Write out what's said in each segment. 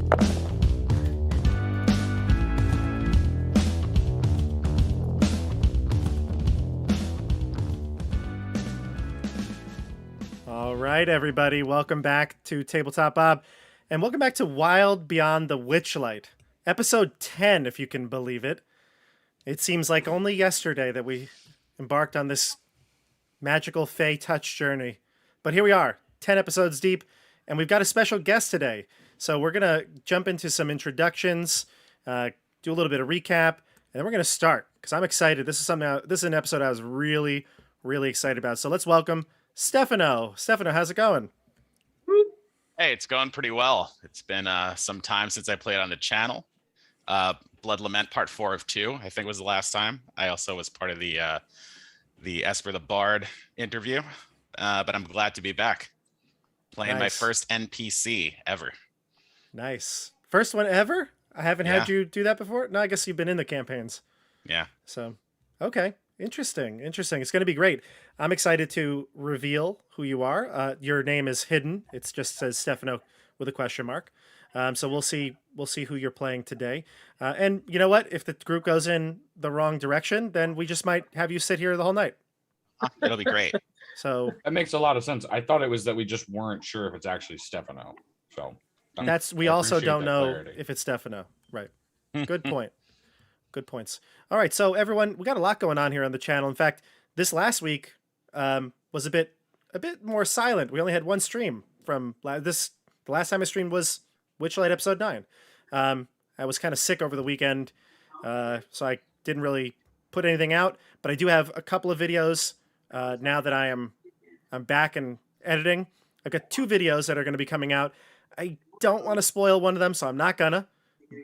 All right, everybody, welcome back to Tabletop Bob, and welcome back to Wild Beyond the Witchlight, episode 10, if you can believe it. It seems like only yesterday that we embarked on this magical Fey touch journey, but here we are, 10 episodes deep, and we've got a special guest today. So we're gonna jump into some introductions, do a little bit of recap, and then we're gonna start because I'm excited. This is an episode I was really excited about. So let's welcome Stefano. Stefano, how's it going? Hey, it's going pretty well. It's been some time since I played on the channel. Blood Lament Part 4 of 2, I think was the last time. I also was part of the Esper the Bard interview, but I'm glad to be back. Playing my first NPC ever. Nice. First one ever? I haven't had you do that before? No, I guess you've been in the campaigns. Yeah. So, okay. Interesting. It's going to be great. I'm excited to reveal who you are. Your name is hidden. It just says Stefano with a question mark. So we'll see who you're playing today. And you know what? If the group goes in the wrong direction, then we just might have you sit here the whole night. It'll be great. So that makes a lot of sense. I thought it was that we just weren't sure if it's actually Stefano. So we also don't know if it's Stefano. Right. Good point. Good points. All right, so everyone, we got a lot going on here on the channel. In fact, this last week was a bit more silent. We only had one stream from this. The last time I streamed was Witchlight episode 9. I was kind of sick over the weekend, so I didn't really put anything out. But I do have a couple of videos now that I'm back and editing. I've got 2 videos that are going to be coming out. I don't want to spoil one of them, so I'm not gonna.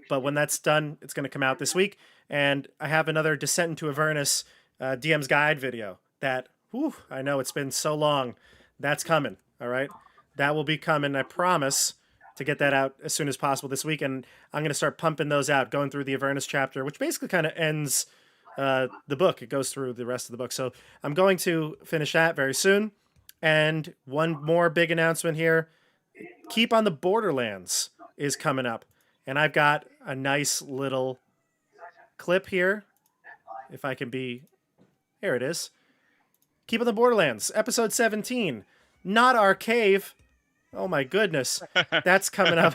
But when that's done, it's going to come out this week. And I have another Descent into Avernus DM's Guide video that, I know it's been so long. That's coming, all right? That will be coming, I promise, to get that out as soon as possible this week. And I'm going to start pumping those out, going through the Avernus chapter, which basically kind of ends the book. It goes through the rest of the book. So I'm going to finish that very soon. And one more big announcement here. Keep on the Borderlands is coming up. And I've got a nice little clip here. If I can be... Here it is. Keep on the Borderlands, episode 17. Not Our Cave. Oh my goodness. That's coming up.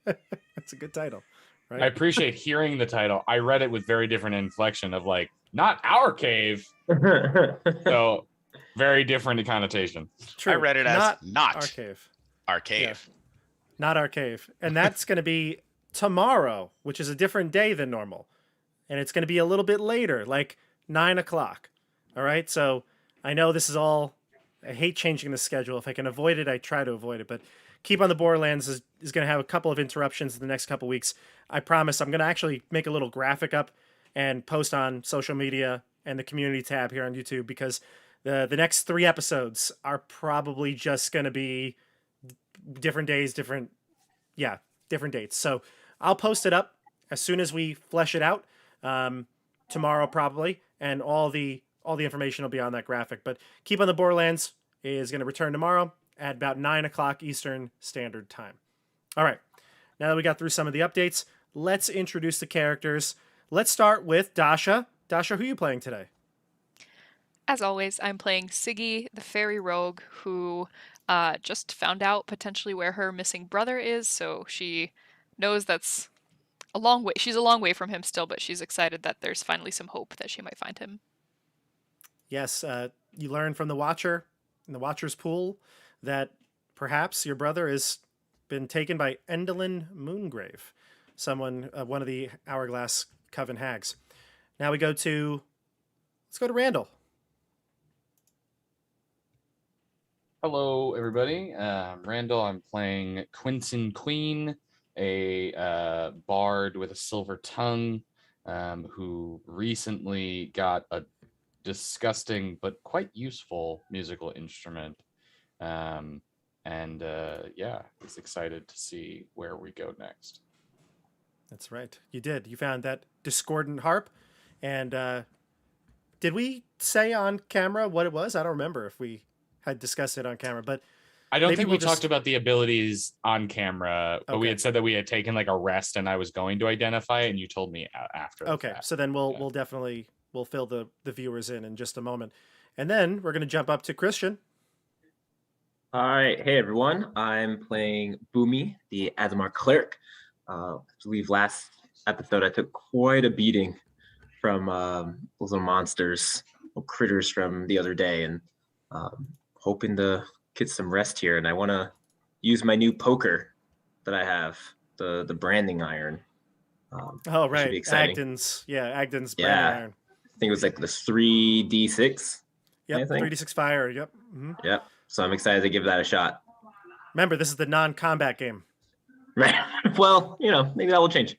That's a good title. Right? I appreciate hearing the title. I read it with very different inflection of like, not our cave. So, very different connotation. True. I read it as not Our Cave. Our Cave. Yeah. Not Our Cave. And that's going to be tomorrow, which is a different day than normal. And it's going to be a little bit later, like 9 o'clock. All right? So I know this is all... I hate changing the schedule. If I can avoid it, I try to avoid it. But Keep on the Borderlands is going to have a couple of interruptions in the next couple of weeks. I promise I'm going to actually make a little graphic up and post on social media and the community tab here on YouTube, because the next 3 episodes are probably just going to be different days, different dates. So I'll post it up as soon as we flesh it out, tomorrow probably, and all the information will be on that graphic. But Keep on the Borderlands is going to return tomorrow at about 9 o'clock Eastern Standard Time. All right, now that we got through some of the updates, let's introduce the characters. Let's start with Dasha. Dasha, who are you playing today? As always, I'm playing Siggy, the fairy rogue, who just found out potentially where her missing brother is, so she knows that's a long way. She's a long way from him still, but she's excited that there's finally some hope that she might find him. Yes, you learn from the Watcher in the Watcher's pool that perhaps your brother has been taken by Endolin Moongrave, someone, one of the Hourglass Coven hags. Now let's go to Randall. Hello, everybody. Randall, I'm playing Quentin Queen, a bard with a silver tongue, who recently got a disgusting but quite useful musical instrument. He's excited to see where we go next. That's right. You did. You found that discordant harp. And did we say on camera what it was? I don't remember if we had discussed it on camera, but I don't Maybe think we'll we just- talked about the abilities on camera, but we Okay. had said that we had taken like a rest and I was going to identify it, and you told me after. Okay, that. so then we'll definitely fill the viewers in just a moment, and then we're gonna jump up to Christian. All right, hey everyone. I'm playing Boomy, the Azamar cleric. I believe last episode I took quite a beating from those little monsters, little critters from the other day, and hoping to get some rest here. And I want to use my new poker that I have, the branding iron. Oh Should right, be exciting. Agden's branding Yeah. iron. I think it was like the 3d6. I Yep, think. 3d6 fire. Yep. Yep. So I'm excited to give that a shot. Remember, this is the non-combat game. Right. Well, maybe that will change.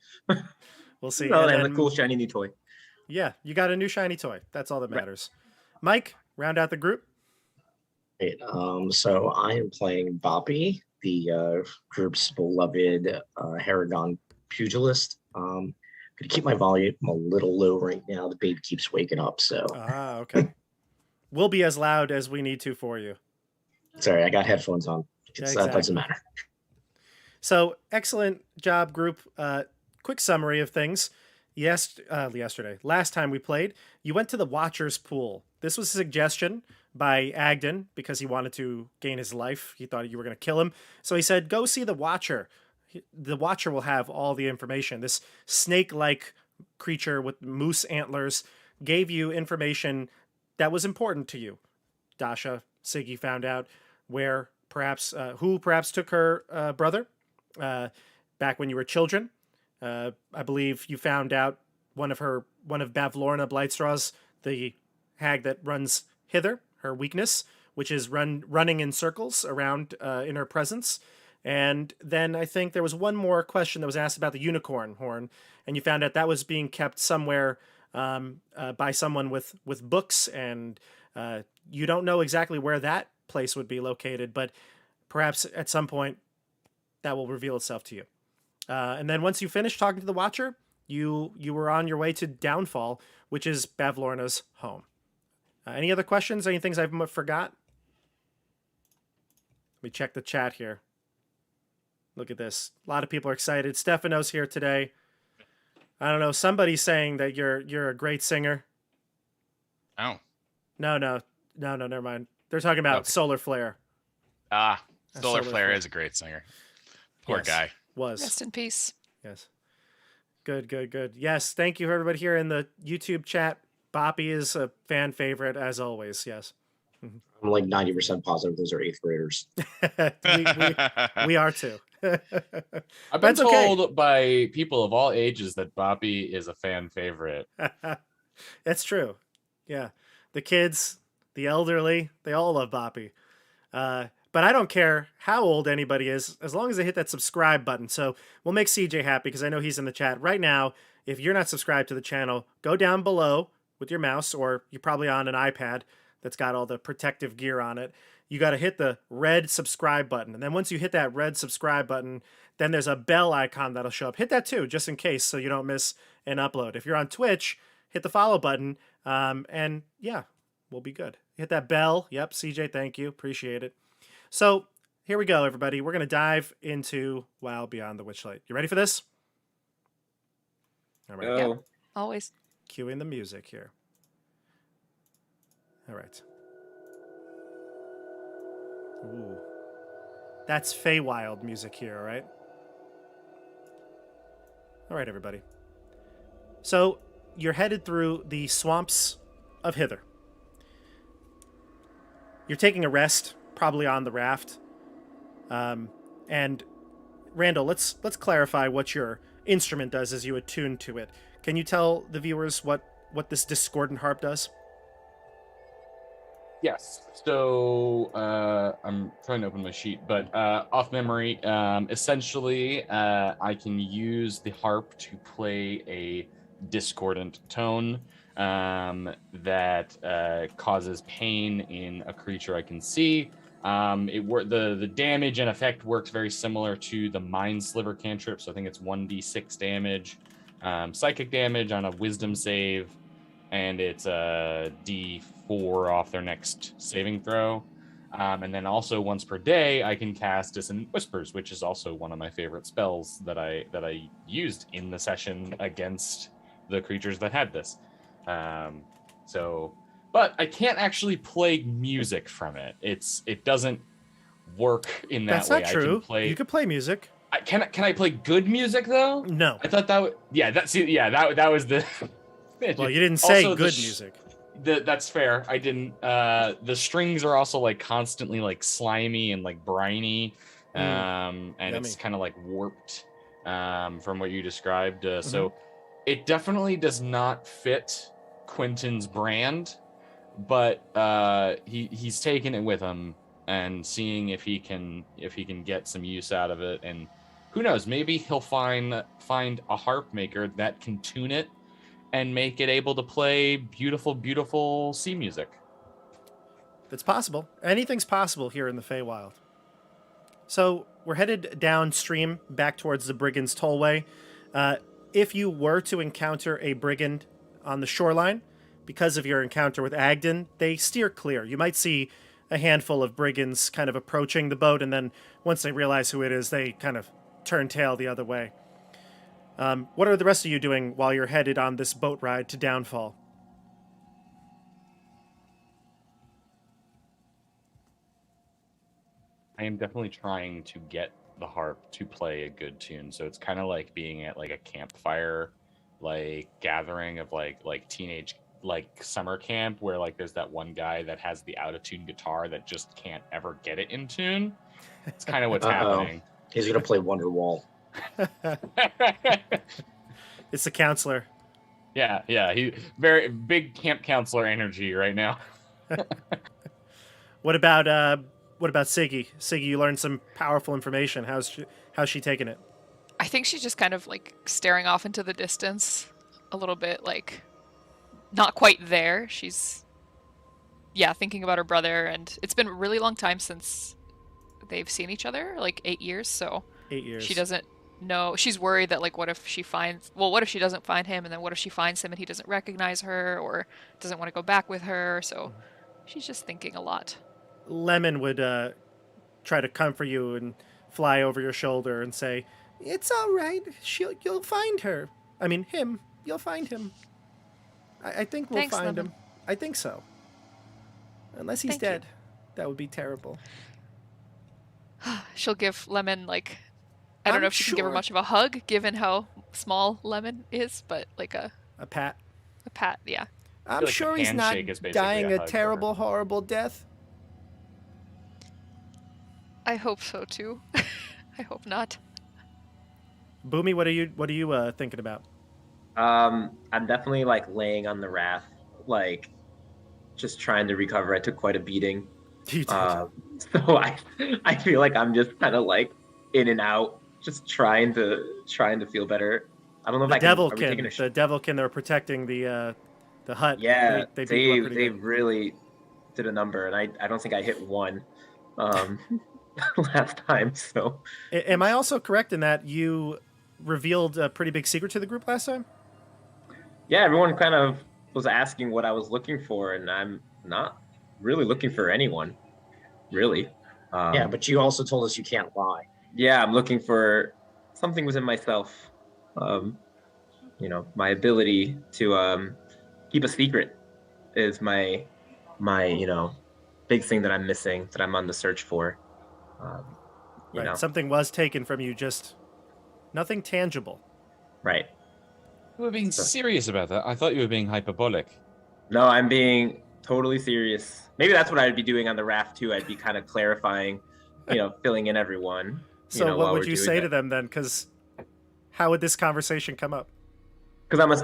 We'll see. Oh, And they have a then- cool shiny new toy. Yeah, you got a new shiny toy. That's all that Right. matters. Mike, round out the group. Right, so I am playing Boppy, the group's beloved Haragon Pugilist. Gonna keep my volume a little low right now. The baby keeps waking up, so Ah, okay. We'll be as loud as we need to for you. sorry, I got headphones on. That doesn't matter. So excellent job, group. Quick summary of things. Last time we played, you went to the Watcher's pool. This was a suggestion by Agden because he wanted to gain his life. He thought you were going to kill him. So he said, go see the Watcher. The Watcher will have all the information. This snake-like creature with moose antlers gave you information that was important to you. Dasha, Siggy found out who perhaps took her brother back when you were children. I believe you found out one of Bavlorna Blightstraw's, the hag that runs hither, her weakness, which is running in circles around in her presence. And then I think there was one more question that was asked about the unicorn horn, and you found out that was being kept somewhere by someone with books, and you don't know exactly where that place would be located, but perhaps at some point that will reveal itself to you. And then once you finish talking to the Watcher, you were on your way to Downfall, which is Bavlorna's home. Any other questions? Any things I forgot? Let me check the chat here. Look at this. A lot of people are excited. Stefano's here today. I don't know. Somebody's saying that you're a great singer. Oh. No, never mind. They're talking about Okay. Solar Flare. Solar Solar Flare Flare. is a great singer. Poor Yes. guy. Was. Rest in peace. Yes. Good. Yes, thank you for everybody here in the YouTube chat. Boppy is a fan favorite, as always. Yes. I'm like 90% positive those are 8th graders. we are too. I've been That's okay. told by people of all ages that Boppy is a fan favorite. That's true. Yeah. The kids, the elderly, they all love Boppy. But I don't care how old anybody is, as long as they hit that subscribe button. So we'll make CJ happy because I know he's in the chat right now. If you're not subscribed to the channel, go down below with your mouse, or you're probably on an iPad that's got all the protective gear on it. You got to hit the red subscribe button. And then once you hit that red subscribe button, then there's a bell icon that'll show up. Hit that too, just in case, so you don't miss an upload. If you're on Twitch, hit the follow button. And yeah, we'll be good. Hit that bell. Yep, CJ, thank you. Appreciate it. So here we go, everybody. We're going to dive into WoW Beyond the Witchlight. You ready for this? All right. Oh, Always. Cueing the music here. All right. Ooh. That's Feywild music here, all right? All right, everybody. So you're headed through the swamps of Hither. You're taking a rest, probably on the raft. And Randall, let's clarify what your instrument does as you attune to it. Can you tell the viewers what this discordant harp does? Yes. So I'm trying to open my sheet, but off memory, essentially, I can use the harp to play a discordant tone that causes pain in a creature I can see. The damage and effect works very similar to the Mind Sliver cantrip, so I think it's 1d6 damage, psychic damage on a Wisdom save, and it's a d4 off their next saving throw. And then also once per day, I can cast Dissonant Whispers, which is also one of my favorite spells that I used in the session against the creatures that had this. But I can't actually play music from it. It doesn't work in that That's way. not true. I can play. You could play music. Can I play good music though? No. I thought that would. Yeah, that was the. Well, you didn't say Also, good music. That's fair. I didn't. The strings are also like constantly like slimy and like briny, and Yummy. it's kind of like warped from what you described. So it definitely does not fit Quentin's brand, but he's taking it with him and seeing if he can get some use out of it. And who knows? Maybe he'll find a harp maker that can tune it and make it able to play beautiful, beautiful sea music. It's possible. Anything's possible here in the Feywild. So we're headed downstream back towards the Brigand's Tollway. If you were to encounter a brigand on the shoreline, because of your encounter with Agden, they steer clear. You might see a handful of brigands kind of approaching the boat, and then once they realize who it is, they kind of turn tail the other way. What are the rest of you doing while you're headed on this boat ride to Downfall? I am definitely trying to get the harp to play a good tune. So it's kind of like being at like a campfire, like gathering of like teenage like summer camp where like there's that one guy that has the out of tune guitar that just can't ever get it in tune. It's kind of what's happening. He's gonna play Wonderwall. It's the counselor. Yeah, he very big camp counselor energy right now. What about Siggy? Siggy, you learned some powerful information. How's she taking it? I think she's just kind of like staring off into the distance a little bit, like not quite there. She's thinking about her brother, and it's been a really long time since they've seen each other, like 8 years. So 8 years. She doesn't know. She's worried that like what if she doesn't find him, and then what if she finds him and he doesn't recognize her or doesn't want to go back with her. So she's just thinking a lot. Lemon would try to comfort you and fly over your shoulder and say, "It's all right. You'll find her. I mean, him. You'll find him. I think we'll Thanks, find Lemon. him. I think so. Unless he's Thank you. dead. That would be terrible." She'll give Lemon like I don't know if she can give her sure. much of a hug given how small Lemon is, but like a pat. pat, yeah. I'm like sure a he's not handshake is basically dying a a hug for terrible, horrible death. I hope so too. I hope not. Boomy, what are you thinking about? I'm definitely like laying on the raft, like just trying to recover. I took quite a beating. You did. So I feel like I'm just kind of like in and out, just trying to feel better. I don't know if the I can. Are we Devilkin. taking a The Devilkin. They're protecting the hut. Yeah, they beat them up pretty they good. really did a number, and I don't think I hit one last time. So Am I also correct in that you revealed a pretty big secret to the group last time? yeah, everyone kind of was asking what I was looking for, and I'm not really looking for anyone, really. Yeah, but you also told us you can't lie. Yeah, I'm looking for something within myself. My ability to keep a secret is my big thing that I'm missing, that I'm on the search for. Right. Something was taken from you, just nothing tangible. Right. You were being serious about that. I thought you were being hyperbolic. No, I'm being totally serious. Maybe that's what I'd be doing on the raft too. I'd be kind of clarifying, filling in everyone. So what would you say to them then? Because how would this conversation come up? Because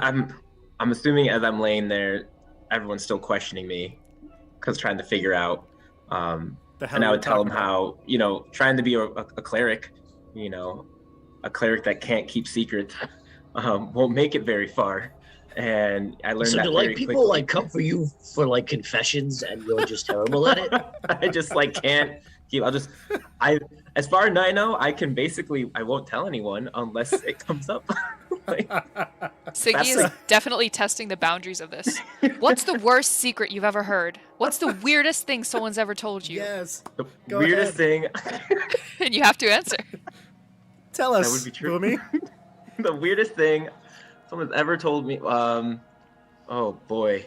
I'm assuming as I'm laying there, everyone's still questioning me, because trying to figure out. And I would tell them how trying to be a cleric, a cleric that can't keep secrets, won't make it very far. And I learned that do very like people quickly. like come for you for like confessions, and you're just terrible at it? I just like can't keep. As far as I know, I won't tell anyone unless it comes up. Like, Siggy That's is like- definitely testing the boundaries of this. What's the worst secret you've ever heard? What's the weirdest thing someone's ever told you? Yes. the Go weirdest thing. And you have to answer. Tell us, That would be true. Boomy. The weirdest thing someone's ever told me. Oh boy.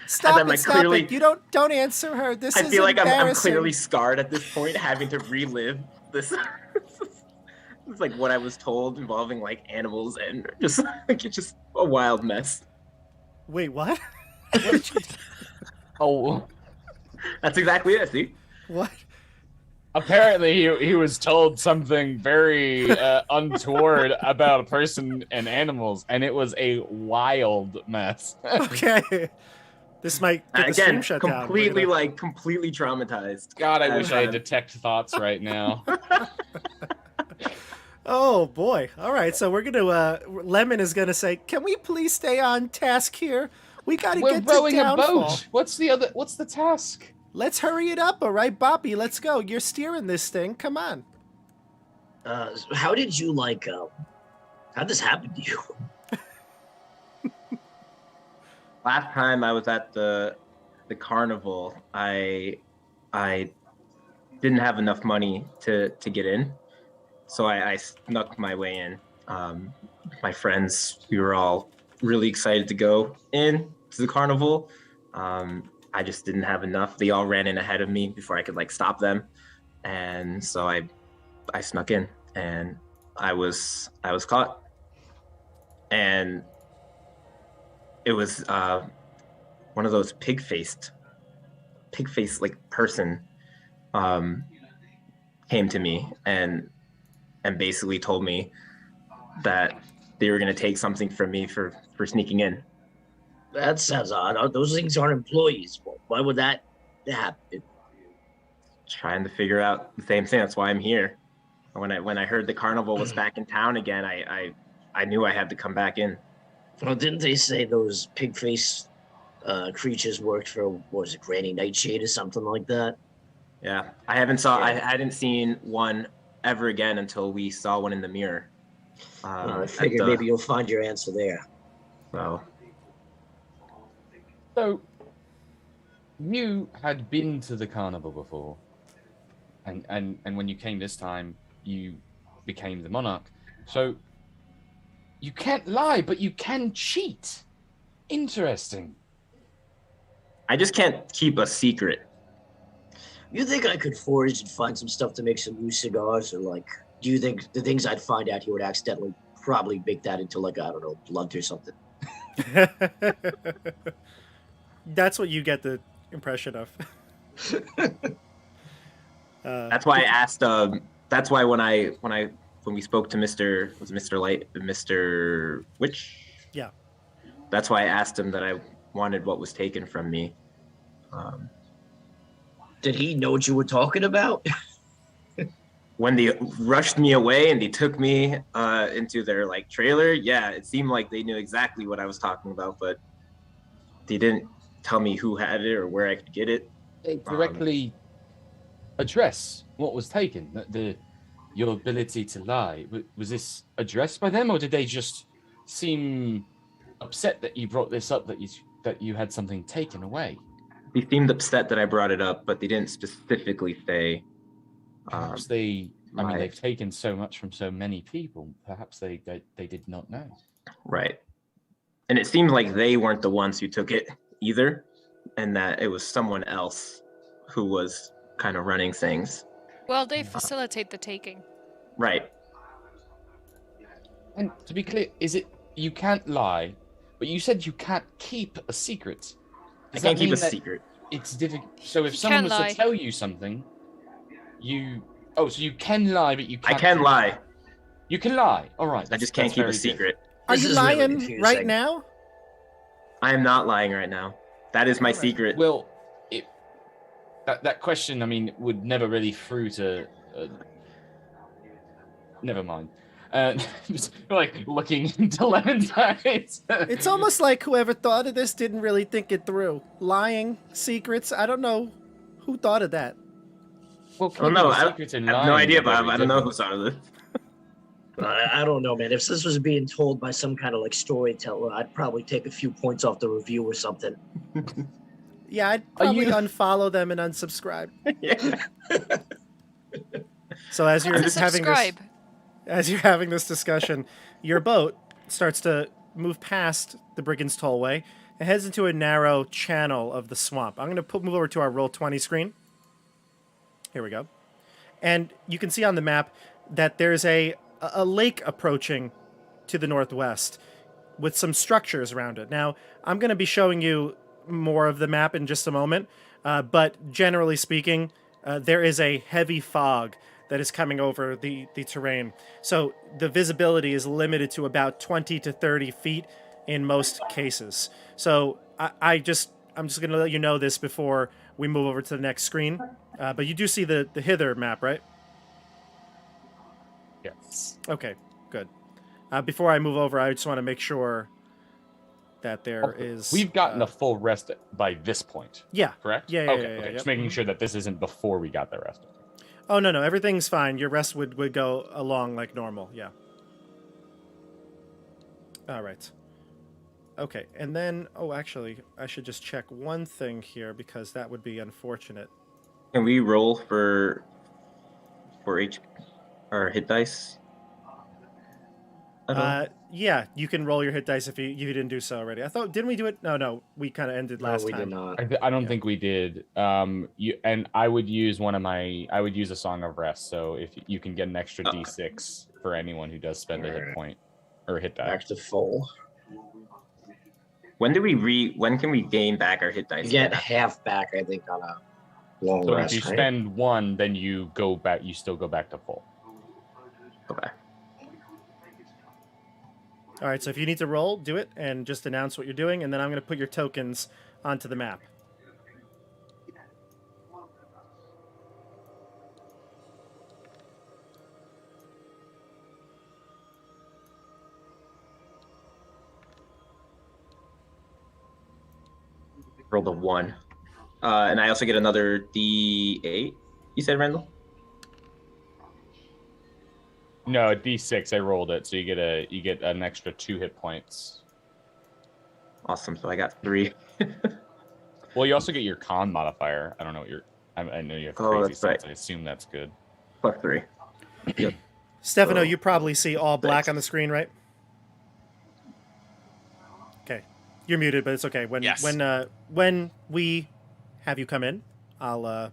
Stop I'm, it! like, Stop clearly- it! You don't answer her. This I is feel like I'm embarrassing. clearly scarred at this point, having to relive this. It's like what I was told involving like animals and just like it's just a wild mess. Wait, what? What did you? Oh, That's exactly it. See, What? apparently he was told something very untoward about a person and animals, and it was a wild mess. Okay. This might get the stream again, shut down. completely We're completely traumatized. God, I wish I Um, had detect thoughts right now. Oh boy! All right, so we're gonna. Lemon is gonna say, "Can we please stay on task here? We gotta We're get to rowing a downfall. boat. What's the task? Let's hurry it up, all right, Boppy? Let's go. You're steering this thing. Come on." How did you like? How'd this happen to you? Last time I was at the carnival, I didn't have enough money to get in, so I snuck my way in. My friends, we were all really excited to go in to the carnival. I just didn't have enough. They all ran in ahead of me before I could like stop them, and so I snuck in, and I was caught, and it was one of those pig-faced like person came to me and basically told me that they were going to take something from me for sneaking in. That sounds odd. Those things aren't employees. Why would that happen? Trying to figure out the same thing. That's why I'm here. When I heard the carnival was back in town again, I knew I had to come back in. Well, didn't they say those pig-faced creatures worked for, what was it, Granny Nightshade or something like that? Yeah, I hadn't seen one ever again until we saw one in the mirror. I at figured the- maybe you'll find your answer there. So So, you had been to the carnival before, and when you came this time, you became the monarch. So, you can't lie, but you can cheat. Interesting. I just can't keep a secret. You think I could forage and find some stuff to make some new cigars, or like, do you think the things I'd find out here would accidentally probably make that into like, I don't know, blunt or something? That's what you get the impression of. That's why I asked. That's why when we spoke to Mr. Witch. Yeah. That's why I asked him that I wanted what was taken from me. Did he know what you were talking about? When they rushed me away and they took me into their like trailer, yeah, it seemed like they knew exactly what I was talking about, but they didn't tell me who had it or where I could get it. They directly address what was taken. Your ability to lie. Was this addressed by them, or did they just seem upset that you brought this up, that you had something taken away? They seemed upset that I brought it up, but they didn't specifically say. Perhaps they've taken so much from so many people. Perhaps they did not know. Right. And it seemed like they weren't the ones who took it either, and that it was someone else who was kind of running things. Well, they facilitate the taking. Right. And to be clear, is it you can't lie, but you said you can't keep a secret? I Does can't that keep mean a that secret. It's difficult. So if You someone can was lie. to tell you something, so you can lie, but you I can't. can lie. You can lie. All right. I just can't keep a very good. secret. Are This you is really lying confusing. right now? I am not lying right now. That is my Alright. secret. Well, that question, I mean, would never really through to. Never mind. Just like looking into Lemon's eyes. It's almost like whoever thought of this didn't really think it through. Lying, secrets, I don't know who thought of that. Well, Oh no, keeping a I secret and have no lying idea, are Bob. very I don't know who different. started this. I don't know, man. If this was being told by some kind of like storyteller, I'd probably take a few points off the review or something. Yeah, I'd probably unfollow them and unsubscribe. Yeah. So as you're Unsubscribe. having this discussion, your boat starts to move past the Brigand's Tollway and heads into a narrow channel of the swamp. I'm going to move over to our Roll20 screen. Here we go. And you can see on the map that there's a lake approaching to the northwest with some structures around it. Now, I'm going to be showing you more of the map in just a moment, but generally speaking, there is a heavy fog that is coming over the terrain. So the visibility is limited to about 20 to 30 feet in most cases. So I'm just going to let you know this before we move over to the next screen. But you do see the hither map, right? Yes. Okay, good. Before I move over, I just want to make sure that there is... We've gotten a full rest by this point. Yeah. Correct? Yeah, okay. yeah, Just making sure that this isn't before we got the rest. Oh, no, everything's fine. Your rest would go along like normal, yeah. All right. Okay, and then... Oh, actually, I should just check one thing here because that would be unfortunate. Can we roll for HP or hit dice? Yeah, you can roll your hit dice if you didn't do so already. I thought, didn't we do it? No, we kind of ended last we time. did not. I don't think we did. I would use I would use a Song of Rest. So if you can get an extra D6 for anyone who does spend a hit point or hit die. Back to full. When can we gain back our hit dice? You get half back, I think, on a long So rest. if you right? spend one, then you go back. You still go back to full. Okay. All right, so if you need to roll, do it, and just announce what you're doing, and then I'm going to put your tokens onto the map. Roll a 1. And I also get another D8. You said, Randall? No, D6. I rolled it, so you get an extra 2 hit points. Awesome. So I got 3. Well, you also get your con modifier. I don't know what I know you have Oh, crazy that's stats. right. I assume that's good. Plus 3. Yep. Stefano, So- you probably see all black Thanks. on the screen, right? Okay. You're muted, but it's okay. Yes. When we have you come in, I'll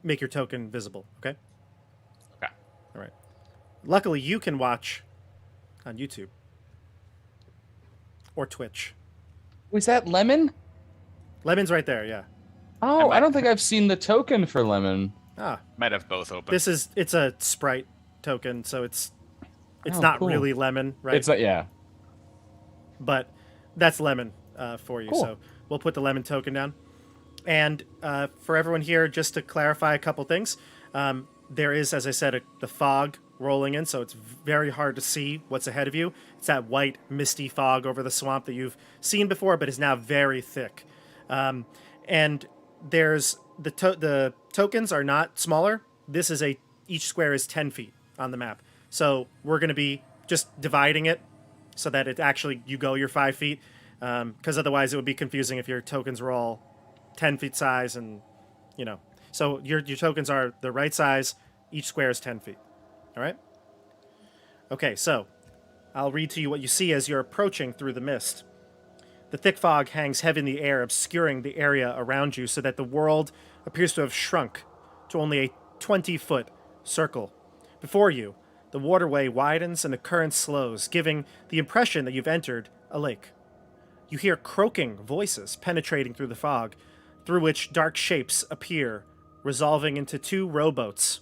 make your token visible, okay? Okay. All right. Luckily, you can watch on YouTube or Twitch. Was that Lemon? Lemon's right there, yeah. Oh, I don't think I've seen the token for Lemon. Ah, Might have both open. it's a Sprite token, so it's Oh, not cool. really Lemon, right? It's like, yeah. But that's Lemon for you. Cool. So we'll put the Lemon token down. And for everyone here, just to clarify a couple things, there is, as I said, the fog rolling in, so it's very hard to see what's ahead of you. It's that white, misty fog over the swamp that you've seen before, but is now very thick. And there's the tokens are not smaller. This is each square is 10 feet on the map. So we're going to be just dividing it so that it actually, you go your 5 feet, because otherwise it would be confusing if your tokens were all 10 feet size and, So your tokens are the right size. Each square is 10 feet. All right? Okay, so I'll read to you what you see as you're approaching through the mist. The thick fog hangs heavy in the air, obscuring the area around you so that the world appears to have shrunk to only a 20-foot circle. Before you, the waterway widens and the current slows, giving the impression that you've entered a lake. You hear croaking voices penetrating through the fog, through which dark shapes appear, resolving into 2 rowboats.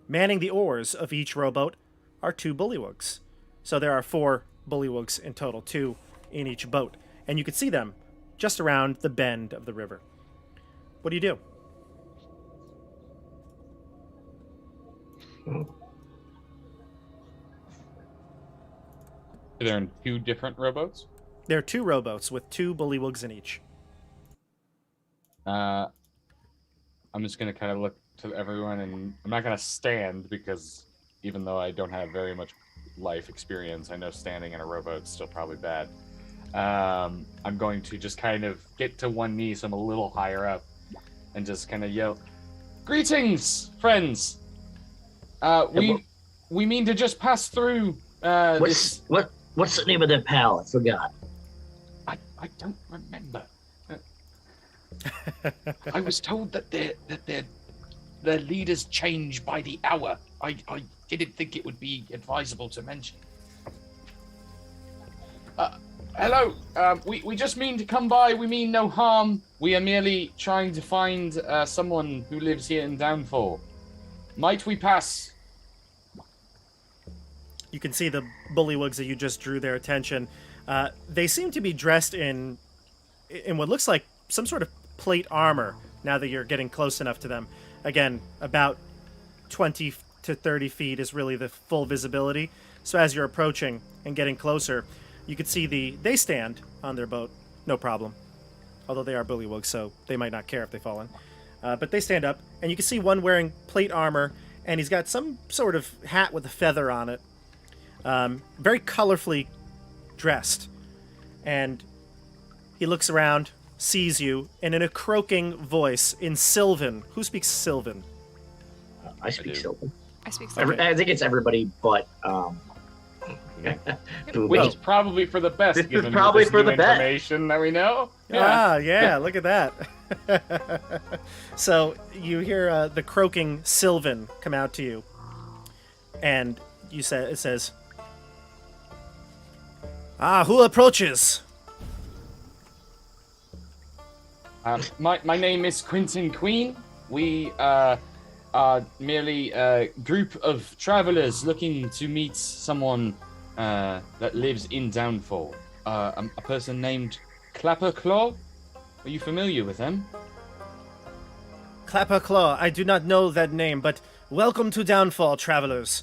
Manning the oars of each rowboat are 2 bullywugs. So there are 4 bullywugs in total, 2 in each boat. And you can see them just around the bend of the river. What do you do? Are there 2 different rowboats? There are 2 rowboats with 2 bullywugs in each. I'm just going to kind of look to everyone, and I'm not going to stand because even though I don't have very much life experience, I know standing in a rowboat's still probably bad. I'm going to just kind of get to one knee so I'm a little higher up and just kind of yell, "Greetings, friends! We mean to just pass through this..." What's the name of that pal? I forgot. I don't remember. I was told that their leaders change by the hour. I didn't think it would be advisable to mention. Hello. We just mean to come by. We mean no harm. We are merely trying to find someone who lives here in Downfall. Might we pass? You can see the bullywugs that you just drew their attention. They seem to be dressed in what looks like some sort of plate armor, now that you're getting close enough to them. Again, about 20 to 30 feet is really the full visibility. So as you're approaching and getting closer, you can see they stand on their boat, no problem. Although they are bullywugs, so they might not care if they fall in. But they stand up, and you can see one wearing plate armor, and he's got some sort of hat with a feather on it. Very colorfully dressed. And he looks around, sees you, and in a croaking voice, in Sylvan. Who speaks Sylvan? I speak Sylvan. I speak Okay. Sylvan. I think it's everybody but Which is probably for the best. This is given probably this for new the best. information that we know. Ah, yeah, look at that. So you hear the croaking Sylvan come out to you, and it says, who approaches? My name is Quentin Queen. We are merely a group of travelers looking to meet someone that lives in Downfall. A person named Clapperclaw. Are you familiar with them? Clapperclaw, I do not know that name, but welcome to Downfall, travelers.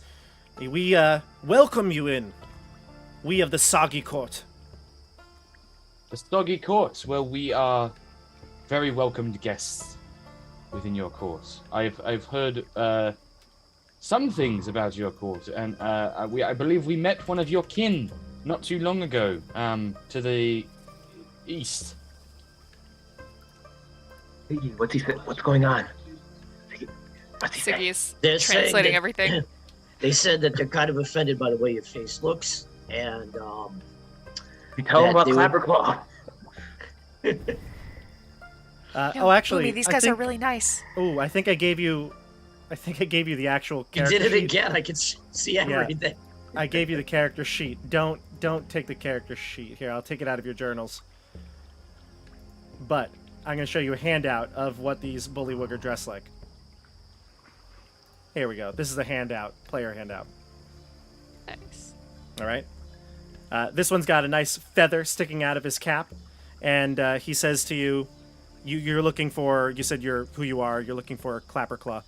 We welcome you in. We of the Soggy Court. The Soggy Court, where we are very welcomed guests within your court. I've heard some things about your court, and I believe we met one of your kin not too long ago, to the east. What's he say? What's going on? What's he say? Siggy's They're saying translating that- everything. They said that they're kind of offended by the way your face looks, and You tell him that about they would- Clapperclaw. Actually, Boomy, these guys are really nice. Oh, I think I gave you the actual you character did it sheet. again. I could see everything. I gave you the character sheet. Don't take the character sheet. Here, I'll take it out of your journals. But I'm going to show you a handout of what these bullywug are dressed like. Here we go. This is a handout, player handout. Nice. All right. This one's got a nice feather sticking out of his cap, and he says to you, "You're looking for." You said who you are. You're looking for Clapperclaw.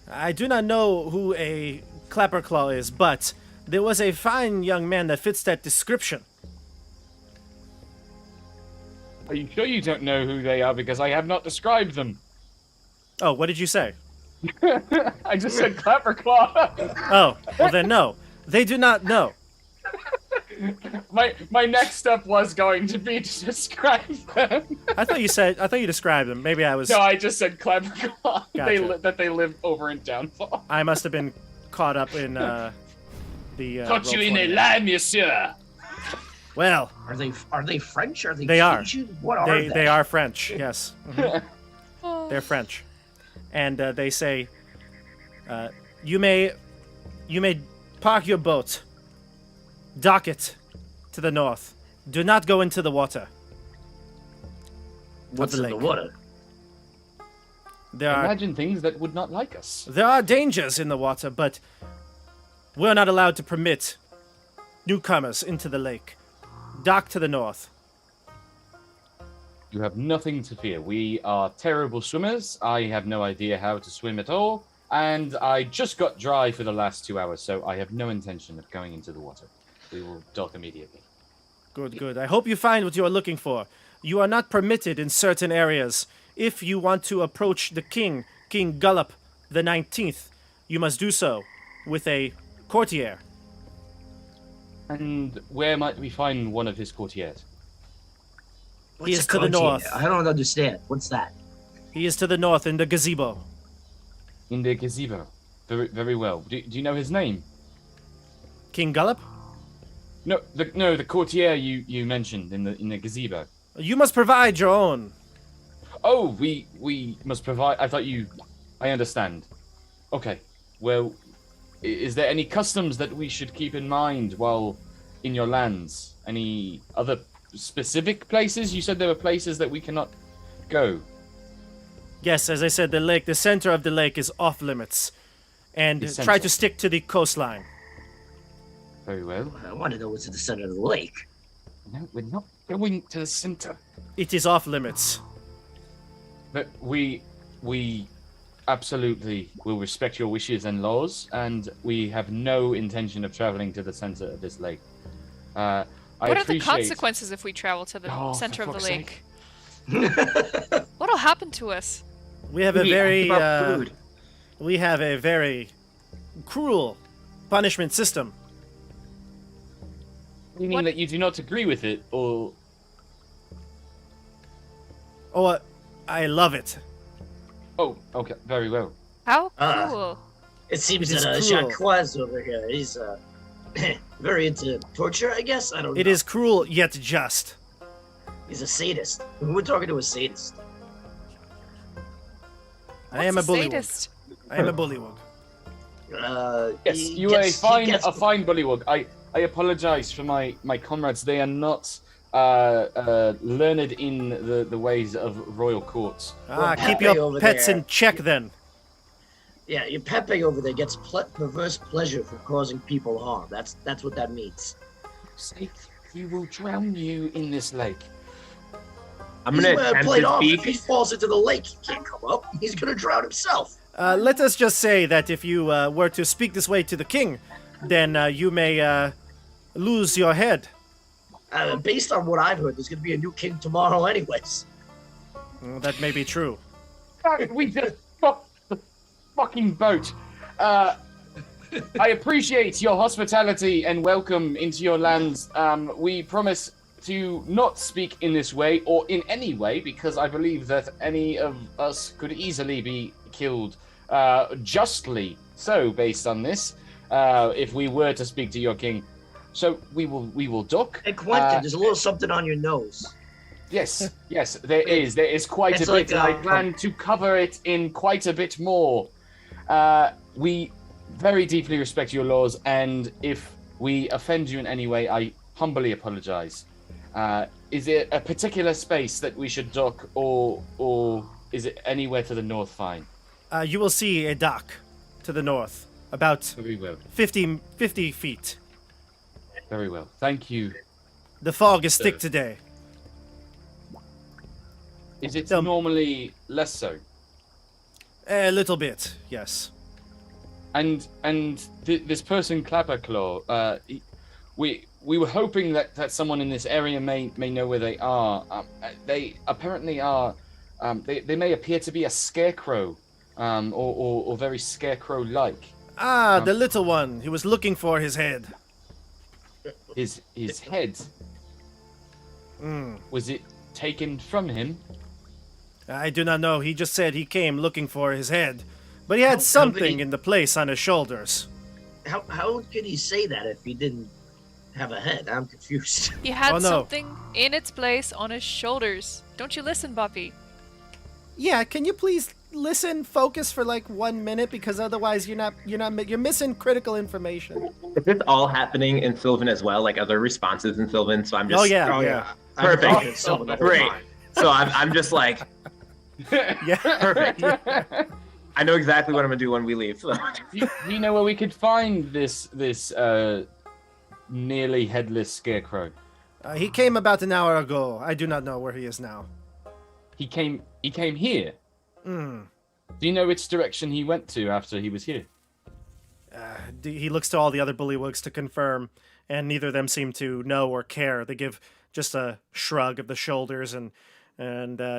I do not know who a Clapperclaw is, but there was a fine young man that fits that description. Are you sure you don't know who they are? Because I have not described them. Oh, what did you say? I just said Clapperclaw. Oh, well then no. They do not know. My next step was going to be to describe them. I thought you described them. Maybe I was. No, I just said Clapperclaw. Gotcha. That they live over in Downfall. I must have been caught up in the. Caught you in a roll-20. lie, monsieur. Well, Are they French? Are they? They are. Cajun? What are they? They are French. Yes, Mhm. They're French, and they say, "You may park your boat, dock it to the north. Do not go into the water." What's the in the lake. water? There are Imagine things that would not like us. There are dangers in the water, but we're not allowed to permit newcomers into the lake. Dock to the north. You have nothing to fear. We are terrible swimmers. I have no idea how to swim at all. And I just got dry for the last 2 hours, so I have no intention of going into the water. We will dock immediately. Good, good. I hope you find what you are looking for. You are not permitted in certain areas. If you want to approach the king, King Gullup XIX, you must do so with a courtier. And where might we find one of his courtiers? What's is a to the courtier? north. I don't understand. What's that? He is to the north in the gazebo. In the gazebo. Very, very well. Do you know his name? King Gullup? No, the courtier you mentioned in the gazebo. You must provide your own. Oh, we must provide. I understand. Okay. Well, is there any customs that we should keep in mind while in your lands? Any other specific places? You said there were places that we cannot go. Yes, as I said, the center of the lake is off limits. And The try center. to stick to the coastline. Very well. I want to know what's at the center of the lake. No, we're not going to the center. It is off limits. But we absolutely will respect your wishes and laws, and we have no intention of traveling to the center of this lake. What are the consequences if we travel to the Oh, center for of the fuck's lake? What'll happen to us? We have a We very asked about food. we have a very cruel punishment system. You mean What- that you do not agree with it, or Oh, I love it. oh, okay, very well. How Ah. cool. It seems It is that cruel. Jacques over here, he's very into torture, I guess. I don't know. It is cruel yet just. He's a sadist. We're talking to a sadist. I am a What's bullywug. sadist? I am a bullywug. Yes, He you are gets- a he gets- fine bullywug. I apologize for my comrades. They are not learned in the ways of royal courts. Ah, keep Pepe your over pets there. in check then. Yeah, your Pepe over there gets perverse pleasure from causing people harm. That's what that means. Say he will drown you in this lake. I'm He's gonna wearing attempt plate to armor. If speak. he falls into the lake, he can't come up. He's gonna drown himself. Let us just say that if you were to speak this way to the king, then you may lose your head. Based on what I've heard, there's gonna be a new king tomorrow, anyways. That may be true. We just fucked the fucking boat. I appreciate your hospitality and welcome into your lands. We promise to not speak in this way or in any way, because I believe that any of us could easily be killed justly. So, based on this, if we were to speak to your king, so we will dock. Hey, Quentin, there's a little something on your nose. Yes, there is quite It's a bit. like, I plan to cover it in quite a bit more. We very deeply respect your laws, and if we offend you in any way, I humbly apologize. Is it a particular space that we should dock, or is it anywhere to the north fine? You will see a dock to the north, about Very well. 50 feet. Very well. Thank you. The fog is thick today. Is it Um, normally less so? A little bit, yes. And this person Clapperclaw, we were hoping that someone in this area may know where they are. They apparently are. They may appear to be a scarecrow, or very scarecrow-like. Ah, the little one. He was looking for his head. His head, Mm. was it taken from him? I do not know. He just said he came looking for his head. But he had How something many- in the place on his shoulders. How could he say that if he didn't have a head? I'm confused. He had Oh, no. something in its place on his shoulders. Don't you listen, Buppy? Yeah, can you please listen, focus for like 1 minute, because otherwise you're missing critical information. Is this all happening in Sylvan as well? Like other responses in Sylvan? So I'm just Oh yeah. I've been Perfect. talking to someone the whole Great. time. So I'm just like, Yeah. perfect. I know exactly what I'm gonna do when we leave. So. Do you know where we could find this nearly headless scarecrow? He came about an hour ago. I do not know where he is now. He came here. Hmm. Do you know which direction he went to after he was here? He looks to all the other bullywugs to confirm, and neither of them seem to know or care. They give just a shrug of the shoulders, and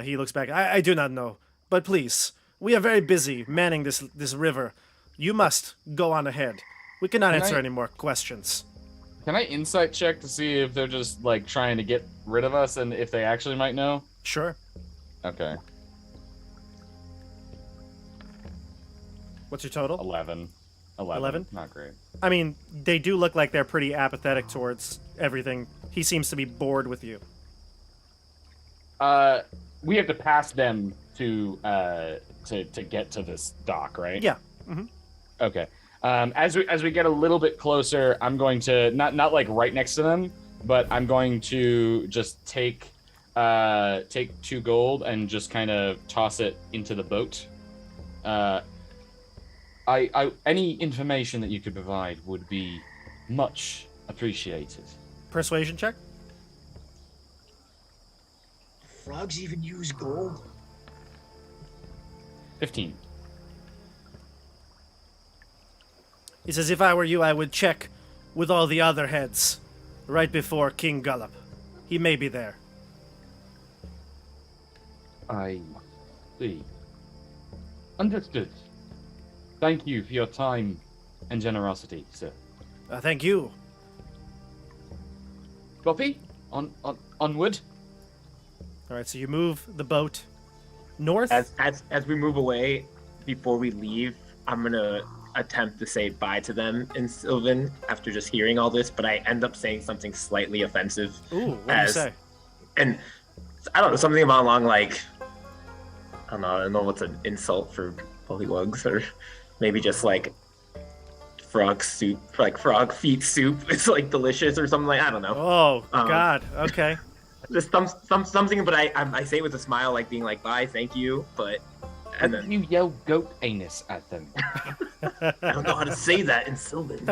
he looks back. I do not know, but please, we are very busy manning this river. You must go on ahead. We cannot Can answer I- any more questions. Can I insight check to see if they're just like trying to get rid of us and if they actually might know? Sure. Okay. What's your total? 11. 11? Not great. I mean, they do look like they're pretty apathetic towards everything. He seems to be bored with you. We have to pass them to get to this dock, right? Yeah. Mm-hmm. Okay. As we get a little bit closer, I'm going to not like right next to them, but I'm going to just take 2 gold and just kind of toss it into the boat. Any information that you could provide would be much appreciated. Persuasion check? Frogs even use gold? 15. He says, if I were you, I would check with all the other heads right before King Gullup. He may be there. I see. Understood. Thank you for your time and generosity, sir. Thank you. Copy? Onward? All right, so you move the boat north. As we move away, before we leave, I'm gonna attempt to say bye to them in Sylvan after just hearing all this, but I end up saying something slightly offensive. Ooh, what do you say? And I don't know, something along like, I don't know what's an insult for bullywugs, or maybe just like frog soup, like frog feet soup. It's like delicious or something like, I don't know. Oh, God. Okay. Just something, but I say it with a smile, like being like, bye, thank you, but and then you yell goat anus at them. I don't know how to say that in Sylvan.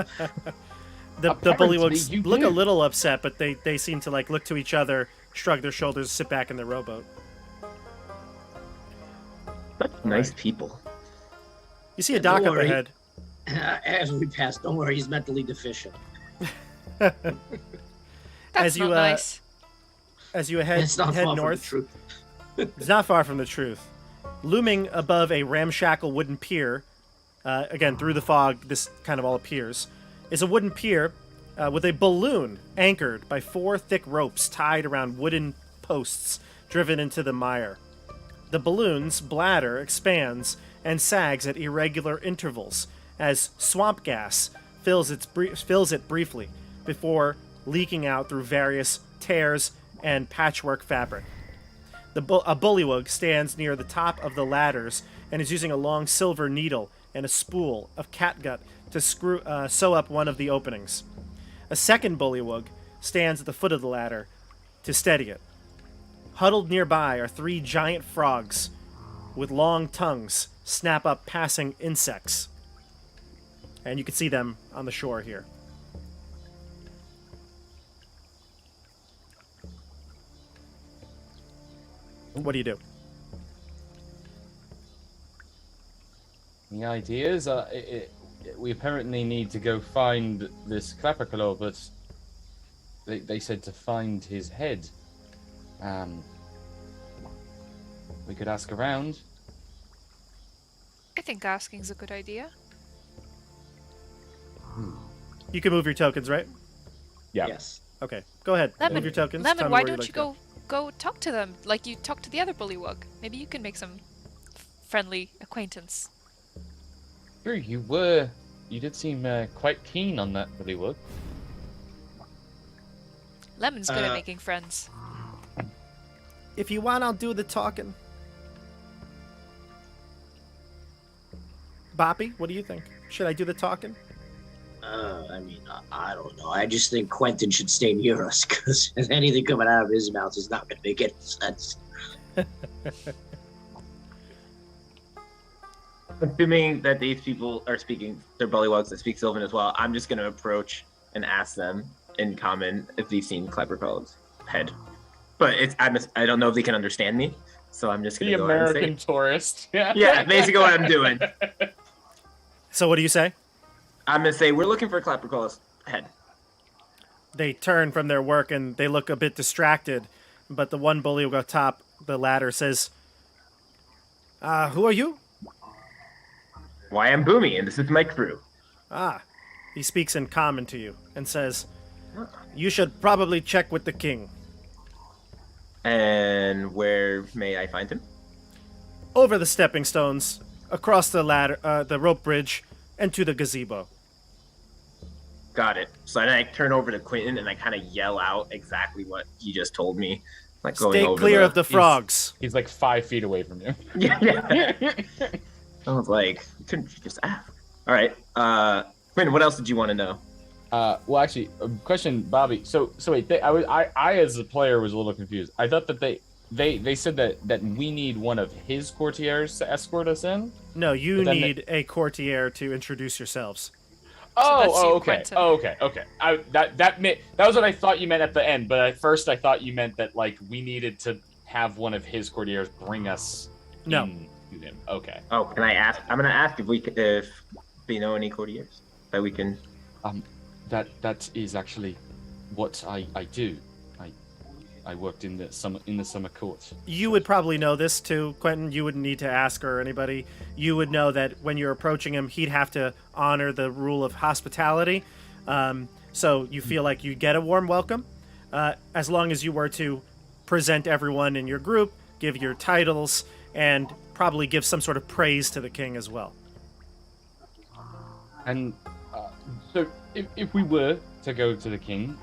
The Apparently bullywugs you look a do. little upset, but they seem to like look to each other, shrug their shoulders, sit back in their rowboat. Such nice people. You see a dock Don't up worry. ahead. As we pass, don't worry, he's mentally deficient. That's As you, not nice. As you head It's not head far from the north, truth. it's not far from the truth. Looming above a ramshackle wooden pier, again through the fog, this kind of all appears, is a wooden pier with a balloon anchored by 4 thick ropes tied around wooden posts driven into the mire. The balloon's bladder expands and sags at irregular intervals as swamp gas fills it briefly before leaking out through various tears and patchwork fabric. A bullywug stands near the top of the ladders and is using a long silver needle and a spool of catgut to sew up one of the openings. A second bullywug stands at the foot of the ladder to steady it. Huddled nearby are 3 giant frogs with long tongues snap up passing insects. And you can see them on the shore here. What do you do? The idea is, we apparently need to go find this Clapperclaw, but they said to find his head. We could ask around. I think asking's a good idea. You can move your tokens, right? Yeah. Yes. Okay, go ahead. Lemon, Move your tokens. Lemon, Tell me why where you'd don't like you to go talk to them like you talked to the other bullywug? Maybe you can make some friendly acquaintance. Sure, you did seem quite keen on that bullywug. Lemon's good at making friends. If you want, I'll do the talking. Boppy, what do you think? Should I do the talking? I mean, I don't know. I just think Quentin should stay near us because anything coming out of his mouth is not going to make any sense. Assuming that these people are speaking, they're bullywugs that speak Sylvan as well, I'm just going to approach and ask them in common if they've seen Clapperclaw's head. But I don't know if they can understand me, so I'm just going The to go ahead and say American tourist. Yeah, basically what I'm doing. So what do you say? I'm going to say, we're looking for Clapperclaw's head. They turn from their work and they look a bit distracted, but the one bullywug up top the ladder says, who are you? Why, I'm Boomy, and this is my crew. Ah, He speaks in common to you and says, "You should probably check with the king." And where may I find him? Over the stepping stones, across the ladder, the rope bridge, and to the gazebo. Got it. So then I turn over to Quentin and I kind of yell out exactly what he just told me. Like going Stay over clear of the frogs. He's like 5 feet away from you. Yeah. I was like, couldn't you just ask? All right. Quentin, what else did you want to know? Well, actually, question, Bobby. So wait, I as a player was a little confused. I thought that they said that we need one of his courtiers to escort us in. No, you need a courtier to introduce yourselves. Okay. That was what I thought you meant at the end. But at first, I thought you meant that like we needed to have one of his courtiers bring us in to him. Okay. Oh, can I ask? I'm gonna ask if we know any courtiers that we can. That is actually what I do. I worked in the summer court. You would probably know this too, Quentin. You wouldn't need to ask or anybody. You would know that when you're approaching him, he'd have to honor the rule of hospitality. So you feel like you get a warm welcome, as long as you were to present everyone in your group, give your titles, and probably give some sort of praise to the king as well. And so if we were to go to the king,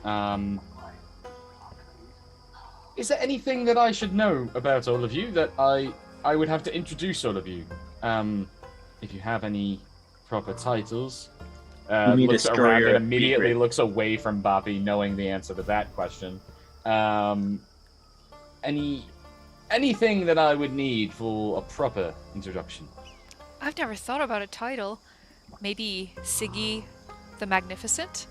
is there anything that I should know about all of you that I would have to introduce all of you? If you have any proper titles. Looks around and immediately looks away from Bobby, knowing the answer to that question. Anything that I would need for a proper introduction? I've never thought about a title. Maybe Siggy the Magnificent?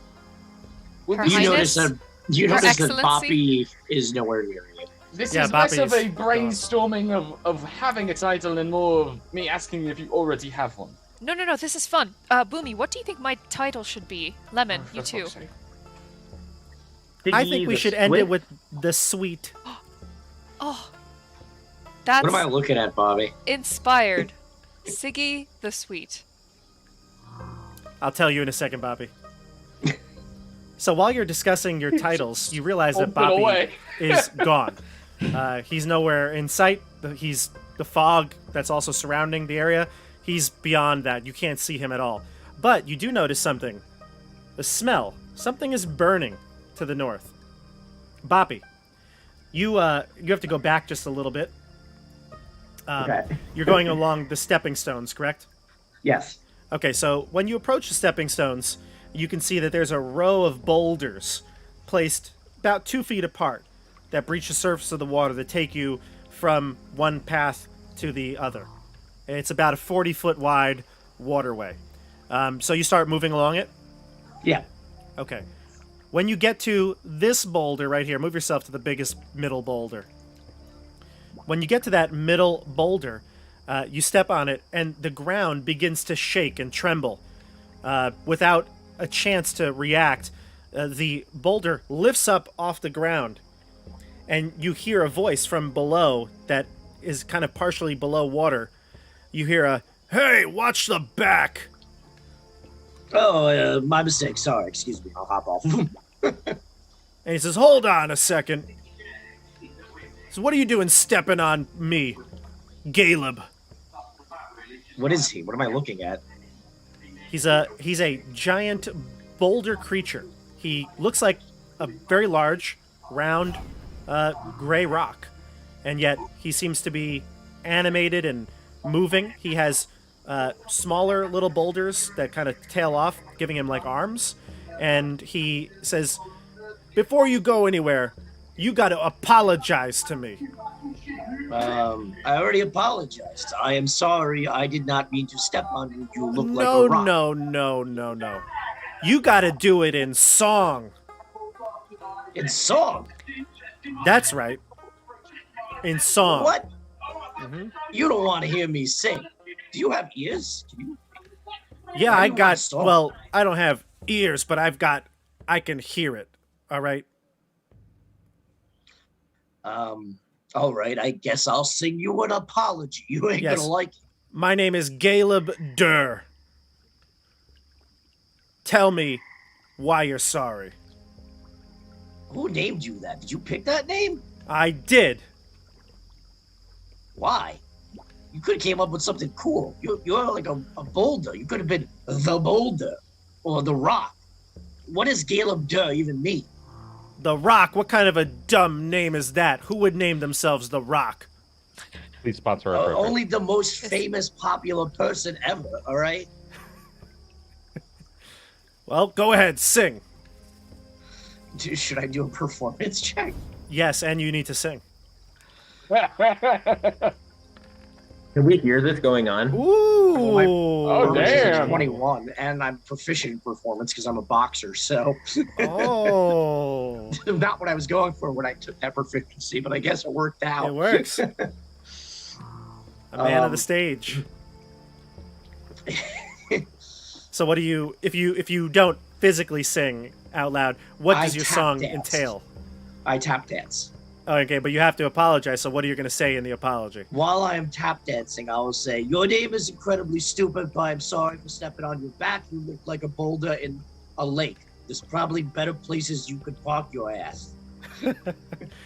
Her You Highness? notice that Excellency? Boppy is nowhere near you. This Yeah, is less of a Bobby's brainstorming of having a title and more of me asking if you already have one. No, this is fun. Boomy, what do you think my title should be? Lemon, you too. I think we should end it with the sweet. Oh, that's What am I looking at, Bobby? inspired. Siggy the Sweet. I'll tell you in a second, Bobby. So while you're discussing your titles, you realize that Bobby is gone. He's nowhere in sight. He's the fog that's also surrounding the area. He's beyond that. You can't see him at all. But you do notice something. The smell. Something is burning to the north. Bobby, you have to go back just a little bit. Okay. You're going along the stepping stones, correct? Yes. Okay, so when you approach the stepping stones, you can see that there's a row of boulders placed about 2 feet apart that breach the surface of the water that take you from one path to the other. And it's about a 40-foot wide waterway. So you start moving along it? Yeah. Okay. When you get to this boulder right here, move yourself to the biggest middle boulder. When you get to that middle boulder, you step on it, and the ground begins to shake and tremble. Without a chance to react, the boulder lifts up off the ground, and you hear a voice from below that is kind of partially below water. You hear a, "Hey, watch the back!" Oh, my mistake. Sorry. Excuse me. I'll hop off. And he says, "Hold on a second. So what are you doing stepping on me, Gullup?" What is he? What am I looking at? He's a giant boulder creature. He looks like a very large, round, gray rock, and yet he seems to be animated and moving. He has smaller little boulders that kind of tail off, giving him like arms. And he says, "Before you go anywhere, you got to apologize to me." I already apologized. I am sorry. I did not mean to step on you. You look like a rock. No. You got to do it in song. In song? That's right. In song. What? Mm-hmm. You don't want to hear me sing. Do you have ears? Can you? Yeah, Why I do you want got, a song? well, I don't have ears, but I can hear it. All right? All right. I guess I'll sing you an apology. You ain't Yes. gonna like it. My name is Gullup Dur. tell me why you're sorry. Who named you that? Did you pick that name? I did. Why? You could have came up with something cool. You're like a boulder. You could have been the boulder or the rock. What does Gullup Duh even mean? The Rock? What kind of a dumb name is that? Who would name themselves The Rock? These spots are perfect. Only the most famous popular person ever, all right? Well, go ahead, sing. Should I do a performance check? Yes, and you need to sing. Can we hear this going on? Ooh. Oh, damn. 21, and I'm proficient in performance because I'm a boxer, so Oh. not what I was going for when I took that proficiency, but I guess it worked out. It works. A man of the stage. So what do you, if you don't physically sing out loud, what does your tap song dance. entail? I tap dance. Okay, but you have to apologize, so what are you going to say in the apology? While I am tap dancing, I will say, your name is incredibly stupid, but I'm sorry for stepping on your back. You look like a boulder in a lake. There's probably better places you could park your ass.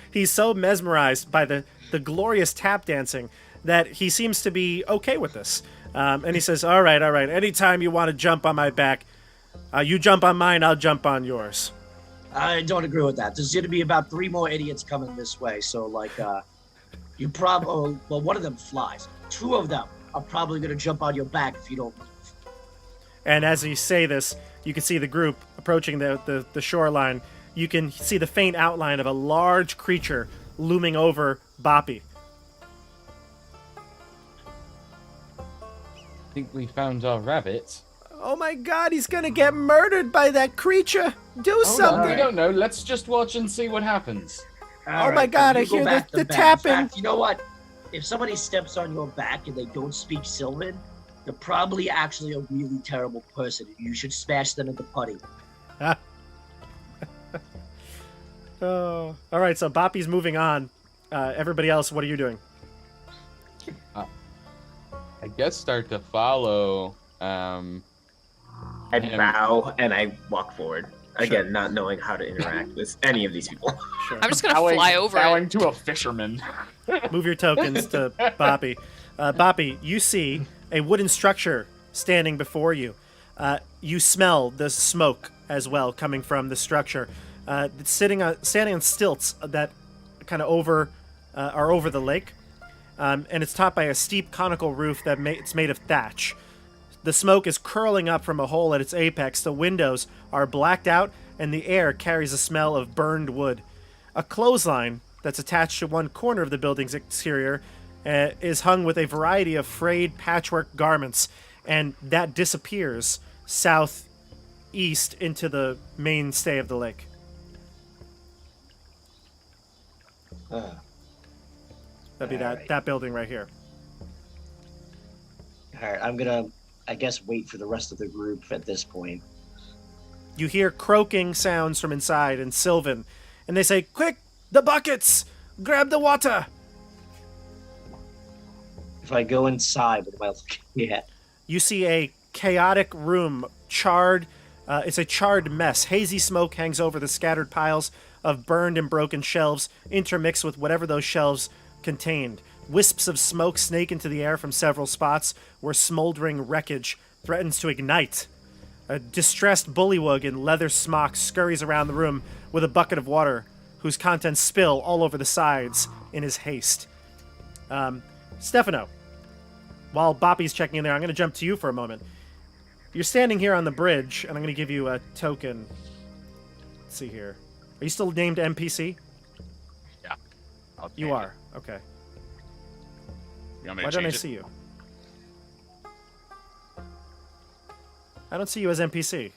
He's so mesmerized by the glorious tap dancing that he seems to be okay with this. And he says, all right. Anytime you want to jump on my back, you jump on mine, I'll jump on yours. I don't agree with that. There's going to be about 3 more idiots coming this way. So, like, you probably, well, one of them flies. 2 of them are probably going to jump on your back if you don't move. And as you say this, you can see the group approaching the shoreline. You can see the faint outline of a large creature looming over Boppy. I think we found our rabbit. Oh my god, he's gonna get murdered by that creature! Do Oh, no, something! we don't know. Let's just watch and see what happens. All my God, then I you go hear back the to bed. tapping. In fact, you know what? If somebody steps on your back and they don't speak Sylvan, they're probably actually a really terrible person. You should smash them into putty. Oh. Alright, so Boppy's moving on. Everybody else, what are you doing? I guess start to follow. I bow and I walk forward. Again, not knowing how to interact with any of these people. Sure. I'm just gonna fly over bowing it. to a fisherman. Move your tokens to Boppy. Boppy, you see a wooden structure standing before you. You smell the smoke as well coming from the structure. It's standing on stilts that kind of are over the lake, and it's topped by a steep conical roof it's made of thatch. The smoke is curling up from a hole at its apex. The windows are blacked out, and the air carries a smell of burned wood. A clothesline that's attached to one corner of the building's exterior is hung with a variety of frayed patchwork garments, and that disappears southeast into the mainstay of the lake. That'd be that building right here. All right, I'm gonna, I guess, wait for the rest of the group at this point. You hear croaking sounds from inside and Sylvan, and they say, "Quick, the buckets! Grab the water!" If I go inside, what am I looking at? You see a chaotic room, charred. It's a charred mess. Hazy smoke hangs over the scattered piles of burned and broken shelves, intermixed with whatever those shelves contained. Wisps of smoke snake into the air from several spots where smoldering wreckage threatens to ignite. A distressed bullywug in leather smock scurries around the room with a bucket of water, whose contents spill all over the sides in his haste. Stefano, while Boppy's checking in there, I'm going to jump to you for a moment. You're standing here on the bridge, and I'm going to give you a token. Let's see here. Are you still named NPC? Yeah. You are. Okay. You want me to Why don't I change it? see you? I don't see you as NPC.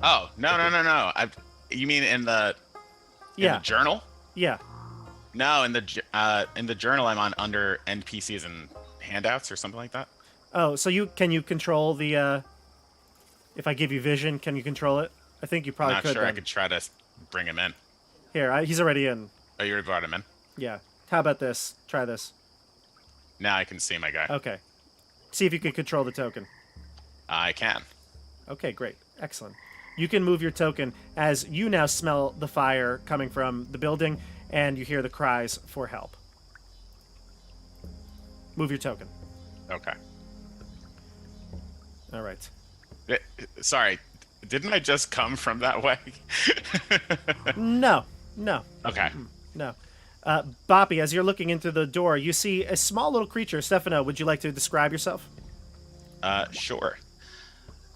Oh, no. You mean in the Yeah. journal? Yeah. No, in the journal I'm on under NPCs and handouts or something like that. Oh, so can you control the if I give you vision, can you control it? I think you probably I'm not could. sure. I then. could try to bring him in. Here, he's already in. Oh, you already brought him in? Yeah. How about this? Try this. Now I can see my guy. Okay. See if you can control the token. I can. Okay, great. Excellent. You can move your token as you now smell the fire coming from the building, and you hear the cries for help. Move your token. Okay. All right. Sorry, didn't I just come from that way? No. Okay. No. Boppy, as you're looking into the door, you see a small little creature. Stefano, would you like to describe yourself? Sure.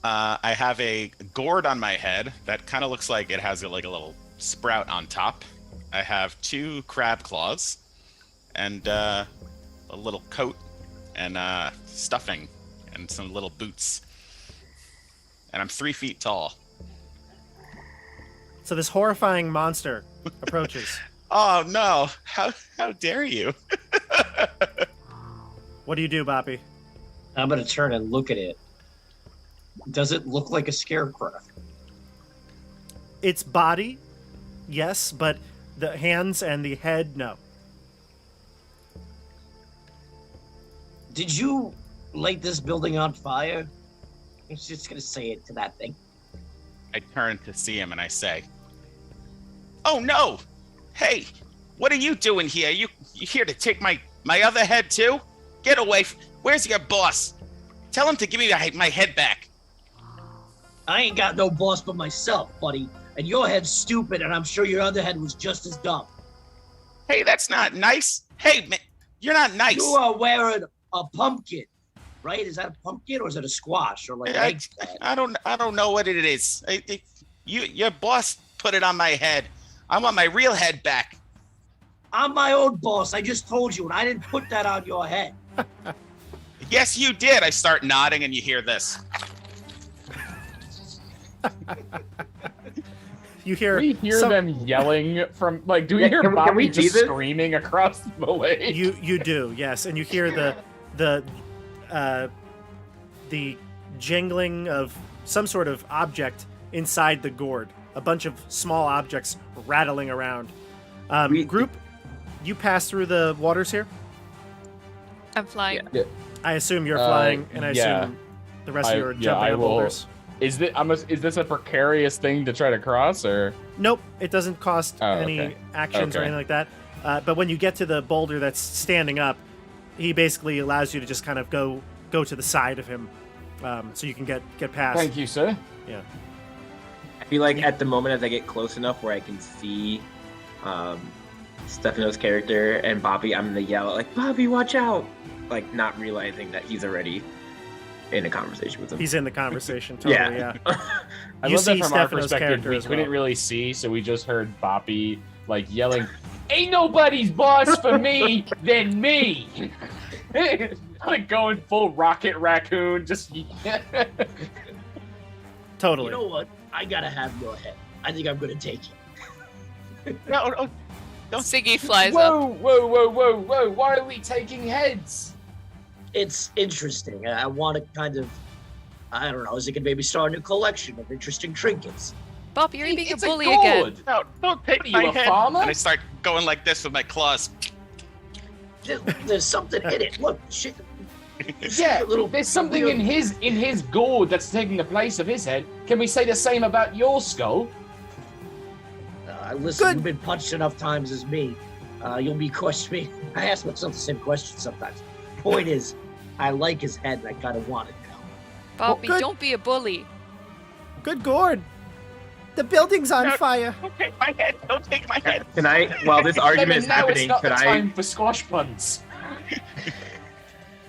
I have a gourd on my head that kind of looks like it has like a little sprout on top. I have 2 crab claws and a little coat and stuffing and some little boots. And I'm 3 feet tall. So this horrifying monster approaches. Oh no! How dare you? What do you do, Boppy? I'm gonna turn and look at it. Does it look like a scarecrow? Its body, yes, but the hands and the head, no. Did you light this building on fire? I'm just gonna say it to that thing. I turn to see him and I say, "Oh no! Hey, what are you doing here? You here to take my other head too? Get away! Where's your boss? Tell him to give me my head back." I ain't got no boss but myself, buddy. And your head's stupid, and I'm sure your other head was just as dumb. Hey, that's not nice. Hey, man, you're not nice. You are wearing a pumpkin, right? Is that a pumpkin or is it a squash or like? I don't know what it is. Your boss put it on my head. I want my real head back. I'm my own boss. I just told you, and I didn't put that on your head. Yes, you did. I start nodding, and you hear this. You hear We hear them yelling from, like, do we hear can we Bobby see just this? screaming across the lake? You do, yes, and you hear the jingling of some sort of object inside the gourd. A bunch of small objects rattling around. Group, you pass through the waters here? I'm flying. Yeah. I assume you're flying, and I yeah. assume the rest of you are I jumping on will- boulders. Is this a precarious thing to try to cross, or? Nope, it doesn't cost any okay. actions or Okay. anything like that. But when you get to the boulder that's standing up, he basically allows you to just kind of go to the side of him, so you can get past. Thank you, sir. Yeah. I feel like at the moment as I get close enough where I can see Stefano's character and Bobby, I'm gonna yell like, "Bobby, watch out!" Like not realizing that he's already in a conversation with him. He's in the conversation. Totally, yeah. I You love that see from our Stefano's perspective, character we as couldn't well. really see, so we just heard Boppy like yelling, "Ain't nobody's boss for me than me!" Like going full Rocket Raccoon, just. Totally. You know what? I gotta have your head. I think I'm gonna take it. No, Siggy flies up. Whoa! Why are we taking heads? It's interesting. I want to kind of, I don't know, is it could maybe start a new collection of interesting trinkets? Bob, you're being a It's bully gourd. again. no, don't take What are my you, a head. farmer? And I start going like this with my claws. There's something in it. Look, shit. Yeah, Little there's something weird- in his gourd that's taking the place of his head. Can we say the same about your skull? Listen, Good. you've been punched enough times as me. You'll be questioning. I ask myself the same question sometimes. Point is, I like his head and I kind of want it now. Bobby, good. don't be a bully. Good gourd. The building's on No. fire. Don't take my head. Don't take my head. Can I, while this argument is now happening, it's not could the I? time for squash puns.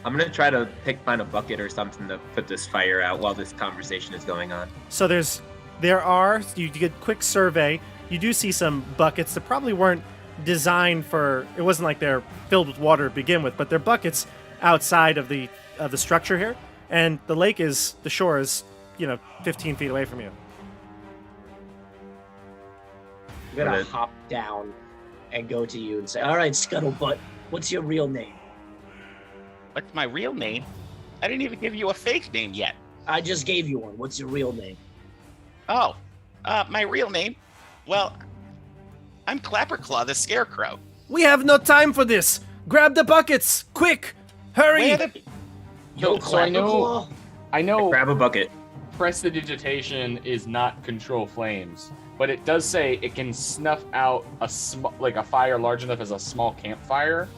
I'm gonna try to find a bucket or something to put this fire out while this conversation is going on. So you get a quick survey. You do see some buckets that probably weren't designed for. It wasn't like they're filled with water to begin with, but they're buckets outside of the structure here, and the shore is 15 feet away from you. I'm gonna Right. hop down and go to you and say, all right, Scuttlebutt, what's your real name? What's my real name? I didn't even give you a fake name yet. I just gave you one. What's your real name? Oh, my real name? Well, I'm Clapperclaw the Scarecrow. We have no time for this. Grab the buckets, quick! Hurry! Where the... Yo, So I know- Clapperclaw? I know. Grab a bucket. prestidigitation is not control flames, but it does say it can snuff out a fire large enough as a small campfire.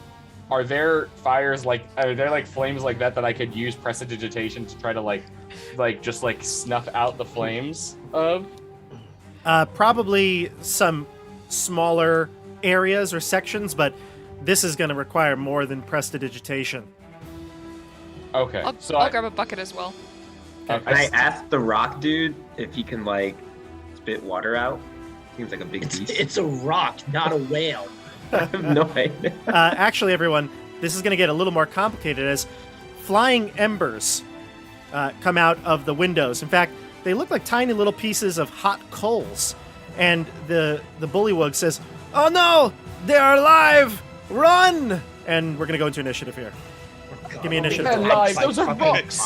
Are there fires are there flames like that I could use prestidigitation to try to just snuff out the flames of? Probably some smaller areas or sections, but this is going to require more than prestidigitation. Okay, I'll grab a bucket as well. I asked the rock dude if he can spit water out. Seems like a big beast. It's a rock, not a whale. No way. Actually, everyone, this is going to get a little more complicated as flying embers come out of the windows. In fact, they look like tiny little pieces of hot coals. And the bullywug says, "Oh no, they are alive! Run!" And we're going to go into initiative here. Give me initiative. They're roll. alive. Those are rocks.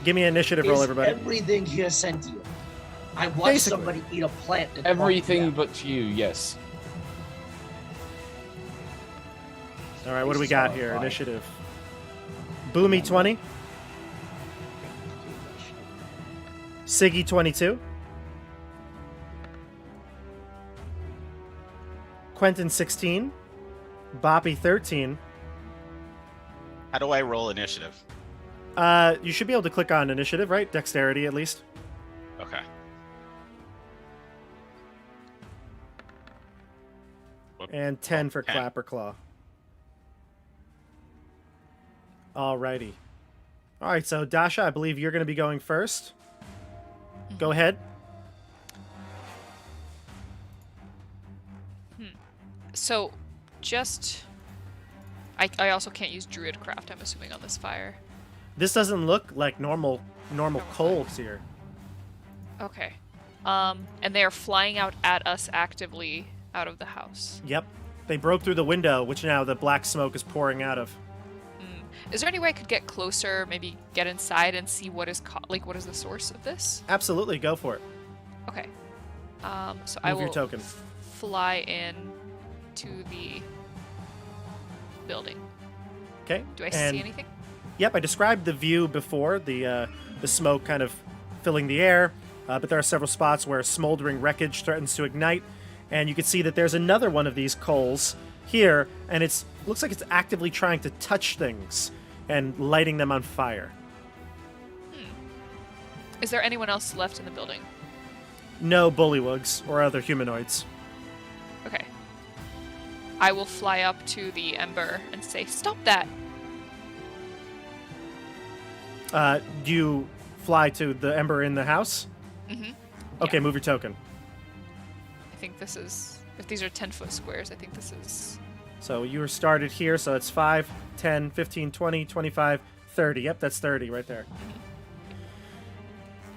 Give me an initiative roll, Is everybody. everything here sentient? I watched Basically. somebody eat a plant. and Everything talk but you, yes. All right, what do we got here? Initiative. Boomy 20. Siggy 22. Quentin 16. Boppy 13. How do I roll initiative? You should be able to click on initiative, right? Dexterity, at least. Okay. And 10 for 10. Clapper Claw. Alrighty. Alright, so Dasha, I believe you're going to be going first. Go ahead. So, I also can't use Druidcraft, I'm assuming, on this fire. This doesn't look like normal coals here. Okay. And they are flying out at us actively out of the house. Yep. They broke through the window, which now the black smoke is pouring out of. Is there any way I could get closer, maybe get inside and see what is what is the source of this? Absolutely, go for it. Okay. So I Move will your token. fly in to the building. Okay. Do I and see anything? Yep, I described the view before, the smoke kind of filling the air, but there are several spots where smoldering wreckage threatens to ignite, and you can see that there's another one of these coals here, and it looks like it's actively trying to touch things and lighting them on fire. Is there anyone else left in the building? No bullywugs or other humanoids. Okay. I will fly up to the ember and say, "Stop that!" Do you fly to the ember in the house? Mm-hmm. Okay, move your token. I think this is... If these are 10-foot squares, I think this is... So you were started here, so it's 5, 10, 15, 20, 25, 30. Yep, that's 30 right there.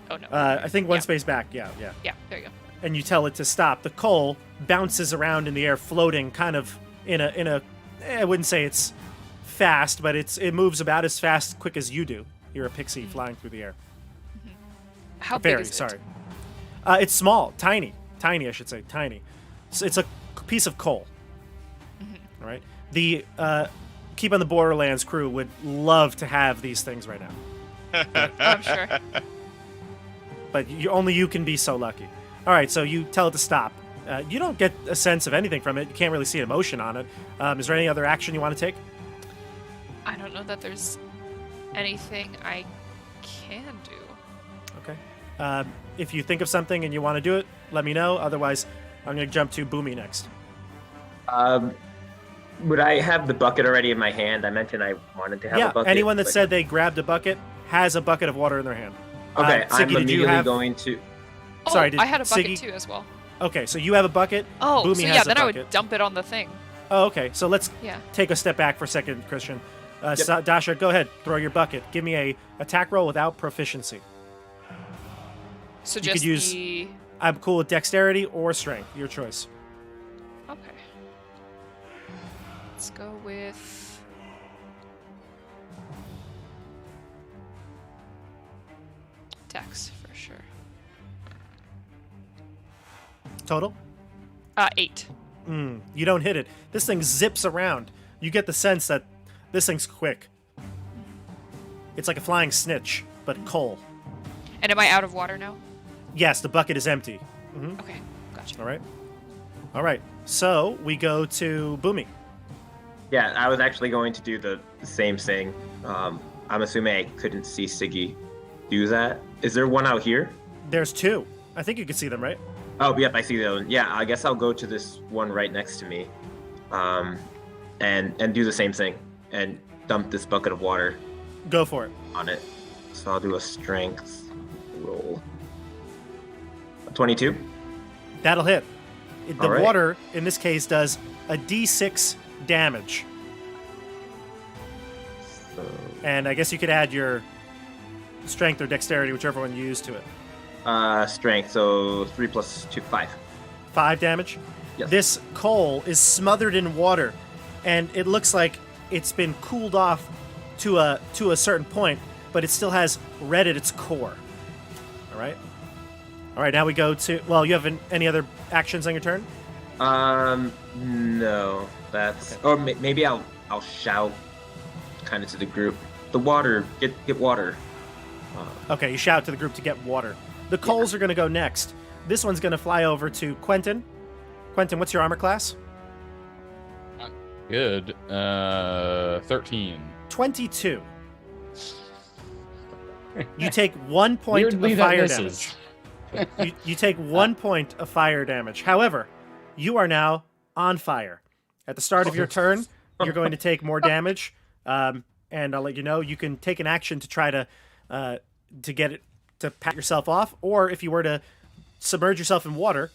Oh, no. I think one Yeah. space back. Yeah. Yeah, there you go. And you tell it to stop. The coal bounces around in the air, floating kind of in a I wouldn't say it's fast, but it moves about as fast, quick as you do. You're a pixie flying through the air. How big Very, is it? sorry. It's small, tiny, I should say, tiny. So it's a piece of coal. All right. The Keep on the Borderlands crew would love to have these things right now, I'm sure. but only you can be so lucky. All right, so you tell it to stop. You don't get a sense of anything from it. You can't really see emotion on it. Is there any other action you want to take? I don't know that there's anything I can do. Okay. If you think of something and you want to do it, let me know. Otherwise, I'm going to jump to Boomy next. Would I have the bucket already in my hand? I mentioned I wanted to have a bucket. Anyone that but- said they grabbed a bucket has a bucket of water in their hand. Okay, Siggy, I'm did you immediately have... going to... Oh, Sorry, did I had a bucket Siggy- too as well. Okay, so you have a bucket. Oh, Boomy so has yeah, a then I bucket. would dump it on the thing. Oh, okay. So let's Yeah. take a step back for a second, Christian. Dasha, go ahead. Throw your bucket. Give me a attack roll without proficiency. So You just could use- the... I'm cool with dexterity or strength. Your choice. Okay. Let's go with... Dex, for sure. Total? 8. You don't hit it. This thing zips around. You get the sense that this thing's quick. It's like a flying snitch. but coal. And am I out of water now? Yes, the bucket is empty. Mm-hmm. Okay, gotcha. All right. So we go to Boomy. Yeah, I was actually going to do the same thing. I'm assuming I couldn't see Siggy do that. Is there one out here? There's two. I think you can see them, right? Oh, yep, I see the other one. Yeah, I guess I'll go to this one right next to me, and do the same thing and dump this bucket of water Go for it. on it. So I'll do a strength roll. 22. That'll hit. The All right. water, in this case, does a d6 damage. So, And I guess you could add your strength or dexterity, whichever one you use to it. strength. So 3 plus 2, 5. 5 damage. Yes. This coal is smothered in water, and it looks like it's been cooled off to a certain point, but it still has red at its core. All right. All right. Now we go to. Well, you have any other actions on your turn? No. That's. Okay. Or maybe I'll shout, kind of to the group. The water. Get water. Okay. You shout to the group to get water. The coals are going to go next. This one's going to fly over to Quentin. Quentin, what's your armor class? Good. 13. 22. You take 1 point Weirdly, of that fire misses. damage. You take 1 point of fire damage. However, you are now on fire. At the start of your turn, you're going to take more damage, and I'll let you know. You can take an action to try to get it to pat yourself off, or if you were to submerge yourself in water,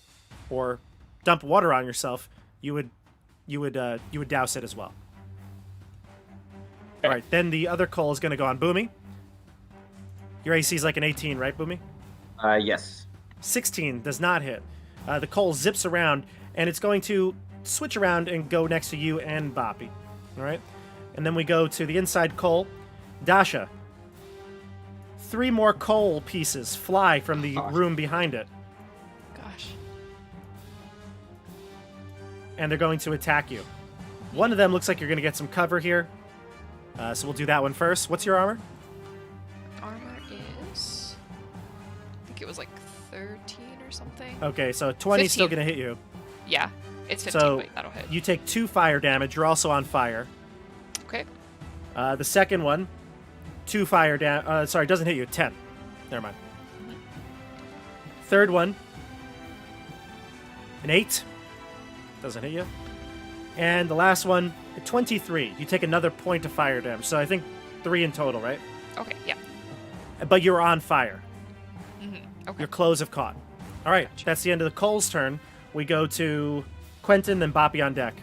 or dump water on yourself, you would douse it as well. All right, then the other coal is going to go on Boomy. Your AC is like an 18, right, Boomy? Yes. 16 does not hit. The coal zips around, and it's going to switch around and go next to you and Boppy. All right? And then we go to the inside coal. Dasha. 3 more coal pieces fly from the room behind it, Gosh. and they're going to attack you. One of them looks like you're going to get some cover here. So we'll do that one first. What's your armor? Armor is. I think it was like 13 or something. Okay, so 20 is still 15. going to hit you. Yeah, it's 15. So Wait, that'll hit. you take 2 fire damage. You're also on fire. Okay. The second one, 2 fire damage. Sorry, doesn't hit you. 10. Never mind. Third one, an 8. Doesn't hit you. And the last one, a 23. You take another point of fire damage. So I think 3 in total, right? Okay, yeah. But you're on fire. Okay. Your clothes have caught. All right, that's the end of the Cole's turn. We go to Quentin, then Boppy on deck.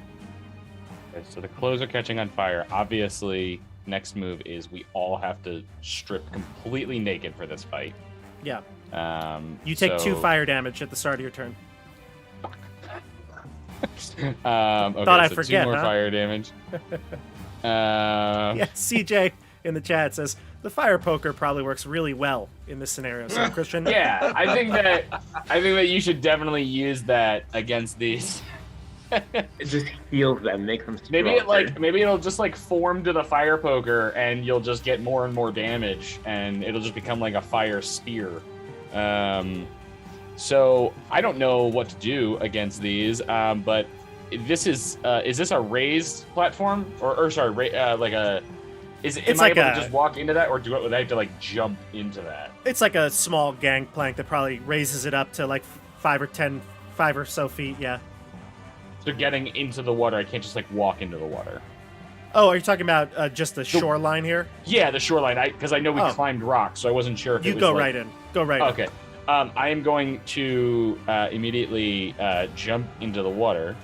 Okay, so the clothes are catching on fire. Obviously, next move is we all have to strip completely naked for this fight. Yeah. You take 2 fire damage at the start of your turn. Okay, Thought I'd so forget, 2 more huh? fire damage. Yeah, CJ in the chat says the fire poker probably works really well in this scenario. So Christian, Yeah, I think that you should definitely use that against these. It just heals them, makes them Maybe stronger. maybe it'll just like form to the fire poker, and you'll just get more and more damage, and it'll just become like a fire spear. So I don't know what to do against these, but this is this a raised platform or sorry, like a? Am It's I like able a- to just walk into that, or do I have to like jump into that? it's like a small gangplank that probably raises it up to like 5 or so feet. Yeah. So getting into the water, I can't just like walk into the water. Oh, are you talking about just the shoreline here? Yeah, the shoreline. Because I know we Oh. climbed rocks, so I wasn't sure if You it was go like- right in. Go right in. Okay. I am going to immediately jump into the water.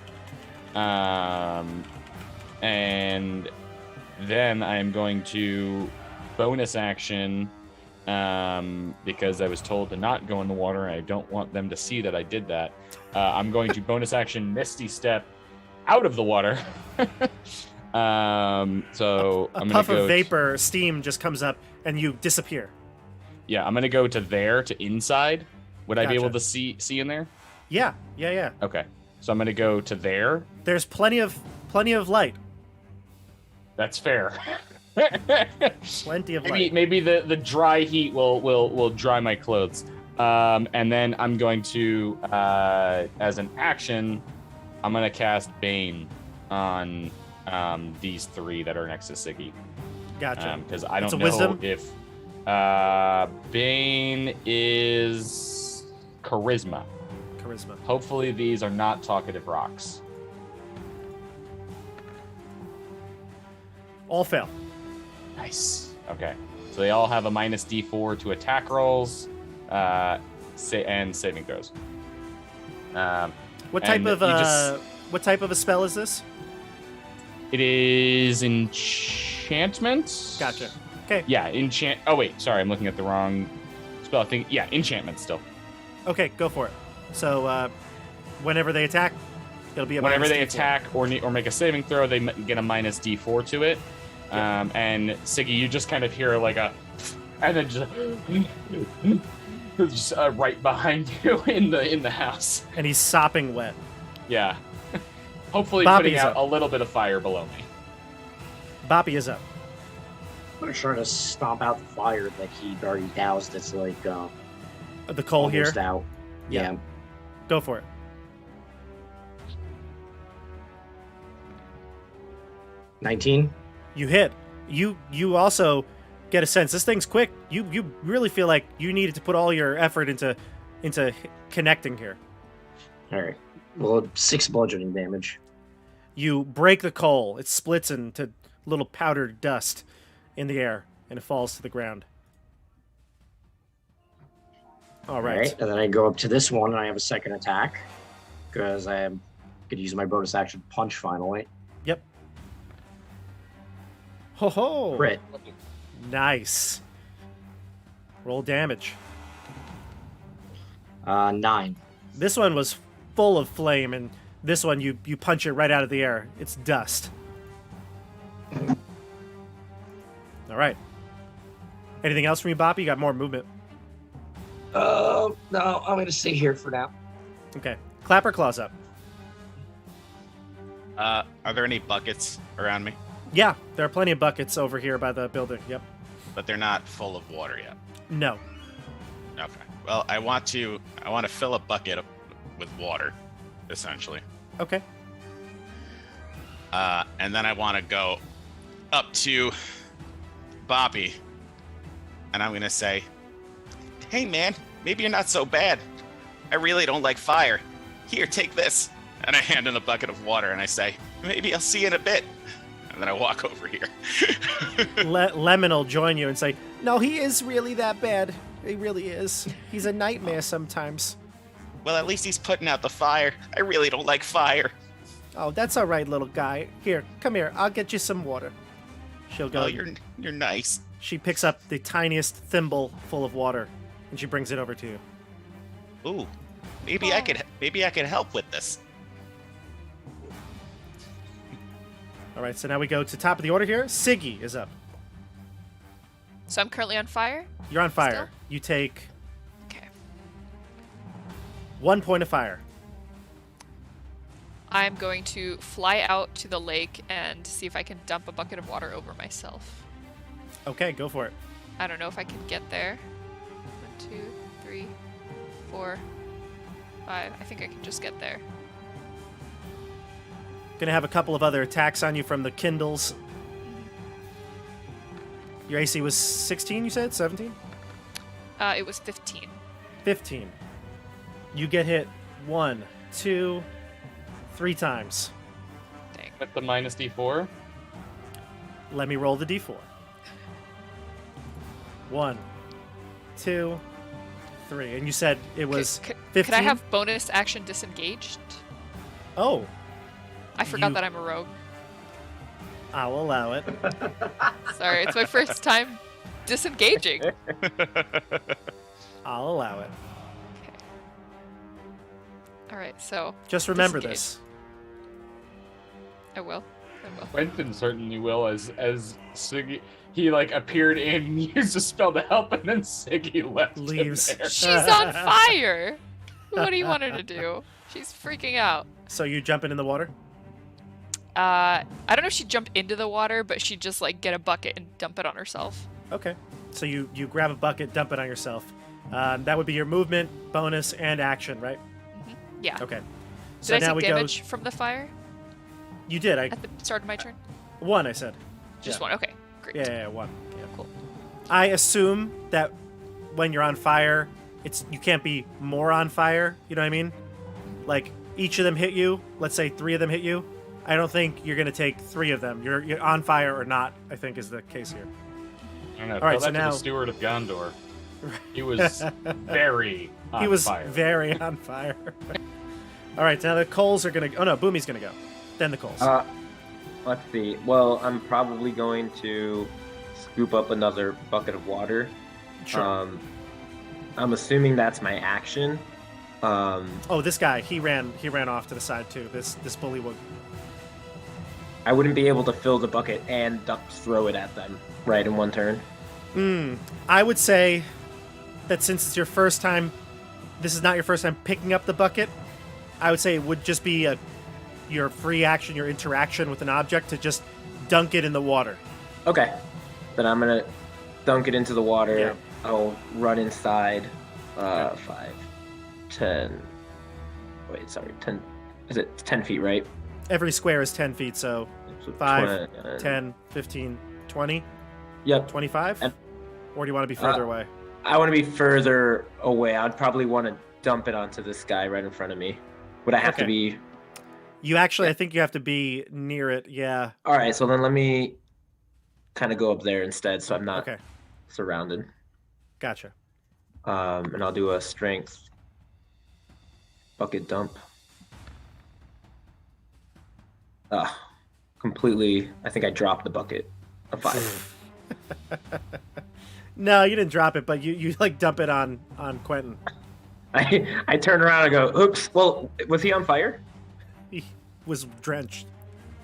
And then I am going to bonus action because I was told to not go in the water. And I don't want them to see that I did that. I'm going to bonus action Misty Step out of the water. So A I'm puff gonna go of vapor, steam just comes up, and you disappear. Yeah, I'm gonna go to there to inside. Would I be able Gotcha. to see in there? Yeah. Okay, so I'm gonna go to there. There's plenty of light. That's fair. Plenty of light. Maybe the dry heat will dry my clothes. And then I'm going to, as an action, I'm going to cast Bane on these three that are next to Siggy. Gotcha. Because I don't It's a know wisdom? if Bane is Charisma. Charisma. Hopefully these are not talkative rocks. All fail. Nice. Okay. So they all have a minus D4 to attack rolls, and saving throws. What type and of you just- what type of a spell is this? It is enchantment. Gotcha. Okay. Yeah, enchant. Oh wait, sorry, I'm looking at the wrong spell. I think enchantment still. Okay, go for it. So whenever they attack, it'll be a Whenever minus they D4. attack or make a saving throw, they get a minus D4 to it. And Siggy, you just kind of hear like a, and then just right behind you in the house. And he's sopping wet. Yeah. Hopefully Bobby's putting out up. a little bit of fire below me. Boppy is up. I'm gonna try to stomp out the fire that he'd already doused. It's like The coal here. almost out. Yeah. Go for it. $19. You hit. You also get a sense. This thing's quick. You really feel like you needed to put all your effort into connecting here. All right. Well, 6 bludgeoning damage. You break the coal. It splits into little powdered dust in the air, and it falls to the ground. All right. And then I go up to this one, and I have a second attack because I could use my bonus action punch finally. Yep. Ho ho! Crit. Nice. Roll damage. 9. This one was full of flame, and this one you punch it right out of the air. It's dust. All right. Anything else from you, Boppy? You got more movement. No, I'm gonna stay here for now. Okay. Clapper claws up. Are there any buckets around me? Yeah, there are plenty of buckets over here by the building. Yep. But they're not full of water yet. No. Okay. Well, I want to fill a bucket up with water, essentially. Okay. And then I want to go up to Bobby, and I'm gonna say, "Hey, man, maybe you're not so bad. I really don't like fire. Here, take this." And I hand him a bucket of water, and I say, "Maybe I'll see you in a bit." And then I walk over here. Lemon will join you and say, "No, he is really that bad. He really is. He's a nightmare sometimes." Well, at least he's putting out the fire. I really don't like fire. Oh, that's all right, little guy. Here, come here. I'll get you some water. She'll go. Oh, you're nice. She picks up the tiniest thimble full of water, and she brings it over to you. Ooh, maybe I could help with this. All right, so now we go to top of the order here. Siggy is up. So I'm currently on fire? You're on fire. Still? You take Okay. 1 point of fire. I'm going to fly out to the lake and see if I can dump a bucket of water over myself. Okay, go for it. I don't know if I can get there. 1, 2, 3, 4, 5. I think I can just get there. Gonna have a couple of other attacks on you from the Kindles. Your AC was 16, you said? 17? It was 15. 15. You get hit 1, 2, 3 times. Dang. With the minus D4. Let me roll the d4. 1, 2, 3. And you said it was Could 15? I have bonus action disengaged? Oh, I forgot You- that I'm a rogue. I'll allow it. Sorry, it's my first time disengaging. I'll allow it. All right, so Just remember Disengage. this. I will. I will. Quentin certainly will, as Siggy, he like appeared in, used a spell to help, and then Siggy left him Leaves. there. She's on fire. What do you want her to do? She's freaking out. So you jumping in the water? I don't know if she'd jump into the water, but she'd just like get a bucket and dump it on herself. Okay. So you grab a bucket, dump it on yourself. That would be your movement, bonus, and action, right? Yeah. Okay. Did So I now take we damage from the fire You did. at the start of my turn? One. I said. Just Yeah. one. Okay, great. Yeah, one. Yeah. Cool. I assume that when you're on fire, you can't be more on fire. You know what I mean? Like each of them hit you. Let's say 3 of them hit you. I don't think you're gonna take 3 of them. You're on fire or not, I think is the case here. I don't know. All right, Tell so that to now- the steward of Gondor. He was very on He was fire. very on fire. All right, now the coals are gonna. Oh no, Boomy's gonna go. Then the coals. Let's see. Well, I'm probably going to scoop up another bucket of water. Sure. I'm assuming that's my action. Oh, this guy. He ran off to the side too. This bullywug. I wouldn't be able to fill the bucket and throw it at them right in one turn. I would say that since it's your first time, this is not your first time picking up the bucket. I would say it would just be your free action, your interaction with an object to just dunk it in the water. Okay. Then I'm gonna dunk it into the water. Yeah. I'll run inside. 5, 10. Wait, sorry. 10. Is it 10 feet, right? Every square is 10 feet, so So 5, 10, 15, 20, Yep. 25? And- Or do you want to be further away? I want to be further away. I'd probably want to dump it onto this guy right in front of me. Would I have to Okay. be? You actually, I think you have to be near it. Yeah. All right. So then let me kind of go up there instead, so I'm not Okay. surrounded. Gotcha. And I'll do a strength bucket dump. Completely. I think I dropped the bucket. A 5. No, you didn't drop it, but you like dump it on Quentin. I turn around and go, oops. Well, was he on fire? He was drenched.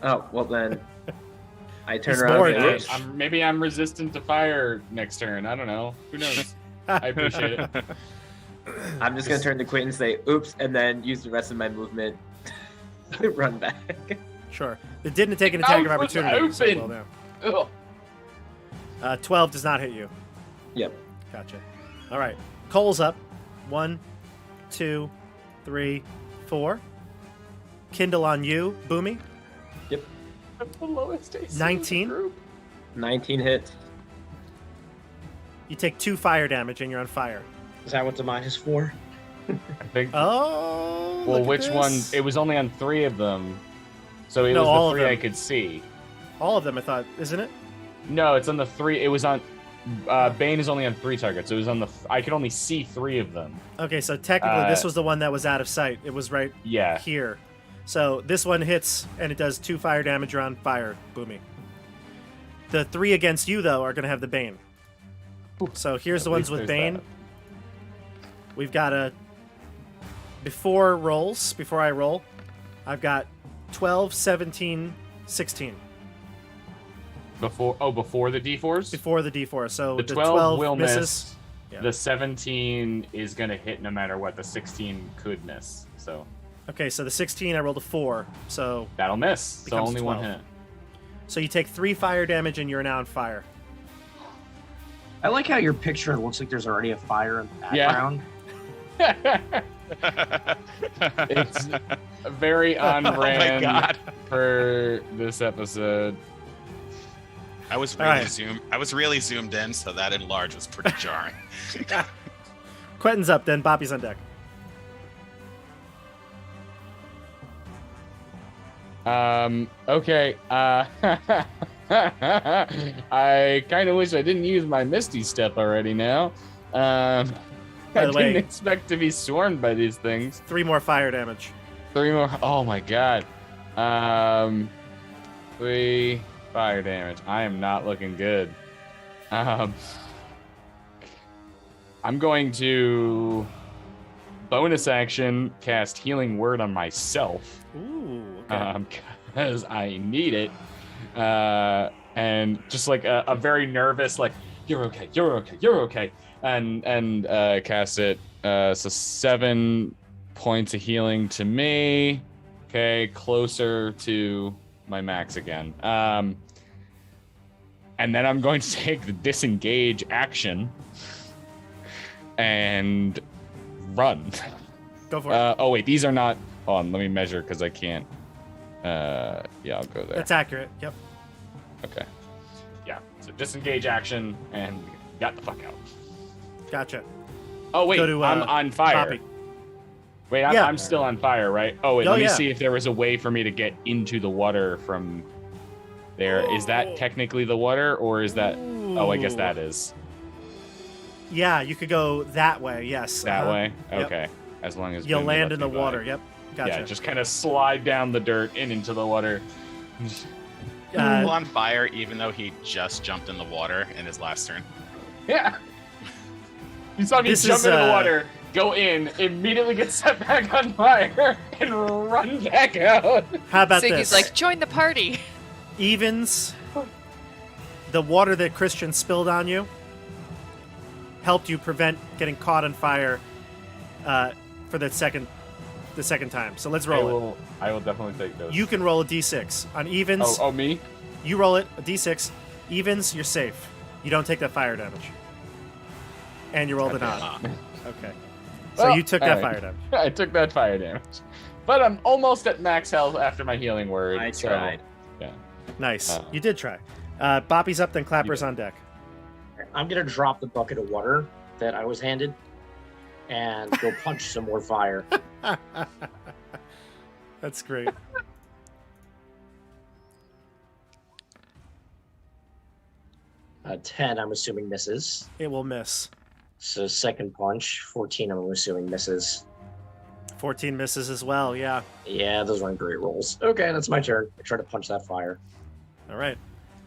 Oh, well then. I turn He's around more and say, drenched. oops. Maybe I'm resistant to fire next turn. I don't know. Who knows? I appreciate it. I'm just gonna turn to Quentin and say, oops, and then use the rest of my movement to run back. Sure. It didn't take an attack of Mouth was opportunity. So open. well Ugh. done. 12 does not hit you. Yep. Gotcha. All right. Cole's up. 1, 2, 3, 4. Kindle on you, Boomy. Yep. That's the lowest AC 19. in the group. 19 hits. You take 2 fire damage and you're on fire. Is that what the -4? I think. Oh. Well, look at which one? this. It was only on 3 of them, so it No, was all the of 3 I them. could see. All of them, I thought, isn't it? No, it's on the 3. It was on. Bane is only on 3 targets. It was on the. I could only see 3 of them. Okay, so technically this was the one that was out of sight. It was right Yeah. here. So this one hits and it does 2 fire damage. You're on fire, Boomy. The 3 against you, though, are going to have the Bane. So here's At the ones least with there's Bane. that. We've got before I roll, I've got 12, 17, 16 Before the D4s. before the D4. So The the 12 will misses. miss. Yeah. The 17 is gonna hit no matter what. The 16 could miss. So Okay, so the 16, I rolled a 4. So that'll miss. So Becomes only one 12. hit. so you take 3 fire damage and you're now on fire. I like how your picture looks like there's already a fire in the Yeah. background. It's very on Oh my brand God. for this episode. I was All really right. really zoomed in, so that enlarge was pretty jarring. Quentin's up, then Boppy's on deck. Okay. I kind of wish I didn't use my Misty Step already now. By I the didn't way- expect to be swarmed by these things. 3 more fire damage. 3 more. Oh my god. 3 fire damage. I am not looking good. I'm going to bonus action cast Healing Word on myself. Ooh. Okay. Because I need it. And just like a very nervous, like, you're okay, you're okay, you're okay. And cast it. So 7 points of healing to me. Okay, closer to my max again. And then I'm going to take the disengage action and run. Go for it. Oh wait, these are not. Hold on, let me measure because I can't. Yeah, I'll go there. That's accurate. Yep. Okay. Yeah. So disengage action and got the fuck out. Gotcha. Oh wait, Go to, I'm on fire. Poppy. Wait, Yeah. I'm still on fire, right? Oh wait, Oh, let me yeah. see if there was a way for me to get into the water from there. Is that technically the water, or is that? Oh, I guess that is Yeah, you could go that way. Yes. that way. Yep. Okay, as long as You'll Boomie land lets in the me by. water. Yep. Gotcha. Yeah, just kind of slide down the dirt and into the water. Still on fire, even though he just jumped in the water in his last turn. Yeah. You saw me This jump is, into the water, go in, immediately get set back on fire, and run back out. How about Siggy's this? like, join the party. Evens, the water that Christian spilled on you helped you prevent getting caught on fire for the second time. So let's roll it. I will definitely take those. You can roll a d6. On evens, Oh, me? you roll it, a d6. Evens, you're safe. You don't take that fire damage. And you rolled it on. Okay. So Well, you took all that right. fire damage. I took that fire damage. But I'm almost at max health after my healing word. I so, tried. Yeah. Nice. You did try. Boppy's up, then Clapper's on deck. I'm gonna drop the bucket of water that I was handed and go punch some more fire. That's great. A 10, I'm assuming misses. It will miss. So second punch, 14, I'm assuming misses. 14 misses as well, yeah. Yeah, those weren't great rolls. Okay, that's my turn. I try to punch that fire. All right.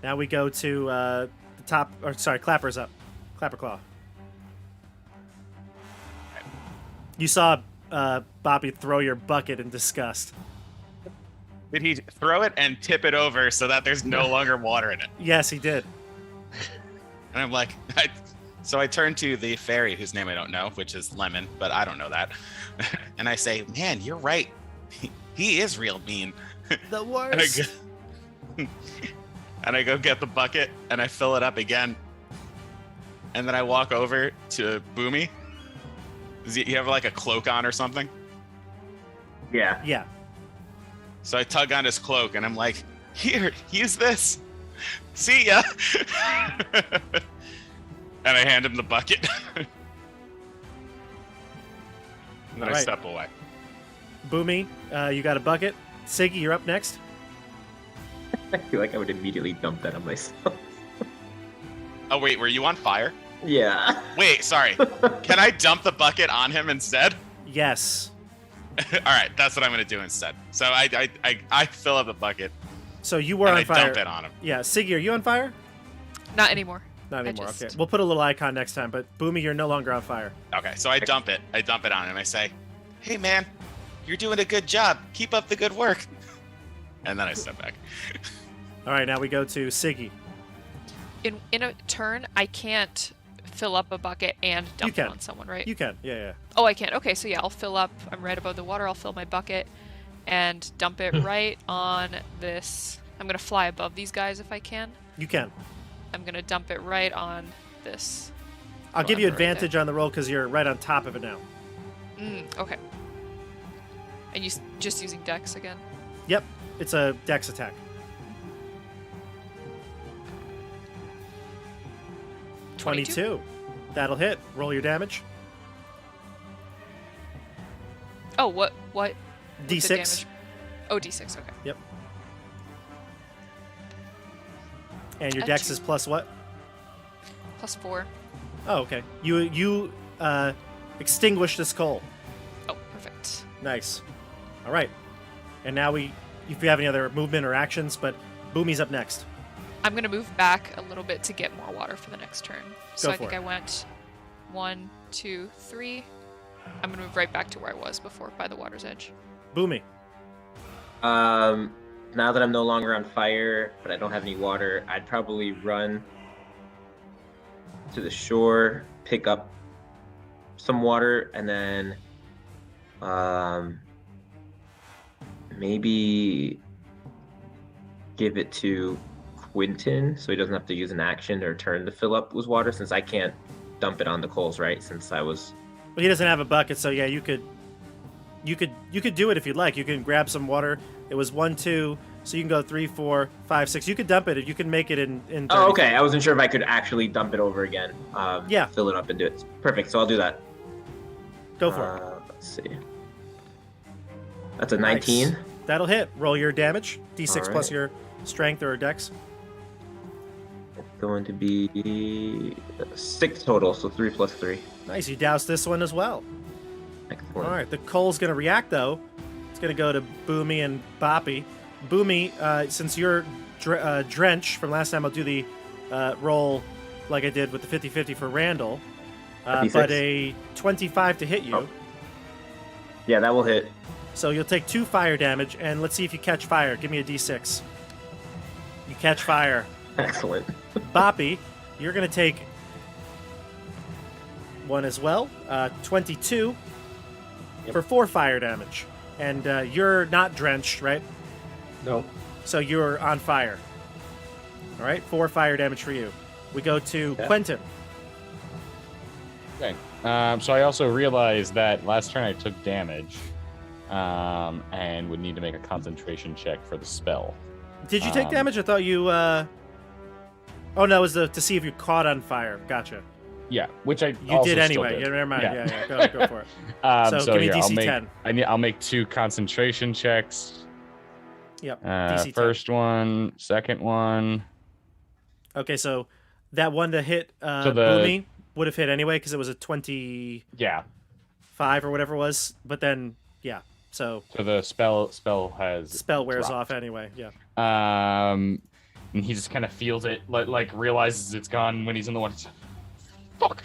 Now we go to the top, or sorry, Clapper's up. Clapper Claw. You saw Boppy throw your bucket in disgust. Did he throw it and tip it over so that there's no longer water in it? Yes, he did. And I'm like, so I turn to the fairy, whose name I don't know, which is Lemon, but I don't know that. And I say, man, you're right. He is real mean. The And worst. I go get the bucket and I fill it up again. And then I walk over to Boomy. Does he have like a cloak on or something? Yeah. Yeah. So I tug on his cloak and I'm like, here, use this. See ya. And I hand him the bucket. And then I Alright. step away. Boomy, you got a bucket. Siggy, you're up next. I feel like I would immediately dump that on myself. Oh, wait, were you on fire? Yeah. Wait, sorry. Can I dump the bucket on him instead? Yes. All right, that's what I'm going to do instead. So I fill up the bucket So you were and on I fire. dump it on him. Yeah, Siggy, are you on fire? Not anymore. Not I anymore. just- Okay. We'll put a little icon next time, but Boomy, you're no longer on fire. Okay, so I dump it. I dump it on him. I say, hey, man, you're doing a good job. Keep up the good work. And then I step back. All right, now we go to Siggy. In a turn, I can't fill up a bucket and dump it can. on someone, right? You can. Yeah, yeah. Oh, I can. Okay, so yeah, I'll fill up. I'm right above the water. I'll fill my bucket and dump it right on this. I'm gonna fly above these guys if I can. You can. I'm gonna dump it right on this. I'll give you Right there. advantage on the roll because you're right on top of it now. Okay. And just using Dex again. Yep. It's a dex attack. $22. That'll hit. Roll your damage. Oh, what what's the D6. damage? Oh, D6. Okay. Yep. And your A dex two. is plus what? +4. Oh, okay. You extinguish this coal. Oh, perfect. Nice. All right. And now if you have any other movement or actions, but Boomy's up next. I'm gonna move back a little bit to get more water for the next turn. So Go I think for it. I went 1, 2, 3. I'm gonna move right back to where I was before, by the water's edge. Boomy. Now that I'm no longer on fire, but I don't have any water, I'd probably run to the shore, pick up some water, and then maybe give it to Quentin so he doesn't have to use an action or turn to fill up with water, since I can't dump it on the coals, right? Since I was. Well, he doesn't have a bucket, so yeah, you could do it if you'd like. You can grab some water. It was 1, 2, so you can go 3, 4, 5, 6. You could dump it. You can make it in 30. Oh, okay. I wasn't sure if I could actually dump it over again. Yeah. Fill it up and do it. Perfect. So I'll do that. Go for it. Let's see. That's a 19. Nice. That'll hit. Roll your damage. D6 All plus right. your strength or dex. It's going to be 6 total, so 3 plus 3. Nice. You douse this one as well. Excellent. All right. The coal's going to react, though. It's going to go to Boomy and Boppy. Boomy, since you're drenched from last time, I'll do the roll like I did with the 50-50 for Randall. But a 25 to hit you. Oh. Yeah, that will hit. So you'll take 2 fire damage, and let's see if you catch fire. Give me a d6. You catch fire. Excellent. Boppy, you're going to take 1 as well. 22 for 4 fire damage. And you're not drenched, right? No. So you're on fire. All right, 4 fire damage for you. We go to Quentin. Okay. So I also realized that last turn I took damage, and would need to make a concentration check for the spell. Did you take damage? I thought you. Oh no, it was to see if you caught on fire. Gotcha. Yeah, which I You also did still anyway. did. Yeah, never mind. Yeah. Yeah. Go for it. So give me yeah, DC 10. I'll make 2 concentration checks. Yep. DC 10. First one, second one. Okay, so that one to hit So Boomy would have hit anyway because it was a 25 Yeah. or whatever it was. But then, yeah. So the spell has spell wears dropped. off anyway. Yeah. And he just kind of feels it, like realizes it's gone when he's in the water. Fuck.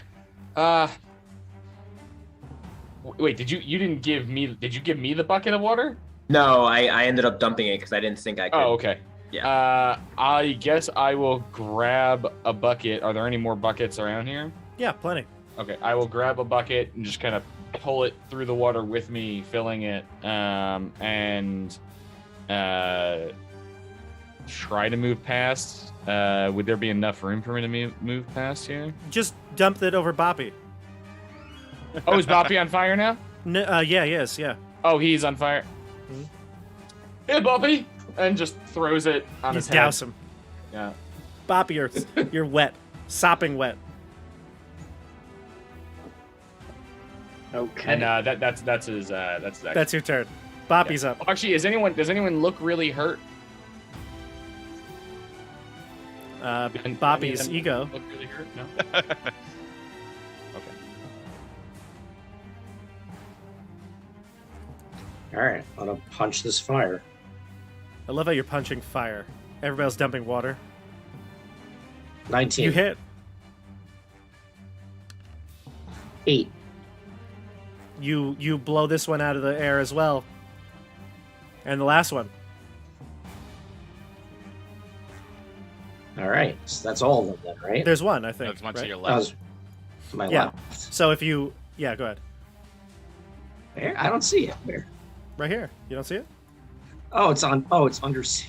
Wait, did you give me the bucket of water? No, I ended up dumping it because I didn't think I could. Oh, okay. Yeah. I guess I will grab a bucket. Are there any more buckets around here? Yeah, plenty. Okay, I will grab a bucket and just kind of pull it through the water with me, filling it, and try to move past. Would there be enough room for me to move past here? Just dumped it over Boppy. Oh, is Boppy on fire now? Yeah, he is. Yeah. Oh, he's on fire. Mhm. Hey, Boppy! And just throws it on his Just head. douse him. Yeah. Boppy, you're wet. Sopping wet. Okay. And that's his that's his That's your turn. Boppy's yeah. up. Actually, does anyone look really hurt? Boppy's Any of them ego. Look really hurt? No. Okay. All right. I'm gonna punch this fire. I love how you're punching fire. Everybody else dumping water. 19. You hit. 8. You blow this one out of the air as well. And the last one. All right. So that's all of them then, right? There's one, I think. That's one right? to your That left. was my Yeah. left. So if you... Yeah, go ahead. Where? I don't see it. Where? Right here. You don't see it? Oh, it's on. Oh, it's under C.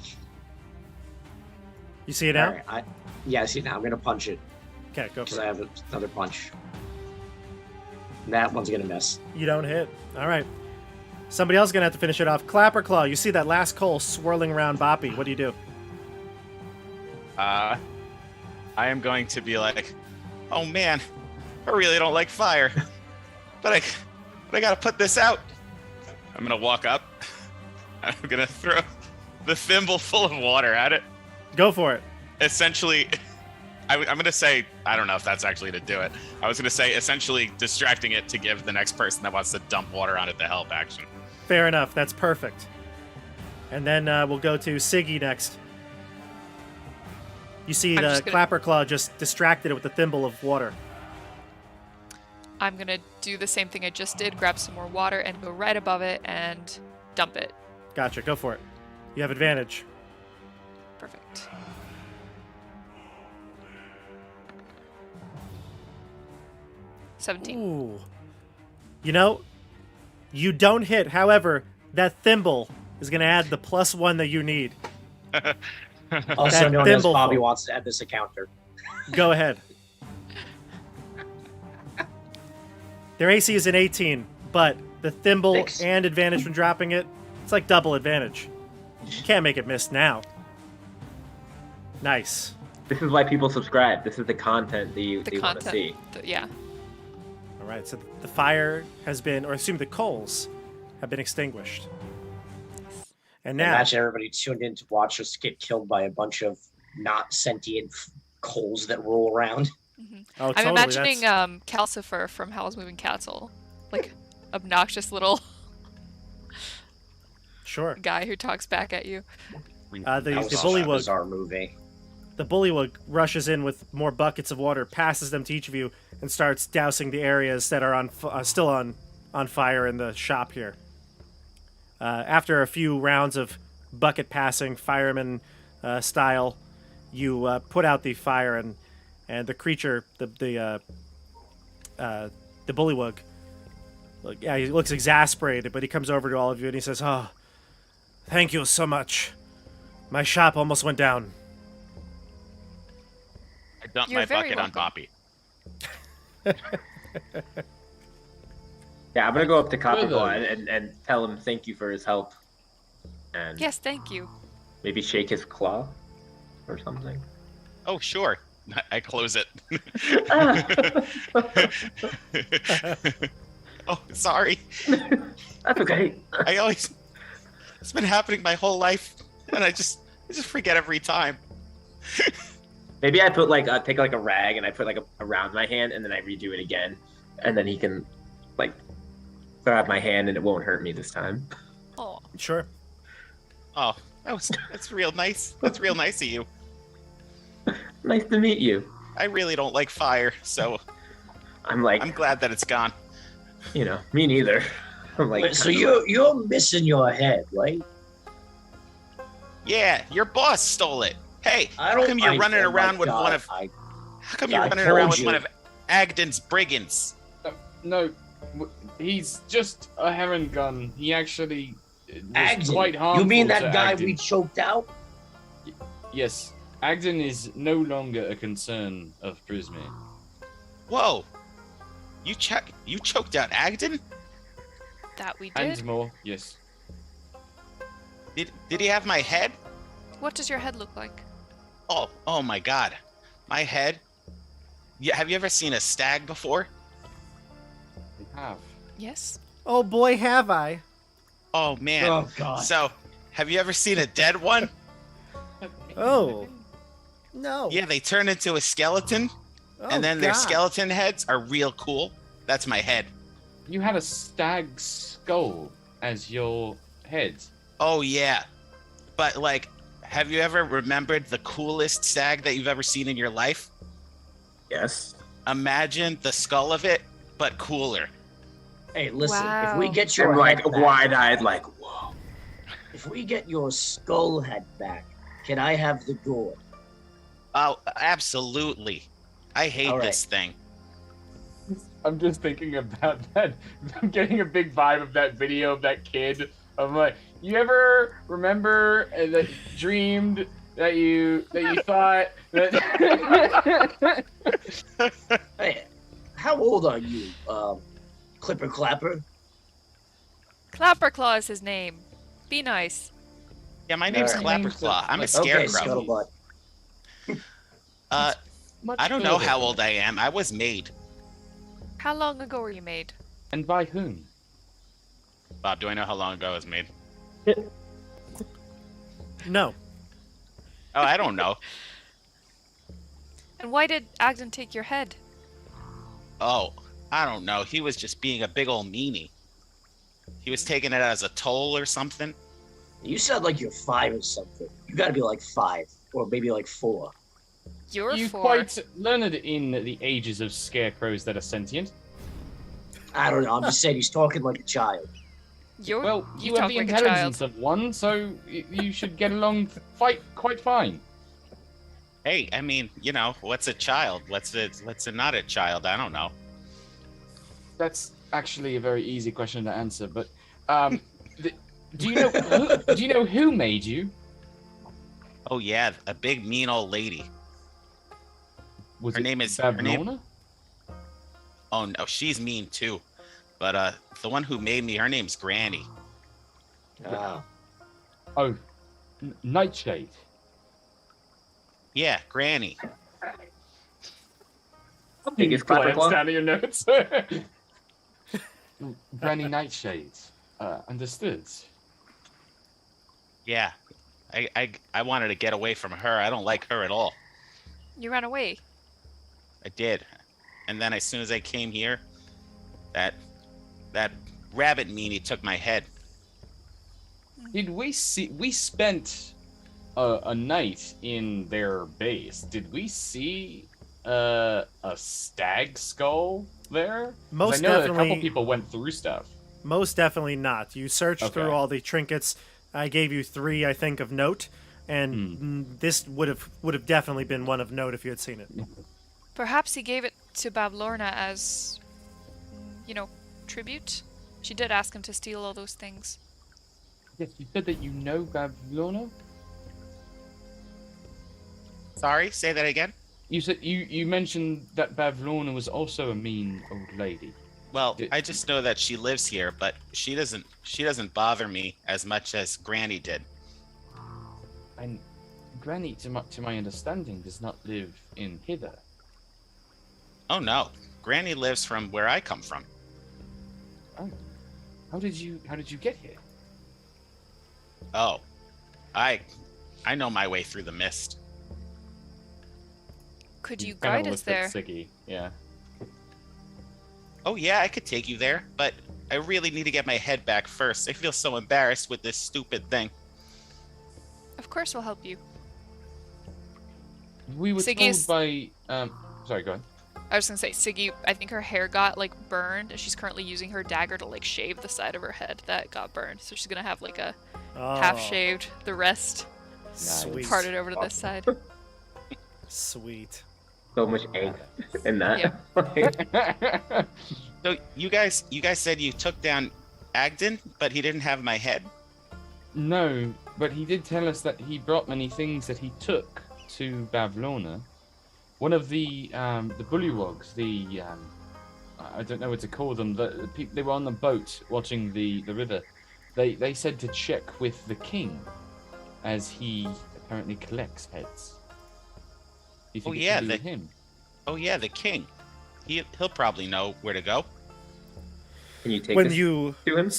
You see it now? All right. Yeah, I see it now. I'm gonna punch it Okay, go because for I it. have another punch. That one's gonna miss. You don't hit. All right. Somebody else is going to have to finish it off. Clapper Claw, you see that last coal swirling around Boppy. What do you do? I am going to be like, oh man, I really don't like fire, but I gotta put this out. I'm gonna walk up. I'm gonna throw the thimble full of water at it. Go for it. Essentially, I'm gonna say, I don't know if that's actually to do it. I was gonna say essentially distracting it to give the next person that wants to dump water on it the help action. Fair enough. That's perfect. And then we'll go to Siggy next. You see I'm the just gonna- Clapper Claw just distracted it with the thimble of water. I'm gonna do the same thing I just did, grab some more water and go right above it and dump it. Gotcha. Go for it. You have advantage. Perfect. $17. Ooh. You know, you don't hit. However, that thimble is going to add the +1 that you need. Also That known as thimbleful. Bobby wants to add this encounter. Go ahead. Their AC is an 18, but the thimble Thanks. and advantage from dropping it, it's like double advantage. You can't make it miss now. Nice. This is why people subscribe. This is the content that you The want to see. content. Yeah. All right, so the fire has been, or assume the coals have been extinguished. And now, Imagine everybody tuned in to watch us get killed by a bunch of not sentient coals that roll around. oh, I'm totally, imagining that's- Calcifer from Howl's Moving Castle, like obnoxious little sure. guy who talks back at you. The That was such a bullywug, bizarre movie. the bullywug rushes in with more buckets of water, passes them to each of you, and starts dousing the areas that are still on fire in the shop here. After a few rounds of bucket passing, fireman style, you put out the fire, and the creature, the bullywug, he looks exasperated, but he comes over to all of you and he says, "Oh, thank you so much. My shop almost went down." I dumped You're my very bucket on welcome. Boppy. Yeah, I'm gonna go up to Copperclaw Really? and tell him thank you for his help, and Yes, thank you. maybe shake his claw or something. Oh, sure. I close it. Oh, sorry. That's okay. It's been happening my whole life, and I just forget every time. Maybe I put take like a rag and I put like around my hand and then I redo it again, and then he can like grab my hand and it won't hurt me this time. Oh, Sure. Oh, that's real nice. That's real nice of you. Nice to meet you. I really don't like fire, so I'm like, I'm glad that it's gone. me neither. I'm like, Wait, so you're missing your head, right? Yeah, your boss stole it. Hey, I how don't. come you're running oh my around with God, one of? How come you're I running around told with you. one of Agden's brigands? No, he's just a heron gun. He actually was Agden. quite harmful. You mean to that guy Agden. we choked out? Yes, Agden is no longer a concern of Prisme. Whoa, you choked out Agden? that we did. And more, yes. Did he have my head? What does your head look like? Oh my God, my head. Yeah, have you ever seen a stag before? We have. Yes. Oh boy, have I. Oh man. Oh God. So, have you ever seen a dead one? Oh. No. Yeah, they turn into a skeleton, Oh, and then their God. skeleton heads are real cool. That's my head. You had a stag's skull as your head. Oh yeah, but like, have you ever remembered the coolest stag that you've ever seen in your life? yes. Imagine the skull of it, but cooler. Hey, listen. If Wow. we get your I'm like head back, wide-eyed, like, whoa. if we get your skull head back, can I have the gourd? Oh, absolutely. I hate All right. this thing. I'm just thinking about that. I'm getting a big vibe of that video of that kid. I'm like, you ever remember that dreamed that you thought that Hey, how old are you, Clipper Clapper? Clapperclaw is his name. Be nice. Yeah, my name's Alright. Clapperclaw. I'm a Okay, scarecrow. Scuttlebutt. much I don't know further. how old I am. I was made. How long ago were you made? And by whom? Bob, do I know how long ago I was made? No. Oh, I don't know. And why did Agden take your head? Oh, I don't know. He was just being a big old meanie. He was taking it as a toll or something. You sound like you're 5 or something. You gotta be like 5, or maybe like 4. You're You 4. quite learned in the ages of scarecrows that are sentient. I don't know. I'm just saying he's talking like a child. You're, Well, you you have talk the like a child. intelligence of one, so you should get along quite fine. Hey, I mean, you know, what's a child? What's a not a child? I don't know. That's actually a very easy question to answer, but do you know who made you? Oh yeah, a big mean old lady. Was Her it name is- Bavlorna? Oh no, she's mean too. But the one who made me, her name's Granny. Ah, Oh, Nightshade. Yeah, Granny. Take his clapper Glance claw. down at your notes. Granny Nightshade. Understood. Yeah. I wanted to get away from her. I don't like her at all. You ran away. I did. And then as soon as I came here, that rabbit meanie took my head. Did we see? We spent a night in their base. Did we see a stag skull there? 'Cause Most I know that a couple definitely- people went through stuff. Most definitely not. You searched Okay. through all the trinkets. I gave you 3, I think, of note, and this would have definitely been one of note if you had seen it. Perhaps he gave it to Bavlorna as, tribute. She did ask him to steal all those things. Yes, you said that you know Bavlorna. Sorry, say that again? You said you mentioned that Bavlorna was also a mean old lady. Well, I just know that she lives here, but she doesn't bother me as much as Granny did. And Granny, to my understanding, does not live in hither. Oh no. Granny lives from where I come from. Oh, how did you get here? Oh. I know my way through the mist. Could you Kinda guide us looked there? at Siggy. Yeah. Oh yeah, I could take you there, but I really need to get my head back first. I feel so embarrassed with this stupid thing. Of course we'll help you. We were Siggy's- told by Sorry, go ahead. I was gonna say, Siggy, I think her hair got, burned, and she's currently using her dagger to, shave the side of her head that got burned. So she's gonna have, a Oh, half-shaved, the rest Sweet. parted over to this side. Sweet. So much angst in that. Yeah. So you guys said you took down Agden, but he didn't have my head? No, but he did tell us that he brought many things that he took to Bavlorna. One of the bullywogs, I don't know what to call them. They were on the boat watching the river. They said to check with the king, as he apparently collects heads. Do you think Oh, it yeah, could be with him? Oh yeah, the king. He'll probably know where to go. Can you take When this you to him?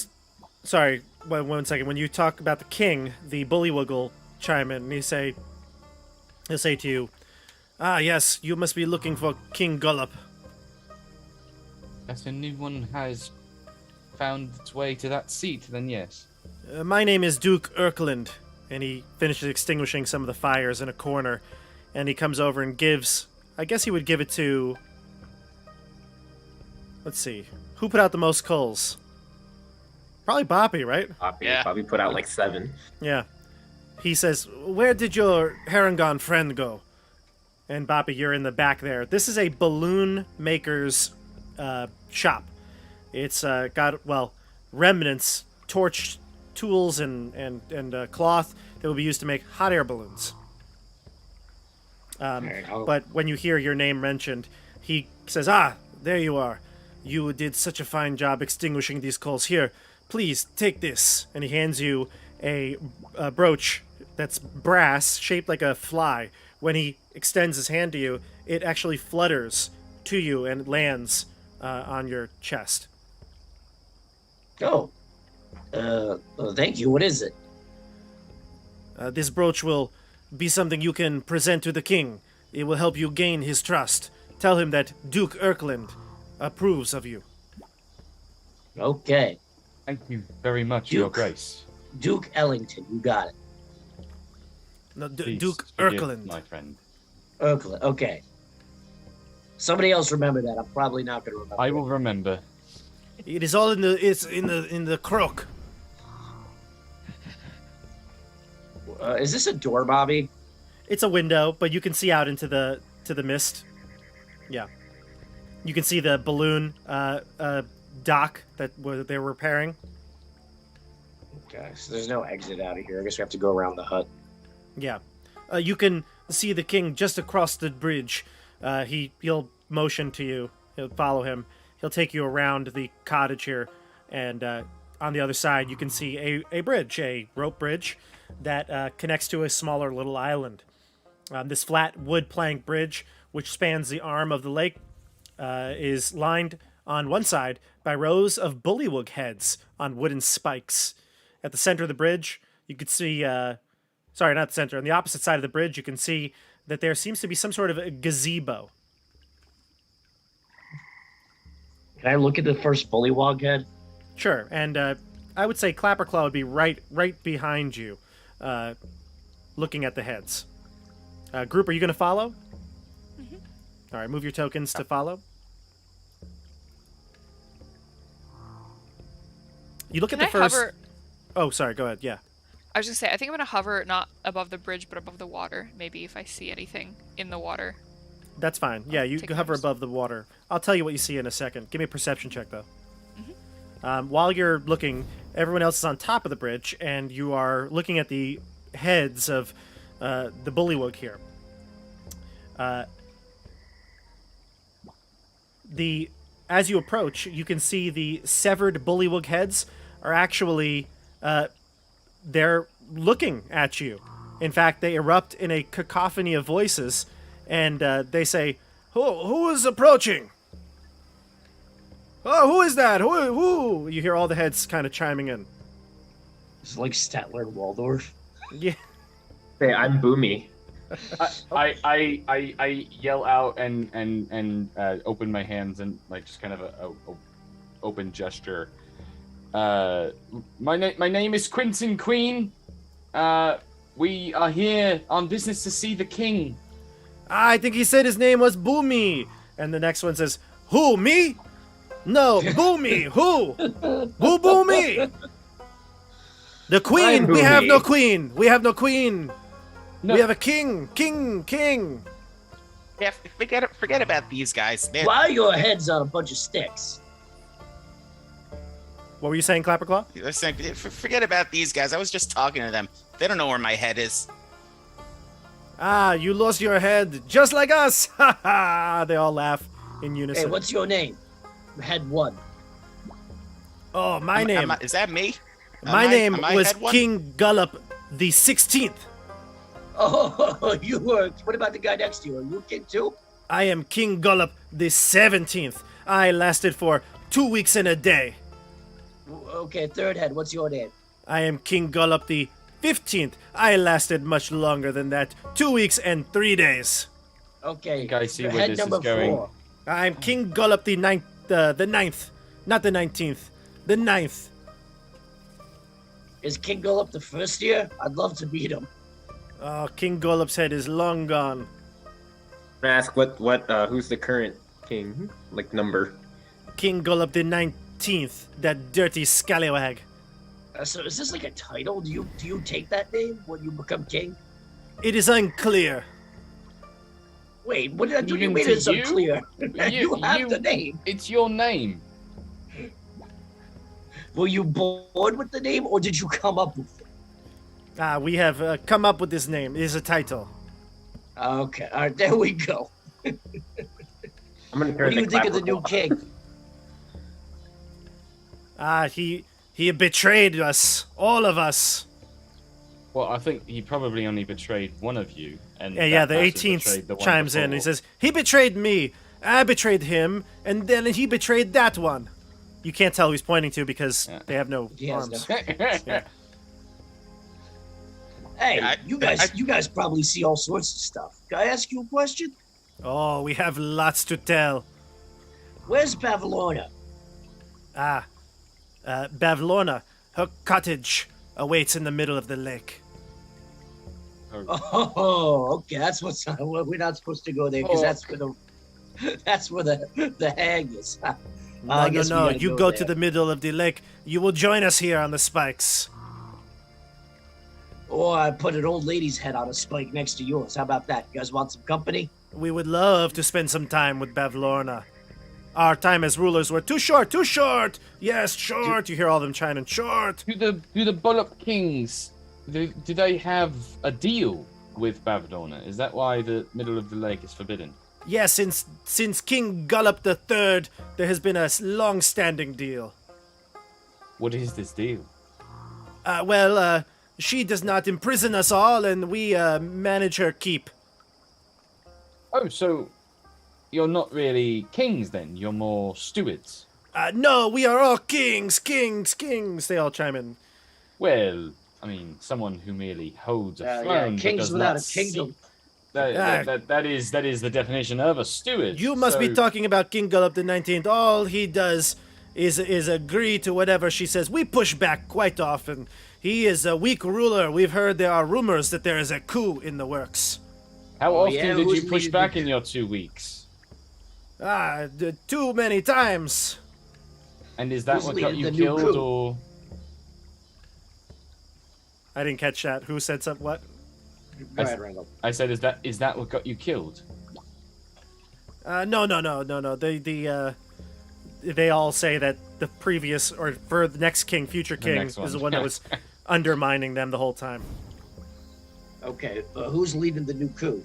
Sorry, one second. When you talk about the king, the bullywug will chime in and he'll say to you, "Ah, yes, you must be looking for King Gullup." If a new one has found its way to that seat, then yes. My name is Duke Erkland, and he finishes extinguishing some of the fires in a corner, and he comes over and gives. I guess he would give it to. Let's see, who put out the most coals? Probably Boppy, right? Poppy Yeah. probably put out 7. Yeah. He says, "Where did your Harangon friend go?" And Boppy, you're in the back there. This is a balloon maker's shop. It's got, remnants, torch tools, and cloth that will be used to make hot air balloons. Alright, But when you hear your name mentioned, he says, "Ah, there you are. You did such a fine job extinguishing these coals. Here, please, take this." And he hands you a brooch that's brass, shaped like a fly. When he extends his hand to you, it actually flutters to you and lands on your chest. Oh. Thank you. What is it? This brooch will be something you can present to the king. It will help you gain his trust. Tell him that Duke Erkland approves of you. Okay. Thank you very much, Your Duke. Grace. Duke Ellington, you got it. No, Please Duke forgive Erkland. my friend. Erkland, okay. Somebody else remember that. I'm probably not going to remember. I will remember. It is all in the croak. Is this a door, Bobby? It's a window, but you can see out into the mist. Yeah, you can see the balloon dock that they're repairing. Okay, so there's no exit out of here. I guess we have to go around the hut. Yeah. You can see the king just across the bridge. He'll motion to you. He'll follow him. He'll take you around the cottage here, and on the other side you can see a bridge, a rope bridge that connects to a smaller little island. This flat wood plank bridge, which spans the arm of the lake, is lined on one side by rows of bullywug heads on wooden spikes. At the center of the bridge, you can see, sorry, not the center, on the opposite side of the bridge, you can see that there seems to be some sort of a gazebo. Can I look at the first bullywog head? Sure, and I would say Clapperclaw would be right behind you, looking at the heads. Group, are you going to follow? Mm-hmm. All right, move your tokens to follow. You look Can at the I first. hover? Oh, sorry. Go ahead. Yeah. I was gonna say, I think I'm gonna hover not above the bridge, but above the water. Maybe if I see anything in the water. That's fine. Yeah, you take can hover notice. above the water. I'll tell you what you see in a second. Give me a perception check, though. Mm-hmm. While you're looking, everyone else is on top of the bridge, and you are looking at the heads of the bullywug here. As you approach, you can see the severed bullywug heads are actually they're looking at you. In fact, they erupt in a cacophony of voices, and they say, "Who is approaching? Oh, who is that? Who?" You hear all the heads kind of chiming in. It's like Statler and Waldorf. Yeah. Hey, I'm Boomy. I yell out and open my hands and like just kind of a open gesture. My name is Quentin Queen. We are here on business to see the king. I think he said his name was Boomy. And the next one says, "Who, me? No, Boomy. Who? Who Boomy? The queen. I'm We have Boomy. no queen. We have no queen. No. We have a king. King. Yeah, forget about these guys. Why are your heads on a bunch of sticks? What were you saying, Clapperclaw? Listen, forget about these guys. I was just talking to them. They don't know where my head is. Ah, you lost your head, just like us. Ha ha. They all laugh in Hey, unison. what's your name? Head one. Oh, my name. Is that me? My name am I was head one? King Gullup the 16th. Oh, you were. What about the guy next to you? Are you a king too? I am King Gullup the 17th. I lasted for 2 weeks and a day. Okay, third head. What's your name? I am King Gullup the 15th. I lasted much longer than that. 2 weeks and 3 days. Okay. I think I see where head this number is going. 4. I'm King Gullup the 9th. Not the 19th. The 9th. Is King Gullup the first year? I'd love to meet him. Oh, King Gullup's head is long gone. I ask who's the current king? Like number. King Gullup the 19th. That dirty scallywag. So is this like a title? Do you take that name when you become king? It is unclear. Wait, what do you Even mean to it's you? unclear? You have the name. It's your name. Were you born with the name, or did you come up with it? We have come up with this name. It is a title. Okay, all right, there we go. I'm gonna turn What do you think of the new Clapperclaw. king? He betrayed us, all of us. Well, I think he probably only betrayed one of you. And Yeah, that the person betrayed 18th the one chimes in. He before. says, he betrayed me, I betrayed him, and then he betrayed that one. You can't tell who he's pointing to because Yeah. they have no He has arms. no- Yeah. Hey, I- you guys probably see all sorts of stuff. Can I ask you a question? Oh, we have lots to tell. Where's Bavlorna? Bavlorna, her cottage awaits in the middle of the lake. Oh, okay. That's what's. We're not supposed to go there because that's where the hag is. I guess we No. gotta You go go there. to the middle of the lake. You will join us here on the spikes. Or I put an old lady's head on a spike next to yours. How about that? You guys want some company? We would love to spend some time with Bavlorna. Our time as rulers were too short, too short. Yes, short. You hear all them chiming, short. Do the Bullock Kings, do they have a deal with Bavlorna? Is that why the middle of the lake is forbidden? Yes, since King Gullup III, there has been a long-standing deal. What is this deal? She does not imprison us all, and we manage her keep. Oh, so you're not really kings then? You're more stewards? No, we are all kings, kings, kings. They all chime in. Well, I mean, someone who merely holds a throne but kings does without not a kingdom. That is the definition of a steward. You must be So- talking about King Gullup XIX. All he does is agree to whatever she says. We push back quite often. He is a weak ruler. We've heard there are rumors that there is a coup in the works. How often yeah, did who's you push leading back the- in your 2 weeks? Too many times. And is that Who's what got leading you the new killed, coup? or I didn't catch that. Who said something? What? Go ahead, Ringo. I said, is that what got you killed? No. They all say that the previous, or for the next king, future king, next is the one. one that was undermining them the whole time. Okay, who's leading the new coup?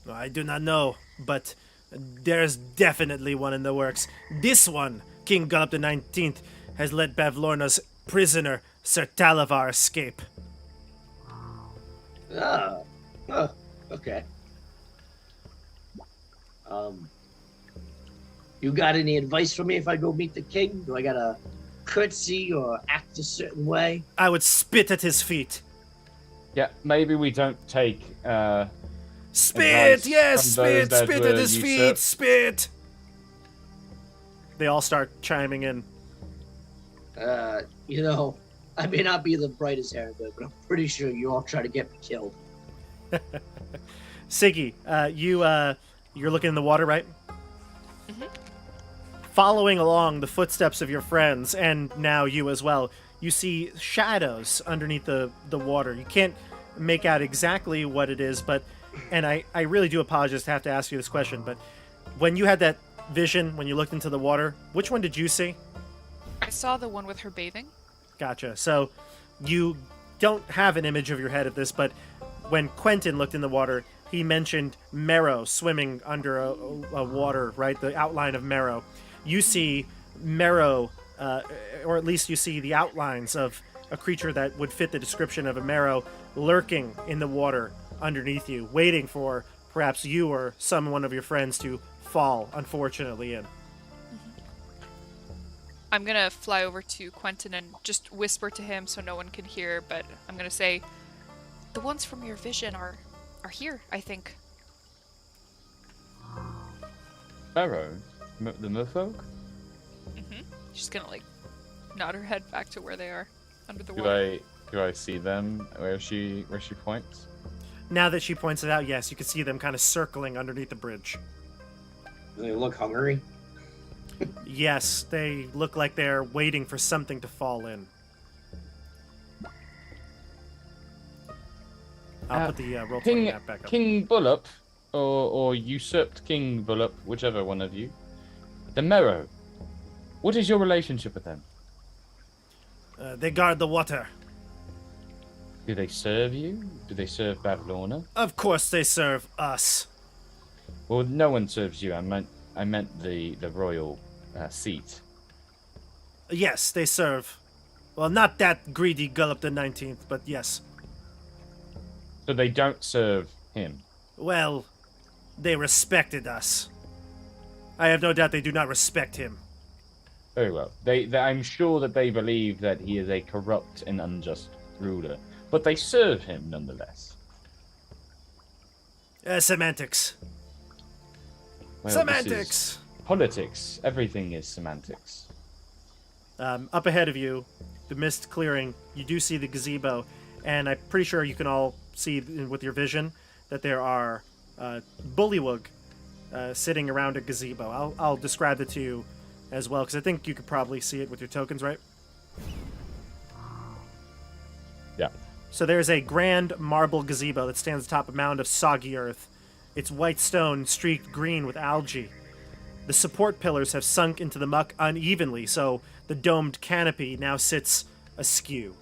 I do not know, but there's definitely one in the works. This one, King Gullup XIX, has let Bavlorna's prisoner, Sir Talavar, escape. Okay. You got any advice for me if I go meet the king? Do I gotta curtsy or act a certain way? I would spit at his feet. Yeah, maybe we don't take. Spit! Advice Yes, from those spit! that Spit were at his feet! usurped. Spit! They all start chiming in. I may not be the brightest hair, but I'm pretty sure you all try to get me killed. Siggy, you're looking in the water, right? Mhm. Following along the footsteps of your friends, and now you as well, you see shadows underneath the water. You can't make out exactly what it is, but, and I really do apologize to have to ask you this question, but when you had that vision, when you looked into the water, which one did you see? I saw the one with her bathing. Gotcha. So you don't have an image of your head of this, but when Quentin looked in the water, he mentioned Marrow swimming under a water, right? The outline of Marrow. You see Marrow, or at least you see the outlines of a creature that would fit the description of a Marrow lurking in the water underneath you, waiting for perhaps you or one of your friends to fall, unfortunately, in. I'm gonna fly over to Quentin and just whisper to him so no one can hear, but I'm gonna say, the ones from your vision are here, I think. Barrow, the merfolk. She's gonna nod her head back to where they are, under the Do water. I see them where she points? Now that she points it out, yes, you can see them kind of circling underneath the bridge. Do they look hungry? Yes, they look like they're waiting for something to fall in. I'll put the roll 20 map back up. King Gullup, or usurped King Gullup, whichever one of you. The Marrow. What is your relationship with them? They guard the water. Do they serve you? Do they serve Bavlorna? Of course they serve us. Well, no one serves you. I meant the royal seat. Yes, they serve. Well, not that greedy Gullup the 19th, but yes. So they don't serve him. Well, they respected us. I have no doubt they do not respect him. Very well. I'm sure that they believe that he is a corrupt and unjust ruler, but they serve him nonetheless. Semantics. Well, Semantics! this is politics. Everything is semantics. Up ahead of you, the mist clearing, you do see the gazebo, and I'm pretty sure you can all see with your vision that there are bullywug sitting around a gazebo. I'll describe it to you as well, because I think you could probably see it with your tokens, right? Yeah. So there's a grand marble gazebo that stands atop a mound of soggy earth. It's white stone streaked green with algae. The support pillars have sunk into the muck unevenly, so the domed canopy now sits askew.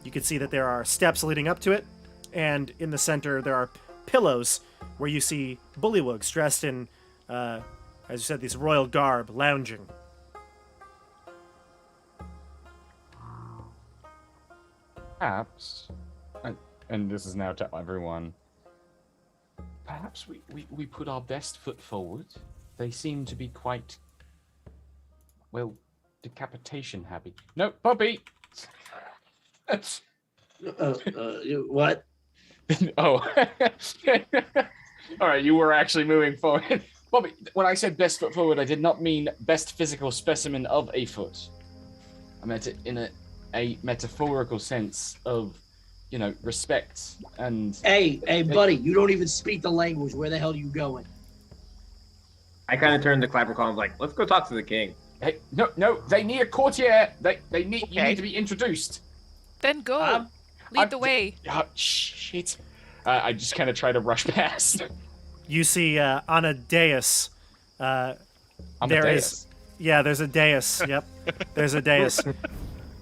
You can see that there are steps leading up to it, and in the center there are pillows where you see bullywugs dressed in, as you said, these royal garb, lounging. Perhaps, and this is now to everyone, perhaps we put our best foot forward. They seem to be quite, well, decapitation happy. No, Bobby! What? Oh. All right, you were actually moving forward. Bobby, when I said best foot forward, I did not mean best physical specimen of a foot. I meant it in a metaphorical sense of, respect and... Hey, buddy, you don't even speak the language. Where the hell are you going? I kind of turned to Clapperclaw and was like, let's go talk to the king. Hey, no, they need a courtier. You need to be introduced. Then go. Lead the way. Shit. I just kind of try to rush past. You see on a dais, On the there dais. is... Yeah, there's a dais. Yep, there's a dais.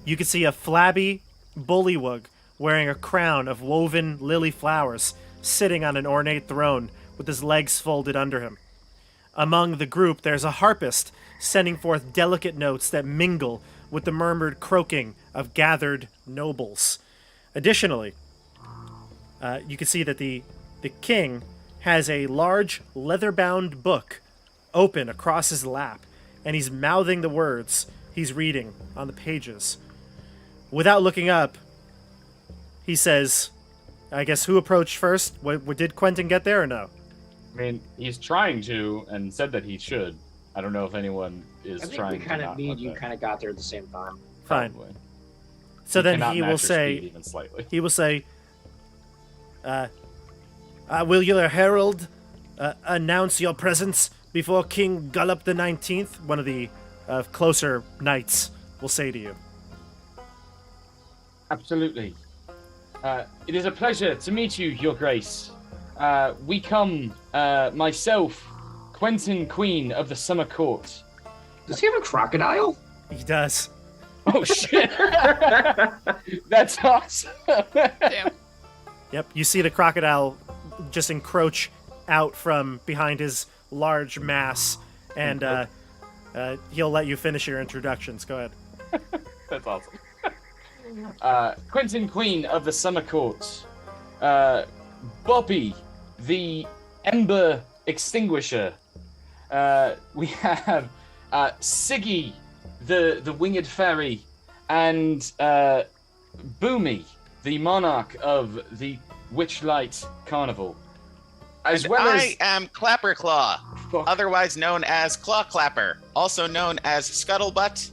You can see a flabby bullywug wearing a crown of woven lily flowers sitting on an ornate throne with his legs folded under him. Among the group, there's a harpist sending forth delicate notes that mingle with the murmured croaking of gathered nobles. Additionally, you can see that the king has a large leather-bound book open across his lap, and he's mouthing the words he's reading on the pages. Without looking up, he says, I guess who approached first? Did Quentin get there or no? I mean, he's trying to and said that he should. I don't know if anyone is I think trying we kind to. of need you kind of got there at the same time. Fine. Probably. So You then cannot he match will your say, speed even slightly. will your herald announce your presence before King Gullup XIX? One of the closer knights will say to you. Absolutely. It is a pleasure to meet you, Your Grace. We come, myself, Quentin, Queen of the Summer Court. Does he have a crocodile? He does. Oh, shit! That's awesome! Damn. Yep, you see the crocodile just encroach out from behind his large mass, and he'll let you finish your introductions. Go ahead. That's awesome. Quentin, Queen of the Summer Court. Bobby, the Ember Extinguisher. We have Siggy, the Winged Fairy, and Boomy, the Monarch of the Witchlight Carnival. As well as... I am Clapperclaw, Fuck. otherwise known as Claw Clapper, also known as Scuttlebutt,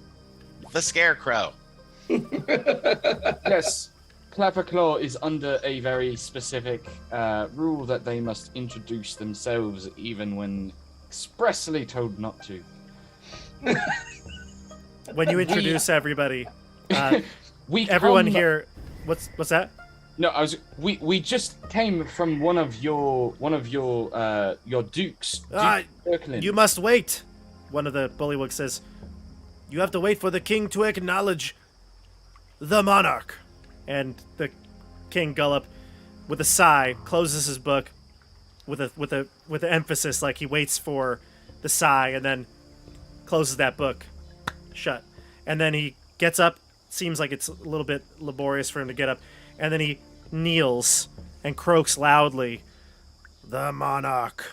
the Scarecrow. Yes, Clapperclaw is under a very specific rule that they must introduce themselves even when expressly told not to. When you introduce everybody, Everyone here, what's that? No, we just came from one of your dukes. Ah, Duke Birkeland. You must wait. One of the bullywugs says, you have to wait for the king to acknowledge the monarch. And the King Gullup, with a sigh, closes his book with an emphasis, like he waits for the sigh, and then closes that book shut. And then he gets up. Seems like it's a little bit laborious for him to get up. And then he kneels and croaks loudly, the monarch.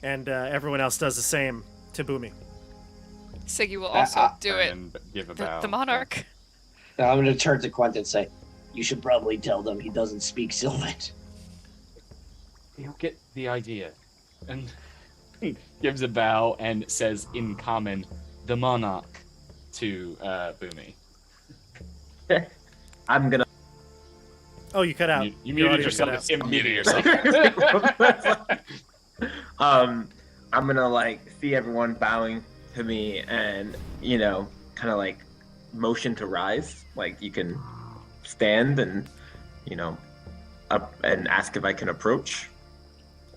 And everyone else does the same to Boomy. Siggy will also do it. And give a bow. The monarch. Now I'm going to turn to Quentin and say, you should probably tell them he doesn't speak Sylvan. He'll get the idea. And gives a bow and says in common, the monarch, to Boomy. I'm gonna. Oh, you cut out. You Your muted audio yourself. cut out. Muted yourself. I'm gonna see everyone bowing to me and kind of motion to rise. Like you can stand and up and ask if I can approach.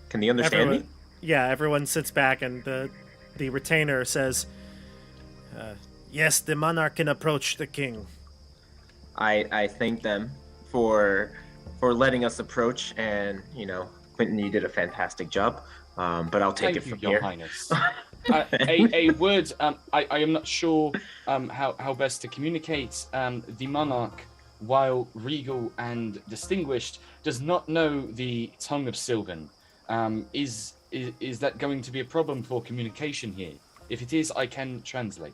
Can he understand me? Yeah, everyone sits back, and the retainer says, yes, the monarch can approach the king. I thank them for for letting us approach, and Quentin, you did a fantastic job. But I'll take Thank it you, from Your here. Highness. A word. I am not sure how best to communicate. The monarch, while regal and distinguished, does not know the tongue of Sylvan. Is that going to be a problem for communication here? If it is, I can translate.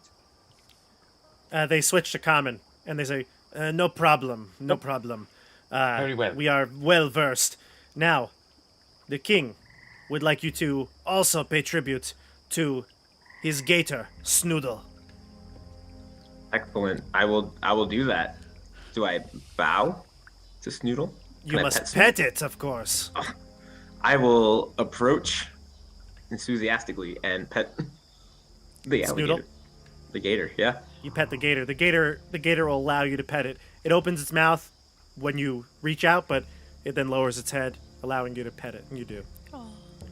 They switch to common, and they say, no problem, no problem. Very well. We are well versed. Now, the king would like you to also pay tribute to his gator, Snoodle. Excellent. I will do that. Do I bow to Snoodle? You Can I must Snoodle? pet it, of course. I will approach enthusiastically and pet the alligator. Snoodle? The gator, yeah. You pet the gator. The gator will allow you to pet it. It opens its mouth when you reach out, but it then lowers its head, allowing you to pet it, and you do.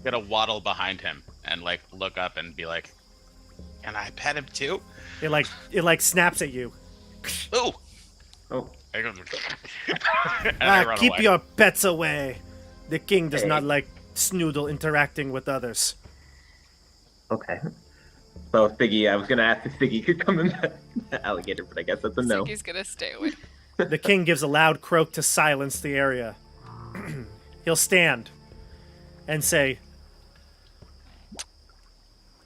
Gonna waddle behind him and like look up and be like, "Can I pet him too?" It like snaps at you. Ooh. Oh, And I run Keep away. your pets away. The king does Hey. not like Snoodle interacting with others. okay. So Figgy, I was gonna ask if Figgy could come in the alligator, but I guess that's a no. Siggy's gonna stay away. The king gives a loud croak to silence the area. He'll stand and say,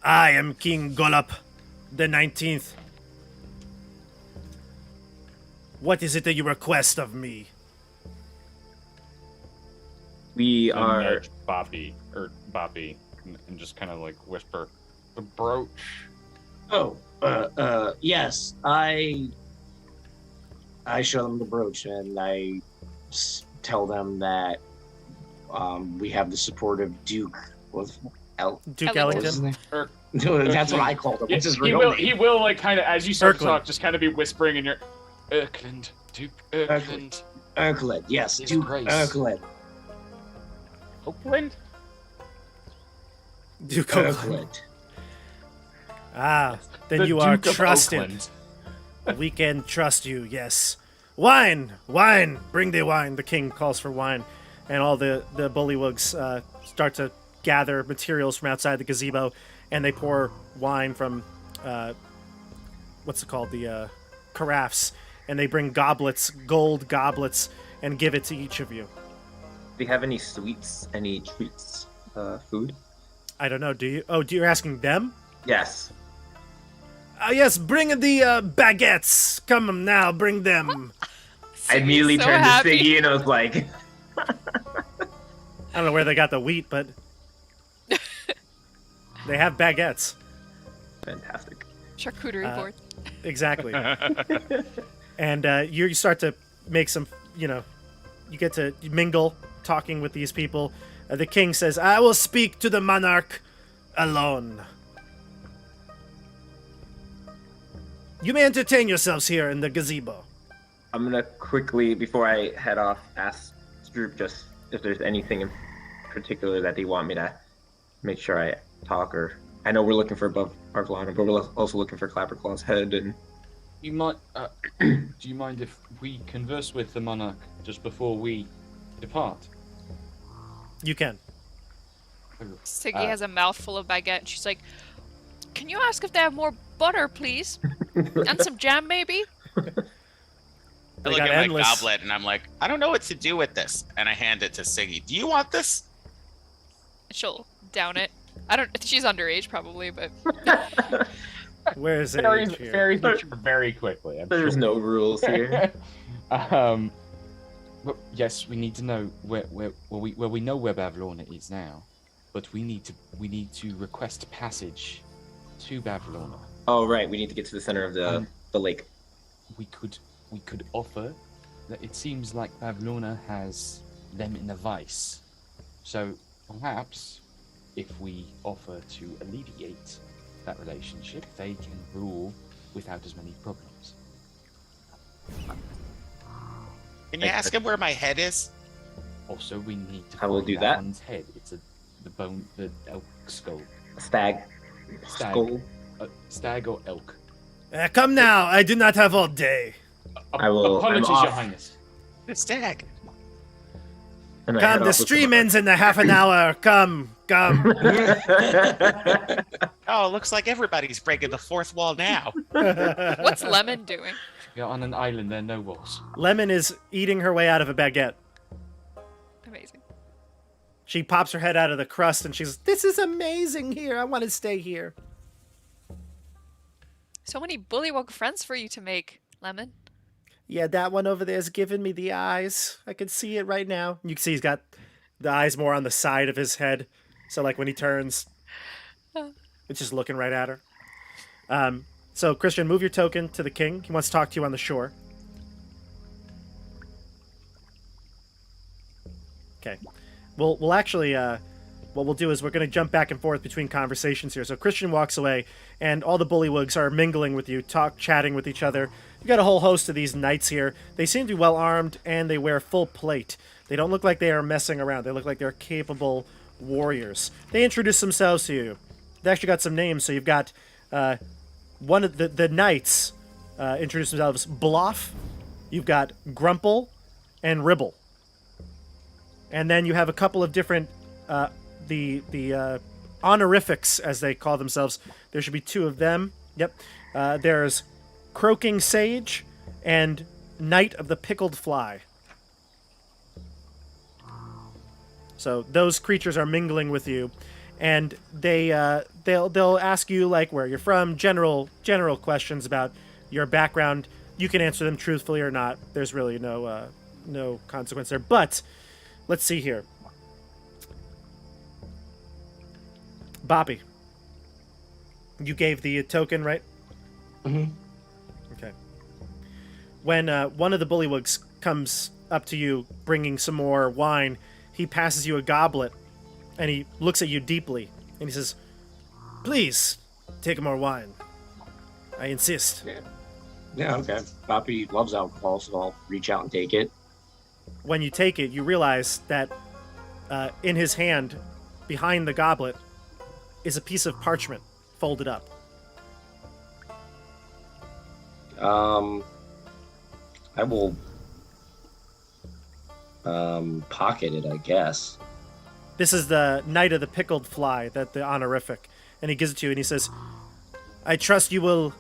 I am King Gullup XIX. What is it that you request of me? We I are. nudge Boppy, and just kind of like whisper, the brooch. Oh, yes. I show them the brooch and I tell them that we have the support of Duke. Duke Ellington. Ellington. That's what I called him. What's his he real will. name? He will like kind of as you start to Kirkland. talk, just kind of be whispering in your Erkland, Duke Erkland. Urkland, yes, His Duke Grace. Urkland. Oakland. Duke Oakland. Urkland. Ah, then The you are Duke of trusted. Oakland. We can trust you, yes. Wine! Wine! Bring the wine. The king calls for wine. And all the bullywugs start to gather materials from outside the gazebo, and they pour wine from, what's it called? The carafes. And they bring goblets, gold goblets, and give it to each of you. Do you have any sweets, any treats, food? I don't know, do you? Oh, you're asking them? Yes. Yes, bring the baguettes. Come now, bring them. I Siggy's immediately so turned happy. to Figgy and I was like, I don't know where they got the wheat, but they have baguettes. fantastic. Charcuterie board. Exactly. And you start to make some, you get to mingle, talking with these people. The king says, I will speak to the monarch alone. You may entertain yourselves here in the gazebo. I'm gonna quickly, before I head off, ask Stroop just if there's anything in particular that they want me to make sure I talk, or I know we're looking for Bavlorna, but we're also looking for Clapperclaw's head, and You might. Do you mind if we converse with the monarch just before we depart? You can. Siggy has a mouthful of baguette, and she's like, "Can you ask if they have more butter, please, and some jam, maybe?" I They look got at my endless- goblet and I'm like, I don't know what to do with this. And I hand it to Siggy. Do you want this? She'll down it. I don't. She's underage, probably, but Where is it? Fairies mature very quickly. I'm there's sure. no rules here. But yes, we need to know where we know where Bavlorna is now, but we need to request passage to Bavlorna. Oh, right, we need to get to the center of the lake. We could offer that it seems like Bavlorna has them in a vice, so perhaps if we offer to alleviate that relationship, they can rule without as many problems. Can you ask him where my head is? Also, we need to I will find do that. one's head. It's the elk skull. Stag. Stag. Skull. Stag or elk. Come now, I do not have all day. I will- I'm Apologies, Your off. Highness. The stag. And I Come, head the off with stream some- ends in a half an hour. Come. Oh, it looks like everybody's breaking the fourth wall now. What's Lemon doing? You're on an island, there are no walls. Lemon is eating her way out of a baguette. Amazing. She pops her head out of the crust and she's, this is amazing here. I want to stay here. So many bullywug friends for you to make, Lemon. Yeah, that one over there is giving me the eyes. I can see it right now. You can see he's got the eyes more on the side of his head. So, like, when he turns, it's just looking right at her. So, Christian, move your token to the king. He wants to talk to you on the shore. Okay. We'll actually, what we'll do is we're going to jump back and forth between conversations here. So Christian walks away, and all the bullywugs are mingling with you, chatting with each other. You've got a whole host of these knights here. They seem to be well armed, and they wear full plate. They don't look like they are messing around. They look like they're capable warriors. They introduce themselves to you. They actually got some names. So you've got one of the knights introduce themselves, Bloff. You've got Grumple and Ribble. And then you have a couple of different the honorifics, as they call themselves. There should be two of them. Yep. There's Croaking Sage and Knight of the Pickled Fly. So those creatures are mingling with you, and they'll ask you like where you're from, general questions about your background. You can answer them truthfully or not. There's really no consequence there. But let's see here. Bobby, you gave the token, right? Mm-hmm. Okay. When one of the bullywugs comes up to you bringing some more wine, he passes you a goblet, and he looks at you deeply, and he says, "Please, take more wine. I insist." Yeah, okay. Bobby loves alcohol, so I'll reach out and take it. When you take it, you realize that in his hand, behind the goblet, is a piece of parchment folded up. I will pocket it, I guess. This is the Knight of the Pickled Fly, the honorific. And he gives it to you, and he says, "I trust you will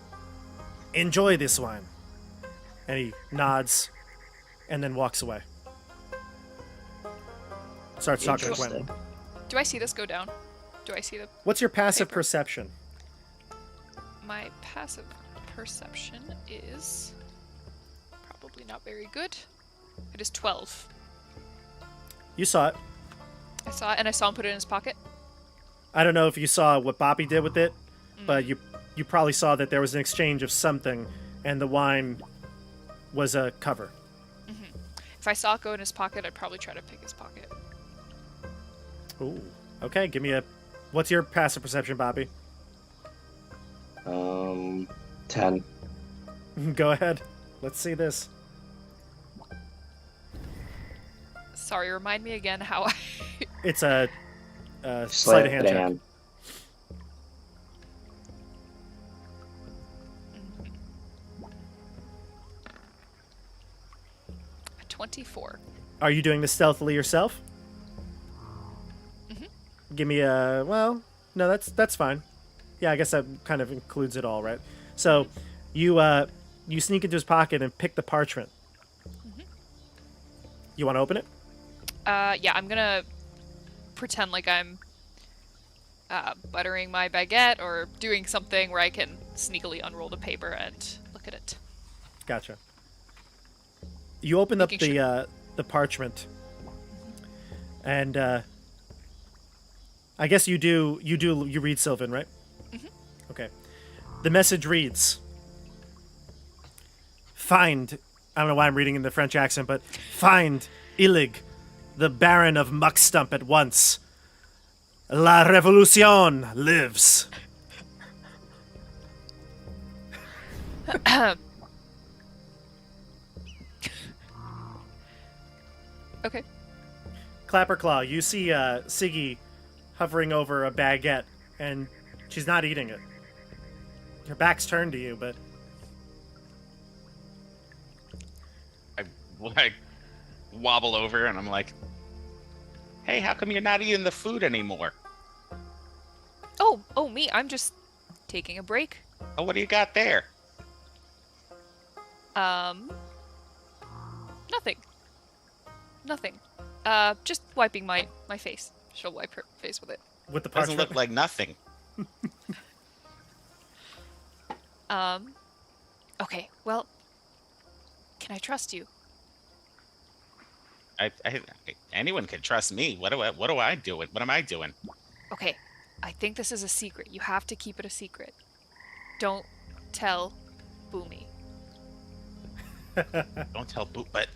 enjoy this wine." And he nods, and then walks away. Starts talking to Quentin. Do I see this go down? Do I see the... What's your passive Paper. perception? My passive perception is... probably not very good. It is 12. You saw it. I saw it, and I saw him put it in his pocket. I don't know if you saw what Bobby did with it, but you probably saw that there was an exchange of something, and the wine was a cover. If I saw it go in his pocket, I'd probably try to pick his pocket. Ooh. Okay, give me a... What's your passive perception, Bobby? 10. Go ahead. Let's see this. Sorry, remind me again how I... It's a sleight of hand check. hand. A 24. Are you doing this stealthily yourself? Give me a... Well, no, that's fine. Yeah, I guess that kind of includes it all, right? So, you sneak into his pocket and pick the parchment. You want to open it? Yeah, I'm gonna pretend like I'm buttering my baguette or doing something where I can sneakily unroll the paper and look at it. Gotcha. You open up Making the parchment, and I guess you read Sylvan, right? Okay. The message reads, "Find," I don't know why I'm reading in the French accent, but "Find Illig, the Baron of Muckstump at once. La Revolution lives." Okay. Clapperclaw, you see Siggy hovering over a baguette, and she's not eating it. Her back's turned to you, but... I wobble over and I'm like, Hey, how come you're not eating the food anymore? Oh, me. I'm just taking a break. Oh, what do you got there? Nothing. Nothing. Just wiping my face. She'll wipe her face with it. With the Doesn't parchment. look like nothing. Okay, well, can I trust you? Anyone can trust me. What do I do? What am I doing? Okay, I think this is a secret. You have to keep it a secret. Don't tell Boomy. Don't tell Boop, but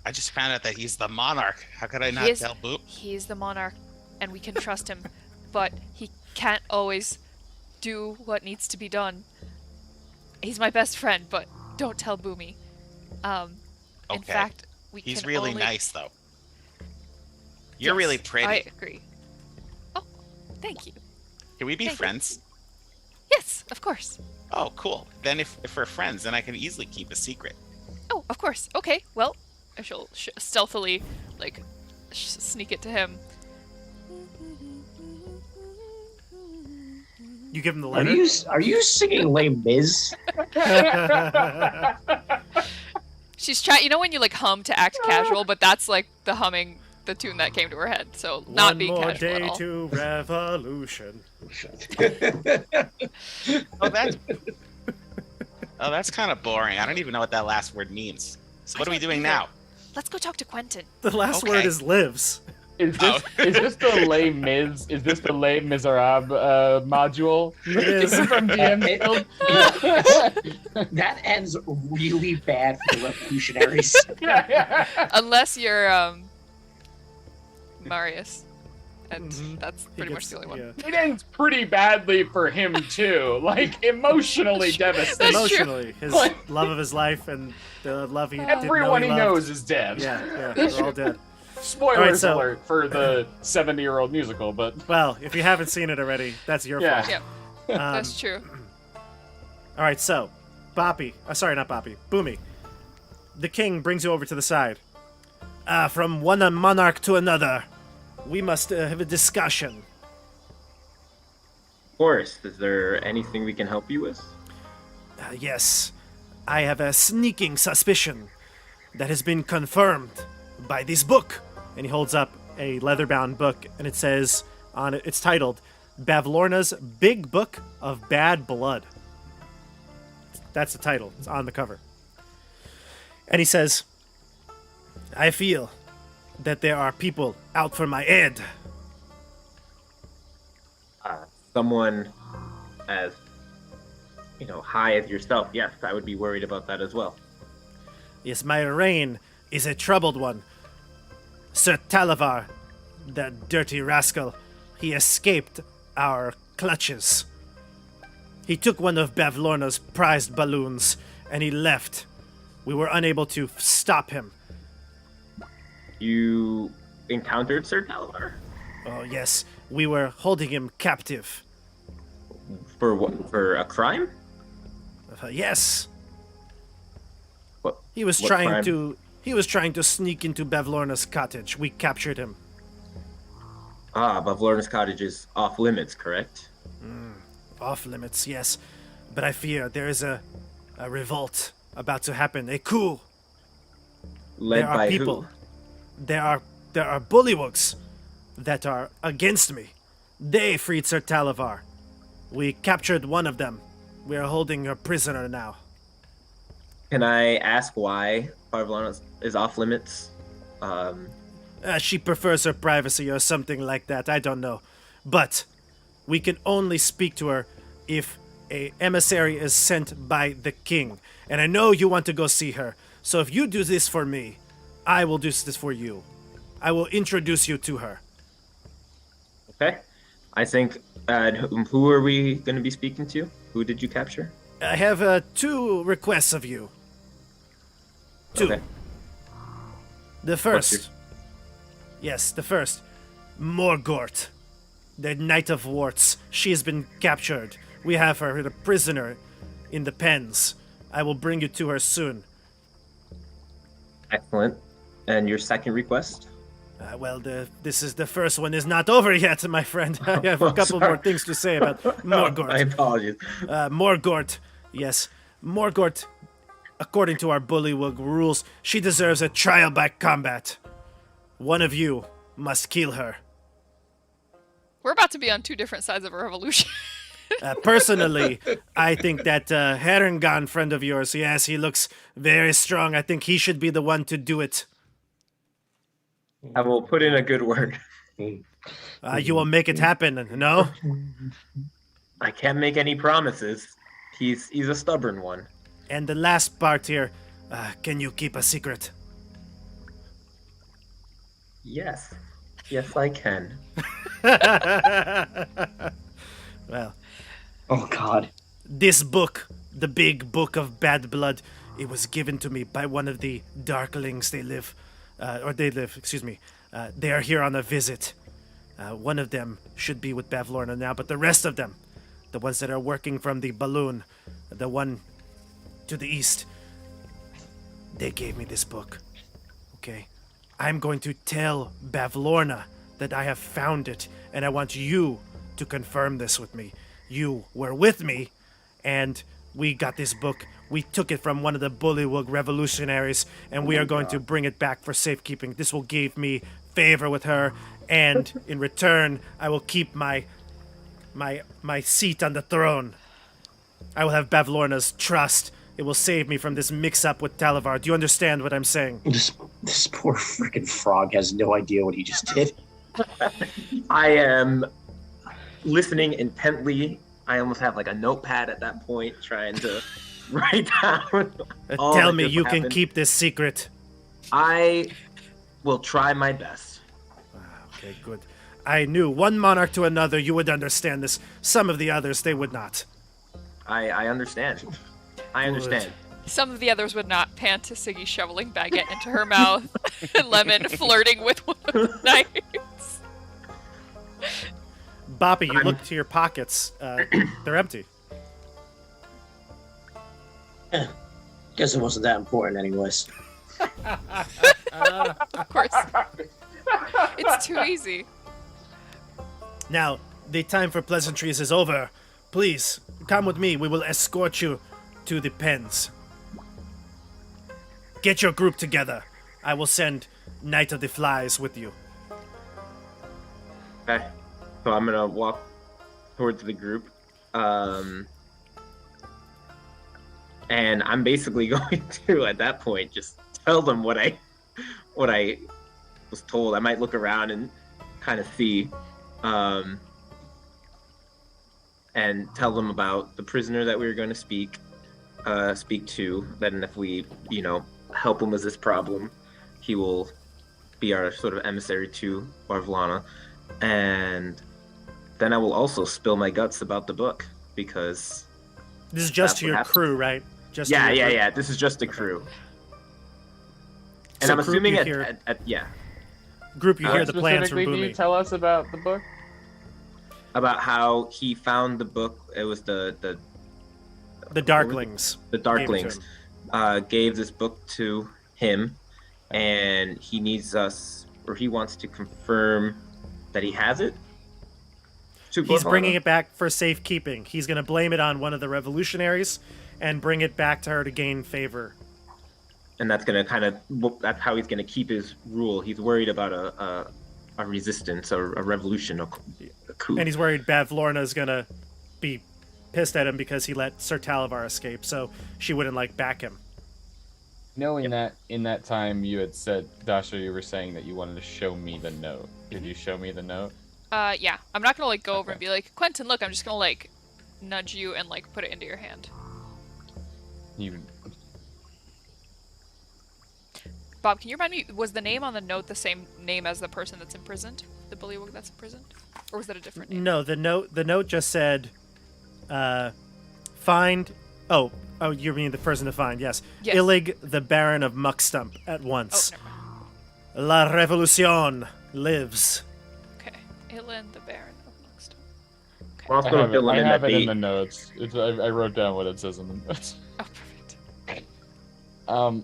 I just found out that he's the monarch. How could I not tell Boop? He's the monarch, and we can trust him, but he can't always do what needs to be done. He's my best friend, but don't tell Boomy. In Okay. fact, He's really only... nice, though. You're Yes, really pretty. I agree. Oh, thank you. Can we be Thank you. friends? Yes, of course. Oh, cool. Then if we're friends, then I can easily keep a secret. Oh, of course. Okay, well, I shall stealthily, like, sneak it to him. You give him the Are letter. you singing Les Mis? She's trying, you know when you, like, hum to act casual, but that's, like, the tune that came to her head, so not One being more casual day at all. to revolution. Oh, that's kind of boring. I don't even know what that last word means. So what are we doing either. now? Let's go talk to Quentin. The last Okay. word is lives. Is this the Les Mis? Is this the Les Miserables module? It is. From DM Guild? That ends really bad for the revolutionaries. Unless you're, Marius. And Mhm. that's He pretty much gets- the only one. yeah. It ends pretty badly for him too. Like emotionally devastating. That's true. Emotionally, his Like- love of his life and the love he didn't know Everyone he loved. knows is dead. Yeah, they're all dead. Spoilers so- alert for the 70-year-old musical, but Well, if you haven't seen it already, that's your Yeah. fault. Yep, Um, that's true. all right, so Boppy, sorry, not Boppy, Boomy, the king brings you over to the side. From one monarch to another, we must have a discussion. Of course. Is there anything we can help you with? Yes, I have a sneaking suspicion that has been confirmed by this book. And he holds up a leather-bound book, and it says on it, it's titled Bavlorna's Big Book of Bad Blood. That's the title. It's on the cover. And he says, I feel that there are people out for my head. Someone as, high as yourself, yes, I would be worried about that as well. Yes, my reign is a troubled one. Sir Talavar, that dirty rascal, he escaped our clutches. He took one of Bavlorna's prized balloons, and he left. We were unable to stop him. You encountered Sir Talavar? Oh, yes, we were holding him captive. For what? For a crime? Yes, What? he was What trying crime? to. He was trying to sneak into Bavlorna's cottage. We captured him. Bavlorna's cottage is off limits, correct? Off limits, yes, but I fear there is a revolt about to happen. A coup. Led There are by people. who? There are bullywugs that are against me. They freed Sir Talavar. We captured one of them. We are holding her prisoner now. Can I ask why Bavlorna is off limits? She prefers her privacy or something like that. I don't know. But we can only speak to her if a emissary is sent by the king. And I know you want to go see her. So if you do this for me, I will do this for you. I will introduce you to her. Okay. I think. Who are we going to be speaking to? Who did you capture? I have 2 requests of you. 2. Okay. The first. What's Yes, the first. Morgort. The Knight of Warts. She has been captured. We have her a prisoner in the pens. I will bring you to her soon. Excellent. And your second request? Well, this is the first one is not over yet, my friend. I have a couple more things to say about Morgort. My apologies. Morgort, yes. Morgort, according to our Bullywug rules, she deserves a trial by combat. One of you must kill her. We're about to be on two different sides of a revolution. Personally, I think that Herrengan friend of yours, yes, he looks very strong. I think he should be the one to do it. I will put in a good word. You will make it happen, no? I can't make any promises. He's a stubborn one. And the last part here, can you keep a secret? Yes. Yes, I can. Well, Oh God. this book, the big book of bad blood, it was given to me by one of the Darklings. They are here on a visit. One of them should be with Bavlorna now, but the rest of them, the ones that are working from the balloon, the one to the east, they gave me this book. Okay? I'm going to tell Bavlorna that I have found it, and I want you to confirm this with me. You were with me, and we got this book. We took it from one of the Bullywug revolutionaries, and we are going to bring it back for safekeeping. This will give me favor with her, and in return, I will keep my seat on the throne. I will have Bavlorna's trust. It will save me from this mix-up with Talavar. Do you understand what I'm saying? This poor freaking frog has no idea what he just did. I am listening intently. I almost have like a notepad at that point, trying to write down. all Tell that me just you can happened. keep this secret. I will try my best. Okay, good. I knew one monarch to another you would understand this. Some of the others, they would not. I understand. I understand. Some of the others would not. Pan to Siggy shoveling baguette into her mouth, and Lemon flirting with one of the knights. Boppy, you look to your pockets. They're empty. Guess it wasn't that important anyways. Of course. It's too easy. Now, the time for pleasantries is over. Please, come with me. We will escort you to the pens. Get your group together. I will send Knight of the Flies with you. Okay. So I'm gonna walk towards the group. And I'm basically going to, at that point, just tell them what I was told. I might look around and kind of see, and tell them about the prisoner that we were going to speak to. Then if we, help him with this problem, he will be our sort of emissary to Bavlorna. And then I will also spill my guts about the book, because This is just That's to what your happened. crew, right? Just to your crew? yeah. This is just the crew. And So I'm group assuming you at, hear- yeah, Group, you hear the plans from Specifically, can you Boomy. tell us about the book? about how he found the book. It was the Darklings. the gave it to Darklings him. gave this book to him, and he needs us, or he wants to confirm that he has it. To He's Bavlorna. bringing it back for safekeeping. He's going to blame it on one of the revolutionaries and bring it back to her to gain favor. And that's gonna that's how he's gonna keep his rule. He's worried about a resistance or a revolution, a coup. And he's worried Bavlorna is going to be pissed at him because he let Sir Talavar escape, so she wouldn't back him. Knowing that in that time you had said, Dasha, you were saying that you wanted to show me the note. Did you show me the note? Yeah. I'm not gonna go over and be like, Quentin, look, I'm just gonna nudge you and put it into your hand. You Bob, can you remind me, was the name on the note the same name as the person that's imprisoned? The bullywug that's imprisoned? Or was that a different name? No, the note just said, find... Oh, you mean the person to find, yes. Yes. Illig, the Baron of Muckstump, at once. Oh, never mind. La Revolution lives. Okay. Ilan, the Baron of Mugston. Okay. We're also gonna fill I in have that it in the the notes. I wrote down what it says in the notes. Oh,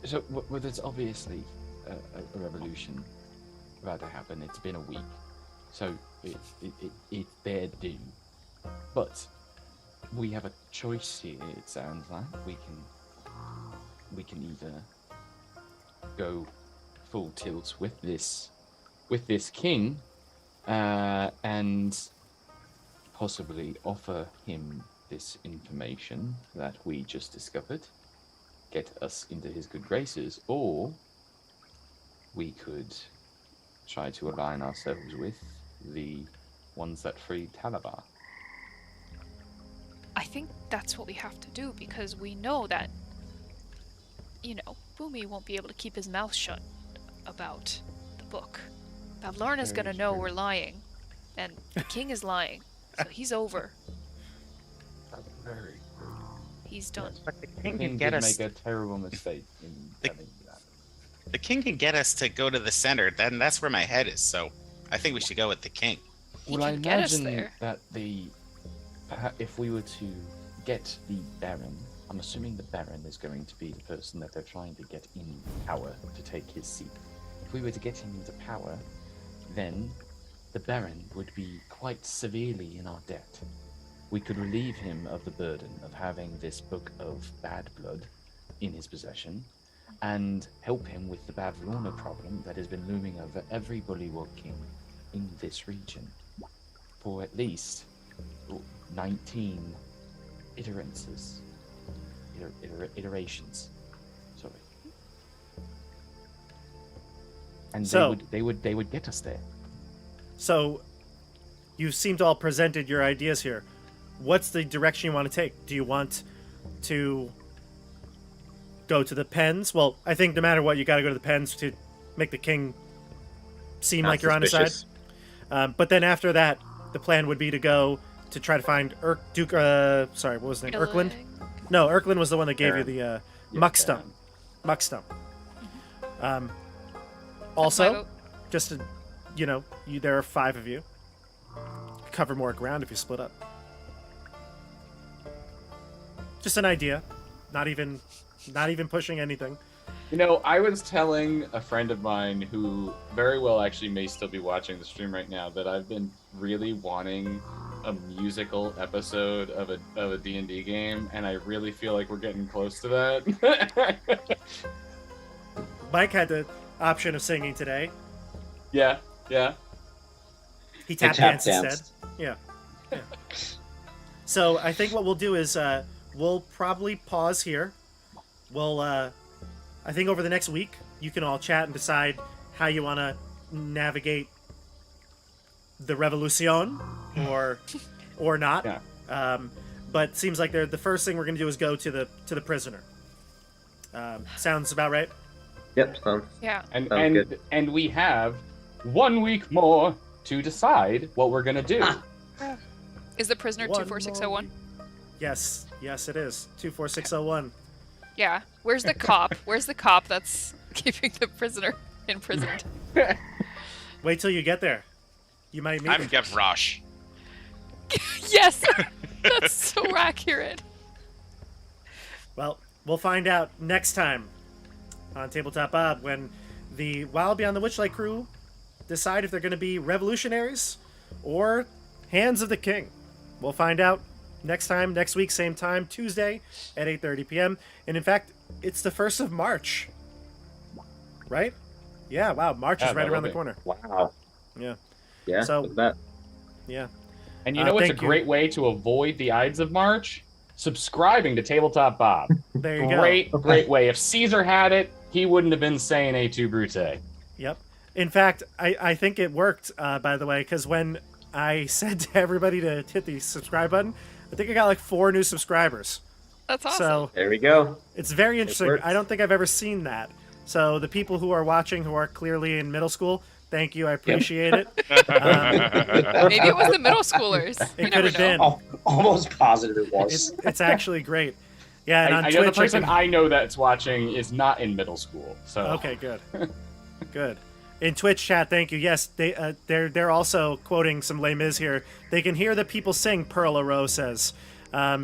perfect. So, well, there's obviously a revolution about to happen. It's been a week, so it's their due. But we have a choice here. It sounds like we can either go full tilt with this king, and possibly offer him this information that we just discovered, get us into his good graces, or we could try to align ourselves with the ones that freed Talabar. I think that's what we have to do, because we know that, Boomy won't be able to keep his mouth shut about the book. Bavlorna's Very gonna know true. we're lying, and the king is lying, so he's over. Very He's done. But the The king king can get did us. make a terrible mistake in The- telling you that. The king can get us to go to the center. Then that's where my head is. So I think we should go with the king. He Well, I can get us imagine there. that if we were to get the Baron, I'm assuming the Baron is going to be the person that they're trying to get in power to take his seat. If we were to get him into power, then the Baron would be quite severely in our debt. We could relieve him of the burden of having this book of bad blood in his possession, and help him with the Bavlorna problem that has been looming over every Bullywog king in this region for at least 19 iterations. Sorry. And So- they would get us there. So, you seem to all presented your ideas here. What's the direction you want to take? Do you want to go to the pens? Well, I think no matter what, you got to go to the pens to make the king seem Not like you're on his side. suspicious. But then after that, the plan would be to go to try to find what was his name? Erkland? No, Erkland was the one that gave you the muck stump. Muck stump. Also, just to, there are 5 of you. Cover more ground if you split up. Just an idea. Not even pushing anything. I was telling a friend of mine who very well actually may still be watching the stream right now that I've been really wanting a musical episode of a D&D game, and I really feel like we're getting close to that. Mike had the option of singing today. yeah. He tap danced instead. Yeah. So I think what we'll do is we'll probably pause here. We'll I think over the next week you can all chat and decide how you want to navigate the revolution or not. Yeah. But it seems like the first thing we're going to do is go to the prisoner. Sounds about right. Yep. Yeah. Sounds good. And we have 1 week more to decide what we're gonna do. Is the prisoner One 24601? Yes, it is 24601. Yeah. Where's the cop? Where's the cop that's keeping the prisoner imprisoned? Wait till you get there. You might meet I'm him. Gavroche. Yes! That's so accurate. Well, we'll find out next time on Tabletop Bob when the Wild Beyond the Witchlight crew decide if they're going to be revolutionaries or Hands of the King. We'll find out next week, same time, Tuesday at 8:30 p.m. And in fact, it's the 1st of March. Right? Yeah, wow, March is right around the corner. Wow. Yeah. Yeah. So- Look at that. Yeah. And you know what's a thank you. great way to avoid the Ides of March? Subscribing to Tabletop Bob. There you go. Great way. If Caesar had it, he wouldn't have been saying A2 Brute. Yep. In fact, I think it worked, by the way, because when I said to everybody to hit the subscribe button, I think I got like 4 new subscribers. That's awesome. So There we go. it's very interesting. works. I don't think I've ever seen that. So the people who are watching who are clearly in middle school, thank you. I appreciate it. Maybe it was the middle schoolers. You It never could have know. been. Almost positive it was. It's actually great. Yeah, and on I know the Twitch, person I know that's watching is not in middle school. So Okay, good. Good. In Twitch chat, thank you. Yes, they're also quoting some Les Mis here. They can hear the people sing, Perla Rose says.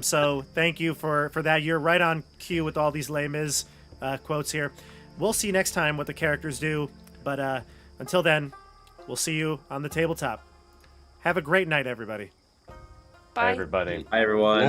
So thank you for that. You're right on cue with all these Les Mis quotes here. We'll see next time what the characters do, but until then, we'll see you on the tabletop. Have a great night, everybody. Bye. Everybody. Hi, everyone.